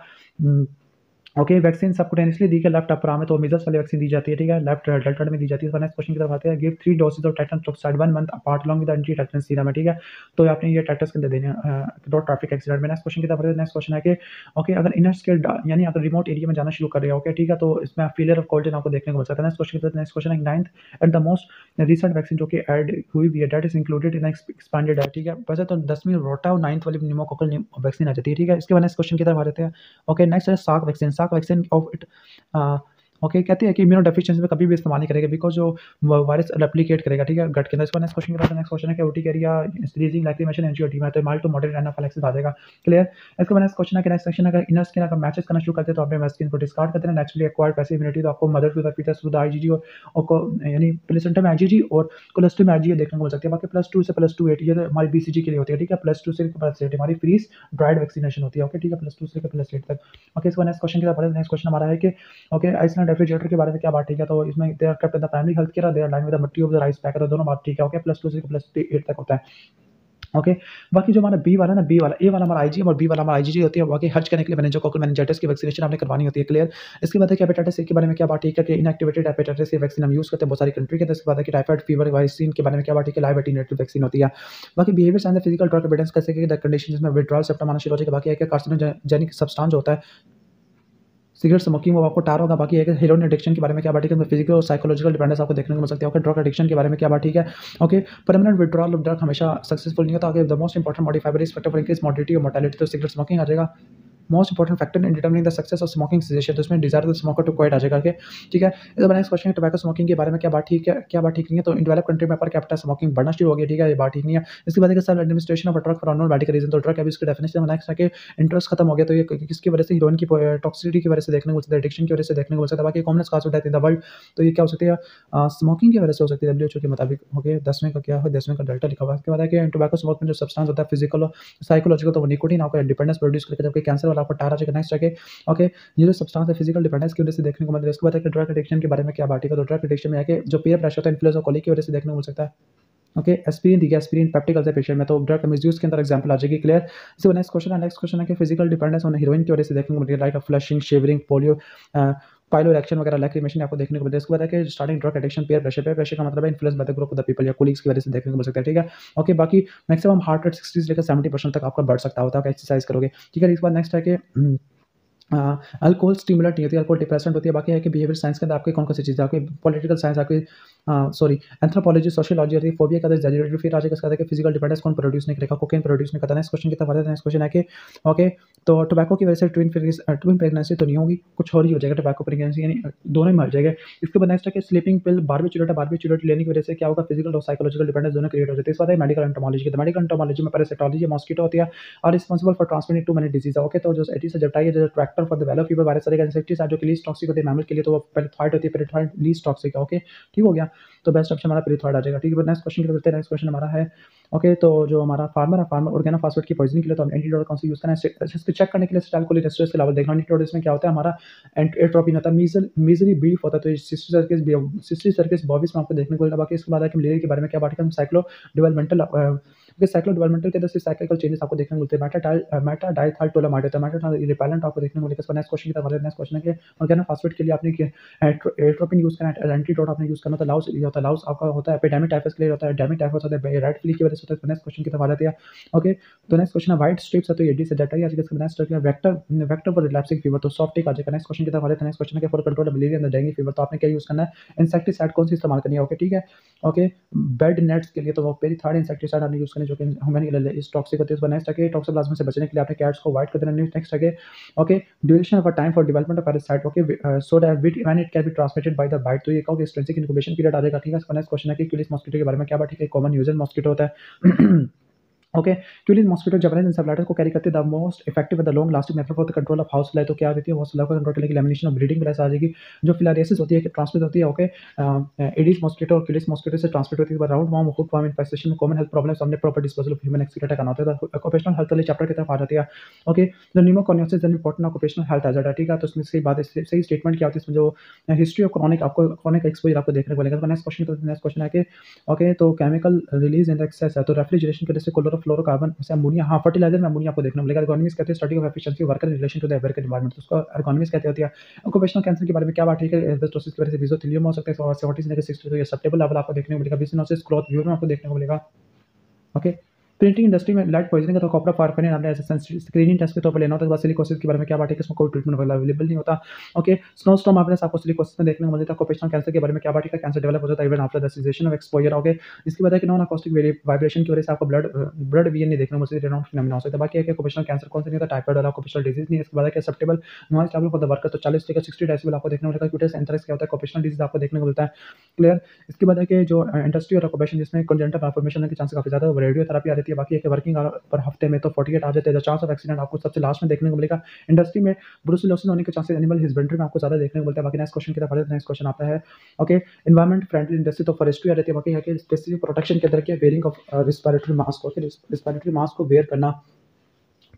ओके, वैक्सीन सबकुटेनियसली दी के लेफ्ट अपर आर्म में, तो मीजल्स वाली वैक्सीन दी जाती है, ठीक है, लेफ्ट डेल्टा में दी जाती है। नेक्स्ट क्वेश्चन की तरफ आते हैं। Give 3 dosage of tetanus toxoid 1 month apart along with anti tetanus serum है, ठीक है। तो आपने ये टेटनस के अंदर देने डॉट ट्रैफिक एक्सीडेंट में। नेक्स्ट क्वेश्चन की तरफ आते हैं। नेक्स्ट क्वेश्चन है कि ओके, अगर इनर स्किन यानी अगर रिमोट एरिया में जाना शुरू कर रहे हो, ओके, ठीक है, तो इसमें फेलियर ऑफ कोल्जन आपको देखने को मिल सकता है। नेक्स्ट क्वेश्चन की तरफ। नेक्स्ट क्वेश्चन है 9th and the most recent vaccine जो कि ऐड हुई हुई है, that is included in expanded है, ठीक है। वैसे तो 10वीं रोटा और 9th वाली निमोकोकल वैक्सीन आ जाती है, ठीक है। इसके बाद नेक्स्ट क्वेश्चन की तरफ आ जाते हैं। ओके, नेक्स्ट है साक वैक्सीन। साक वैक्सीन ऑफ इट ओके, कहते हैं कि इम्यूनो डेफिशिएंसी में कभी भी इस्तेमाल नहीं करेगा बिकॉज जो वायरस रेप्लिकेट करेगा, ठीक है, गट के अंदर। इसका नेक्स्ट क्वेश्चन के बाद नेक्स्ट क्वेश्चन है कि ओटिकेरिया सीरीजिंग लैक्रिमेशन एंजियोटीमा है, तो माइल्ड टू मॉडरेट एनाफिलैक्सिस आ जाएगा। क्लियर। इसके बाद नेक्स्ट क्वेश्चन है कि नेक्स्ट सेक्शन अगर इनर स्किन अगर मैचेस करना शुरू करते हैं तो आपने स्किन को डिस्कार्ड करते हैं। नेचुरली एक्वायर्ड पैसिव इम्यूनिटी, तो आपको mother to the foetus to the IgG और को यानी प्लेसेंटा में आईजीजी और कोलेस्ट्रॉल में आईजीजी देखने को मिल सकती है। बाकी +2 से +28 ये तो हमारी बीसीजी के लिए होती है, ठीक है। +2 से +8 हमारी फ्रीज ड्राइड वैक्सीनेशन होती है, ओके, ठीक है, +2 से +8 तक। ओके, इसका नेक्स्ट क्वेश्चन की तरफ। नेक्स्ट क्वेश्चन हमारा है कि ओके, आइसलैंड रेफ्रिजरेटर के बारे में क्या बात ठीक है, तो इसमें they are kept in the primary health care, they are line with the मट्टी ऑफ द राइस पैक, तो दोनों बात ठीक है। ओके, +2 से +8 तक होता है। ओके, बाकी जो हमारा बी वाला ना, बी वाला, ए वाला हमारा आईजीएम और बी वाला हमारा आईजीजी होती है। बाकी हज करने के लिए मेनिंजोकोकल मेनिंजाइटिस की वैक्सीनेशन आपने करवानी होती है। क्लियर। इसके बाद है कि हेपेटाइटिस ए के बारे में क्या बात ठीक है कि इनएक्टिवेटेड हेपेटाइटिस ए वैक्सीन हम यूज करते हैं बहुत सारी कंट्री के अंदर। इसके बाद है कि टाइफाइड फीवर वैक्सीन के बारे में क्या बात ठीक है, लाइव एटीन्यूएटेड वैक्सीन होती है। बाकी behaviours and physical drug evidence कैसे कि द कंडीशन जिसमें विड्रॉल सिम्पटम आना शुरू हो जाएगा। बाकी है कि कार्सिनोजेनिक सब्सटेंस होता है सिगरेट स्मोकिंग, वो आपको टार होगा। बाकी है कि हेरोइन एडिक्शन के बारे में क्या बात ठीक है, फिजिकल और साइकोलॉजिकल डिपेंडेंस आपको देखने को मिल सकती है। ओके, ड्रग एडिक्शन के बारे में क्या बात ठीक है। Okay, permanent withdrawal of drug हमेशा सक्सेसफुल नहीं होता। आगे the most important modifier is factor for increase mortality और मोर्टेलिटी, तो सिगरेट स्मोकिंग आ जाएगा। Most important factor in determining the success of smoking session, तो इसमें डिजायर स्मोकर टू क्वाइट आ जाएगा के, ठीक है। इसके बाद नेक्स्ट क्वेश्चन है टोबैको स्मोकिंग के बारे में क्या बात ठीक है, क्या बात ठीक नहीं है, तो इन डेवलप कंट्री में पर कैपिटा स्मोकिंग बढ़ना शुरू हो गया, ठीक है, ये बात ठीक नहीं है। इसके बाद self administration of drug for unknown medical reason, तो ड्रग अब्यूज की डेफिनेशन नेक्स्ट है कि इंटरेस्ट खत्म हो गया, तो ये किसकी वजह से, हीरोइन की टॉक्सिसिटी की वजह से देखने को मिल सकता है, एडिक्शन की वजह से देखने को मिल सकता है। बाकी commonest cause of death in the world, तो ये क्या हो सकती है, स्मोकिंग की वजह से हो सकती है डब्ल्यूएचओ के मुताबिक। ओके, 10वें का क्या है, 10वें का डेल्टा लिखा हुआ है। इसके बाद है कि टोबैको स्मोक में जो सब्सटेंस होता है फिजिकल और साइकोलॉजिकल, तो वो निकोटीन आपको डिपेंडेंस प्रोड्यूस करके, जबकि कैंसर वाला आपको टारा चाहिए। नेक्स्ट है ओके, ये जो सब्सटेंस है फिजिकल डिपेंडेंस की वजह से देखने को मिलता है। इसके बाद है कि ड्रग एडिक्शन के बारे में क्या बात है, तो ड्रग एडिक्शन में है कि जो पीयर प्रेशर होता है इन्फ्लुएंस ऑफ कॉलीग की वजह से देखने को मिल सकता है। ओके, एस्पिरिन दी गई, एस्पिरिन पेप्टिक अल्सर पेशेंट में तो ड्रग मिसयूज के अंदर एग्जांपल आ जाएगी। क्लियर। इसके बाद नेक्स्ट क्वेश्चन है कि फिजिकल डिपेंडेंस ऑन हीरोइन की वजह से देखने को मिल रही है, लाइक फ्लशिंग, शेवरिंग, पोलियो, पाइलोरेक्शन वगैरह, लैक्रिमेशन आपको देखने को मिलता है। इसके बाद है कि starting drug addiction, peer pressure का मतलब है influence by the group of the people या कोलीग्स की वजह से देखने को मिल सकता है। ठीक है। ओके, बाकी मैक्सिमम हार्ट रेट 60 से लेकर 70% तक आपका बढ़ सकता होता है एक्सरसाइज करोगे। ठीक है। इसके बाद नेक्स्ट है कि अल्कोहल स्टिमुलेंट नहीं होती, अल्कोहल डिप्रेसेंट होती है। बाकी है कि बिहेवियर साइंस के अंदर आपकी कौन-कौन सी चीज़ें, आपकी पॉलिटिकल साइंस, आपकी सॉरी एंथ्रोपोलॉजी, सोशियोलॉजी होती है, फोबिया का एग्जैजरेटेड, फिर आ जाएगा इसका कि फिजिकल डिपेंडेंस कौन प्रोड्यूस नहीं करेगा, कोकेन प्रोड्यूस नहीं करता। नेक्स्ट क्वेश्चन की तरफ बढ़ते हैं। नेक्स्ट क्वेश्चन है कि ओके, तो टोबैको की वजह से ट्विन प्रेगनेंसी तो नहीं होगी, कुछ और ही हो जाएगा, टोबैको प्रेगनेंसी यानी दोनों ही मर जाएंगे। इसके बाद नेक्स्ट है कि स्लीपिंग पिल, बारबिचुरेट लेने की वजह से क्या होगा, फिजिकल और साइकोलॉजिकल डिपेंडेंस दोनों क्रिएट हो जाते हैं। इस बात है मेडिकल एंटोमोलॉजी की, मेडिकल एंटोमोलॉजी में पैरासिटोलॉजी मॉस्किटो होती है और responsible for transmitting to many disease. Okay, तो जो एडिस जटाई है, जो vector for the yellow fever virus का इंसेक्टिसाइड जो कि लीस्ट टॉक्सिक होती है मैमल के लिए, तो वो पेरिथाइड होती है, पेरिथाइड लीस्ट टॉक्सिक है। ओके, ठीक हो गया। तो बेस्ट ऑप्शन हमारा पेरिथाइड आ जाएगा। ठीक है। नेक्स्ट क्वेश्चन की तरफ बढ़ते हैं। नेक्स्ट क्वेश्चन हमारा है ओके, तो जो हमारा फार्मर ऑर्गेनोफॉस्फेट की पॉइजनिंग के लिए तो हम एंटीडोट कौन सा यूज करना है, इसको चेक करने के लिए एसिटाइलकोलिनेस्टरेज के अलावा देखना एंटीडोट इसमें क्या होता है, हमारा एट्रोपिन होता है, मीजली बीफ होता है, तो सिस्टरी सर्किस बॉबिस में आपको देखने को मिलेगा। बाकी इसके बाद है कि मलेरिया के बारे में क्या बात है, हम साइक्लो डेवलपमेंटल साइक्लो डेवलपमेंटल के अंदर साइक्लिकल चेंजेस आपको देखने को मिलते हैं। मेटा डाइथाइलटोलामाइड होता है, मेटा रिपेलेंट आपको देखने को मिलेगा। नेक्स्ट क्वेश्चन की तरफ नेक्स्ट क्वेश्चन है कि ऑर्गेनोफॉस्फेट के लिए आपने एट्रोपिन यूज करना है, एंटीडोट आपने यूज करना तो लाउस ये होता है, लाउस आपका होता है एपिडेमिक टाइफस के लिए होता है, एपिडेमिक टाइफस होता है रेड फ्ली की वजह से होता है। नेक्स्ट क्वेश्चन की तरफ आ जाते हैं। ओके, तो नेक्स्ट क्वेश्चन है व्हाइट स्ट्रिप्स है तो ये डी से डेटा ही आ जाएगा। इसका नेक्स्ट है वेक्टर फॉर रिलैप्सिंग फीवर, तो सॉफ्ट टिक आ जाएगा। नेक्स्ट क्वेश्चन की तरफ आ जाते हैं। नेक्स्ट क्वेश्चन है for control malaria and dengue fever, तो आपने क्या यूज करना है, इंसेक्टिसाइड कौन सी इस्तेमाल करनी है। ओके, ठीक है। ओके, बेड नेट्स के लिए तो वो पेरिथाइड इंसेक्टिसाइड आपने यूज करनी जो कि ह्यूमन इस टॉक्सिक होती है। उसका नेक्स्ट है कि टॉक्सोप्लाज्मा से बचने के लिए आपने कैट्स को अवॉइड कर देना। नेक्स्ट है कि okay, duration of a time for development of parasite, okay, so that when it can be transmitted by the bite, तो ये कहोगे एक्सटेंसिव इंक्यूबेशन पीरियड आ जाएगा। ठीक है। इसका नेक्स्ट क्वेश्चन है कि क्यूलिस मॉस्किटो के बारे में क्या बात है, कॉमन यूजर मॉस्किटो होता है। ओके, क्यूलिस मॉस्किटो जापानीज इंसेफेलाइटिस को कैरी करते हैं। The most effective the long lasting method for the control of house fly, तो क्या रहती है, हाउस फ्लाई को कंट्रोल करने के लिए लेमिनेशन ऑफ ब्रीडिंग प्रेस आ जाएगी। जो फिलारियासिस होती है कि ट्रांसमिट होती है, ओके, एडिस मॉस्किटो और क्यूलिस मॉस्किटो से ट्रांसमिट होती है। Round worm, hook warm infestation में कॉमन हेल्थ प्रॉब्लम्स, हमने proper disposal of human excreta करना होता है। ऑक्यूपेशनल हेल्थ वाले चैप्टर की तरफ आ जाती है। Okay, the pneumoconiosis and important occupational health आ जाता है। ठीक है। तो इसमें सही बात है, सही स्टेटमेंट क्या होती है इसमें, जो हिस्ट्री ऑफ क्रॉनिक आपको क्रॉनिक एक्सपोजर आपको देखने को मिलेगा। नेक्स्ट क्वेश्चन है कि ओके, तो chemical release in the excess है, तो रेफ्रिजरेशन की वजह से क्लोरोफ्लोरोकार्बन से अमोनिया, हाँ फर्टिलाइजर में अमोनिया आपको देखने को मिलेगा। एर्गोनॉमिक्स कहते हैं study of efficiency worker in relation to the work environment, तो उसको एर्गोनॉमिक्स कहते होती है। ऑक्यूपेशनल कैंसर के बारे में क्या बात है, एस्बेस्टोसिस की वजह से मेसोथेलियम हो सकता है, 40 से लेकर 60 तो ये सस्टेबल लेवल आपको देखने को मिलेगा। बिसिनोसिस क्लॉथ व्यूर में आपको देखने को मिलेगा। ओके, प्रिंटिंग इंडस्ट्री में लाइट पॉइजनिंग का तो कॉपर फार्फेनिन आपने ऐसे स्क्रीनिंग टेस्ट के तौर पर लेना होता है। सिलिकोसिस के बारे में क्या बात है कि इसमें कोई ट्रीटमेंट अवेलेबल नहीं होता। ओके, स्नोस्टॉर्म आपने आपको सिलिकोसिस में देखने को मिलता है। ऑक्यूपेशनल कैंसर के बारे में क्या बात है, कैंसर डेवलप हो जाता है even after the cessation of exposure. Okay, इसके बाद है कि नॉन अकॉस्टिक वाइब्रेशन की वजह से आपको ब्लड वीएन नहीं देखने को मिलता है, रेनॉल्ड फिनोमेना हो सकता है। बाकी है कि ऑक्यूपेशनल कैंसर कौन सा नहीं होता, टाइफाइड वाला ऑक्यूपेशनल डिजीज नहीं है। इसके बाद है कि acceptable noise level for the worker, तो 40 से 60 डेसिबल आपको देखने को मिलेगा। क्यूटेस एंथ्रेक्स क्या होता है, ऑक्यूपेशनल डिजीज आपको देखने को मिलता है। क्लियर। इसके बाद है कि जो इंडस्ट्री और ऑक्यूपेशन जिसमें कंजेंटल माल्फॉर्मेशन के चांस काफी ज्यादा है, रेडियोथेरेपी आ जाती है। बाकी है कि वर्किंग पर हफ्ते में तो 48 आ जाते हैं। चांस ऑफ एक्सीडेंट आपको सबसे लास्ट में देखने को मिलेगा। इंडस्ट्री में ब्रुसेलोसिस होने के चांसेस एनिमल हस्बेंड्री में आपको ज्यादा देखने को मिलता है। बाकी नेक्स्ट क्वेश्चन की तरफ नेक्स्ट क्वेश्चन आता है ओके, एनवायरमेंट फ्रेंडली इंडस्ट्री तो फॉरेस्ट्री आ जाती है। बाकी है कि स्पेसिफिक प्रोटेक्शन के अंदर के wearing of respiratory mask, okay, respiratory mask को वेयर करना,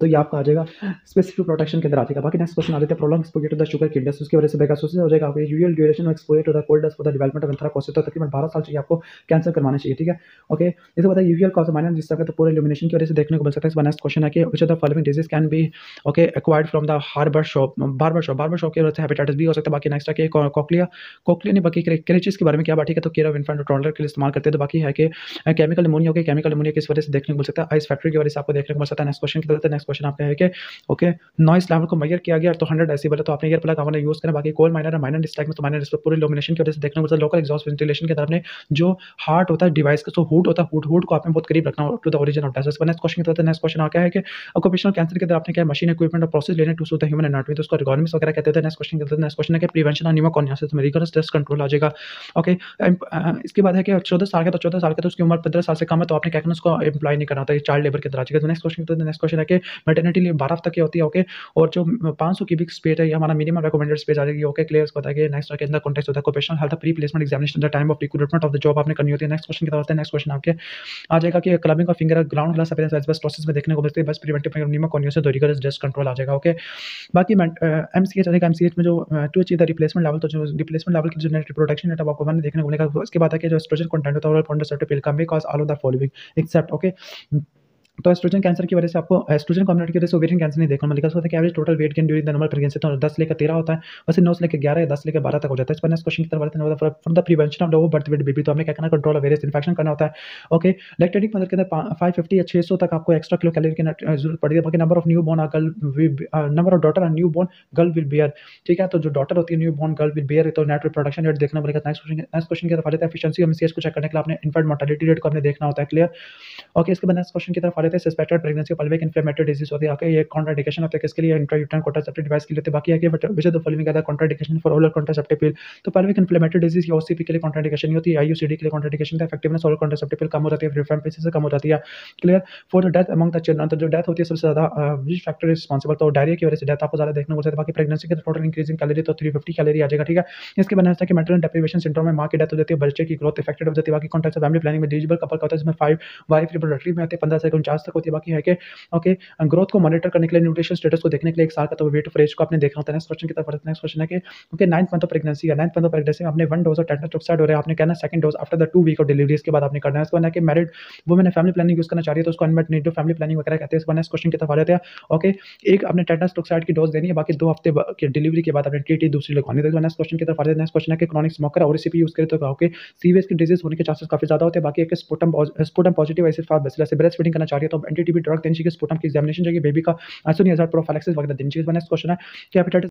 तो ये आपका आ जाएगा स्पेसिफिक प्रोटेक्शन के अंदर आ जाएगा। बाकी नेक्स्ट क्वेश्चन आ जाता है prolong exposure to the sugar किड डस्ट, उसकी वजह से बेगासोसिस हो जाएगा। आपको usual duration of exposure to the coal dust for the development of anthracosis, तो तकरीबन 12 साल चाहिए आपको कैंसर करवाना चाहिए। ठीक है। ओके, इसके बाद usual cause of minor disturb तो पूरे इल्यूमिनेशन की वजह से देखने को मिल सकता है। इस नेक्स्ट क्वेश्चन है कि which of the following disease can be okay acquired from the barber shop की वजह से हेपेटाइटिस बी हो सकता है। बाकी नेक्स्ट है कि कोक्लिया नहीं, बाकी क्रेचिस के बारे में क्या बात है, तो केयर ऑफ इन्फेंट और टॉडलर के लिए इस्तेमाल करते हैं। तो बाकी है कि chemical pneumonia, okay, chemical pneumonia किस वजह से देखने को मिल सकता है, आइस फैक्ट्री की वजह से आपको देखने को मिल सकता है। नेक्स्ट क्वेश्चन की तरफ नेक्स्ट क्वेश्चन आपका है कि ओके, नॉइस लेवल को मेजर किया गया तो 100 डेसिबल है, तो आपने ईयर प्लग आपने यूज करा। बाकी कोल माइनर है, माइनर डिस्ट्रैक्ट में तो माइनर डिस्ट्रैक्ट पूरे इल्यूमिनेशन की वजह से देखने को मिलता है। लोकल एग्जॉस्ट वेंटिलेशन के तरफ ने जो हार्ट होता है डिवाइस का, तो हुड होता है, हुड को आपने बहुत करीब रखना to the origin of desert. Next question की तरफ नेक्स्ट क्वेश्चन आता है कि ऑक्यूपेशनल कैंसर के अंदर आपने क्या मशीन इक्विपमेंट और प्रोसेस लेने to suit the human anatomy, तो उसको एर्गोनॉमिक्स वगैरह कहते हैं। नेक्स्ट क्वेश्चन के तरफ नेक्स्ट क्वेश्चन है कि प्रिवेंशन ऑफ न्यूमोकॉनियासिस में रिगरस टेस्ट कंट्रोल आ जाएगा। ओके, इसके बाद है कि 14 साल का तो 14 साल का तो उसकी उम्र 15 साल से कम है, तो आपने क्या करना, उसको एम्प्लॉय नहीं करना होता है, चाइल्ड लेबर के अंदर आ जाएगा। नेक्स्ट क्वेश्चन है कि मैटरनिटी लीव 12 हफ्ते की होती है, ओके। और जो 500 क्यूबिक स्पेस है, ये हमारा मिनिमम रिकमेंडेड स्पेस आ जाएगी, ओके। क्लियर? इसको बताइए नेक्स्ट के अंदर कॉन्टेक्स्ट होता है occupational health pre placement examination the time of recruitment of the job आपने करनी होती है। नेक्स्ट क्वेश्चन की तरफ आते हैं। नेक्स्ट क्वेश्चन आपके आ जाएगा कि clubbing of finger ground glass appearance asbestosis में देखने को मिलती है, बस preventive pneumoconiosis rigorous dust control आ जाएगा, ओके। बाकी एमसीएच आएगा। एमसीएच में जो to achieve the replacement level, तो जो रिप्लेसमेंट लेवल की जो नेट रिप्रोडक्शन रेट आपको 1 देखने को मिलेगा। उसके बाद है कि जो एस्ट्रोजन कंटेंट होता है ओरल कॉन्ट्रासेप्टिव पिल का may cause all of the following except, okay. तो एस्ट्रोजन कैंसर की वजह से आपको एस्ट्रोजन कम्युनिटी की वजह से ओवेरियन कैंसर नहीं देखने को मिलेगा। उसका average total weight gain during the normal pregnancy तो 10 लेकर 13 होता है, वैसे 9 से लेकर 11 या 10 से लेकर 12 तक हो जाता है। इस पर नेक्स्ट क्वेश्चन की तरफ बढ़ते हैं। For the prevention of low birth weight baby, तो हमें क्या करना, कंट्रोल ऑफ वेरियस इन्फेक्शन करना होता है, ओके। लैक्टेटिंग मदर के अंदर 550 या 600 तक आपको एक्स्ट्रा किलो कैलोरी की जरूरत पड़ेगी। बाकी number of newborn girl, number of daughter newborn girl will bear, ठीक है। तो जो डॉटर होती है newborn girl will bear, तो नेट रिप्रोडक्शन रेट देखना पड़ेगा। नेक्स्ट क्वेश्चन की तरफ आ जाते हैं। एफिशिएंसी एमसीएच को चेक करने के लिए आपने इन्फेंट मोर्टेलिटी रेट को आपने देखना होता है, क्लियर? ओके। इसके बाद नेक्स्ट क्वेश्चन की तरफ आ जाते हैं। Suspected pregnancy pelvic inflammatory disease होती है, ये कॉन्ट्राइंडिकेशन होता है किसके लिए, इंट्रायूटेराइन कॉन्ट्रासेप्टिव डिवाइस के लिए होते हैं। बाकी है कि which of the following are the contraindication for oral contraceptive pill, तो pelvic inflammatory डिजीज या ओसीपी के लिए कॉन्ट्राइंडिकेशन नहीं होती है, आईयूसीडी के लिए कॉन्ट्राइंडिकेशन है। इफेक्टिवनेस ओरल कॉन्ट्रासेप्टिव पिल कम हो जाती है, रिफैम्पिसिस से कम हो जाती है, clear? For the death among the children, तो जो डेथ होती है सबसे ज्यादा विच फैक्टर इज रिस्पांसिबल, तो डायरिया की वजह से डेथ आपको ज्यादा देखने को मिलता है। बाकी प्रेगनेंसी के टोटल इंक्रीजिंग कैलोरी तो 350 कैलोरी आ जाएगा, ठीक है। इसके बाद है कि मैटरनल डेप्रिवेशन सिंड्रोम में मां की डेथ हो जाती है, बच्चे की ग्रोथ इफेक्टेड हो जाती है। बाकी कॉन्टेक्स्ट फैमिली प्लानिंग में डिजिबल कपल का होता है, जिसमें 5 वाइफ रिप्रोडक्टिव में होते हैं, 15 से 49 तक होती है। बाकी है कि ओके, ग्रोथ को मॉनिटर करने के लिए न्यूट्रिशन स्टेटस को देखने के लिए 1 साल का तो वेट ऑफ एज को आपने देखना होता है। नेक्स्ट क्वेश्चन की तरफ बढ़ते हैं। नेक्स्ट क्वेश्चन है कि okay 9th month of pregnancy है, 9th मंथ ऑफ प्रेगनेंसी में आपने 1 डोज ऑफ टेट्रास्टोक्साइड हो रहा है, आपने कहना second dose after the 2 week of delivery, इसके बाद आपने करना है। इसको है कि married women family planning use करना चाह रही है तो उसको अनमेट नीड फैमिली प्लानिंग वगैरह कहते हैं। इसको नेक्स्ट क्वेश्चन की तरफ आ जाते हैं। ओके, एक आपने टेट्रास्टोक्साइड की डोज देनी है, बाकी 2 हफ्ते की डिलीवरी के बाद आपने टीटी दूसरी लगवानी है। तो नेक्स्ट क्वेश्चन की तरफ आ जाते हैं। नेक्स्ट क्वेश्चन है कि क्रॉनिक स्मोकर और रेसिपी यूज करे तो ओके सीवीएस की डिजीज होने के चांसेस काफी ज्यादा होते हैं। बाकी एक sputum positive acid fast bacillus से ब्रेस्ट फीडिंग करना चाह रही है तो एंटी टीबी ड्रग देनी चाहिए, स्पुटम की एग्जामिनेशन चाहिए, बेबी का आइसोनियाजाइड प्रोफाइलैक्सिस वगैरह देनी चाहिए। नेक्स्ट क्वेश्चन है कि हेपेटाइटिस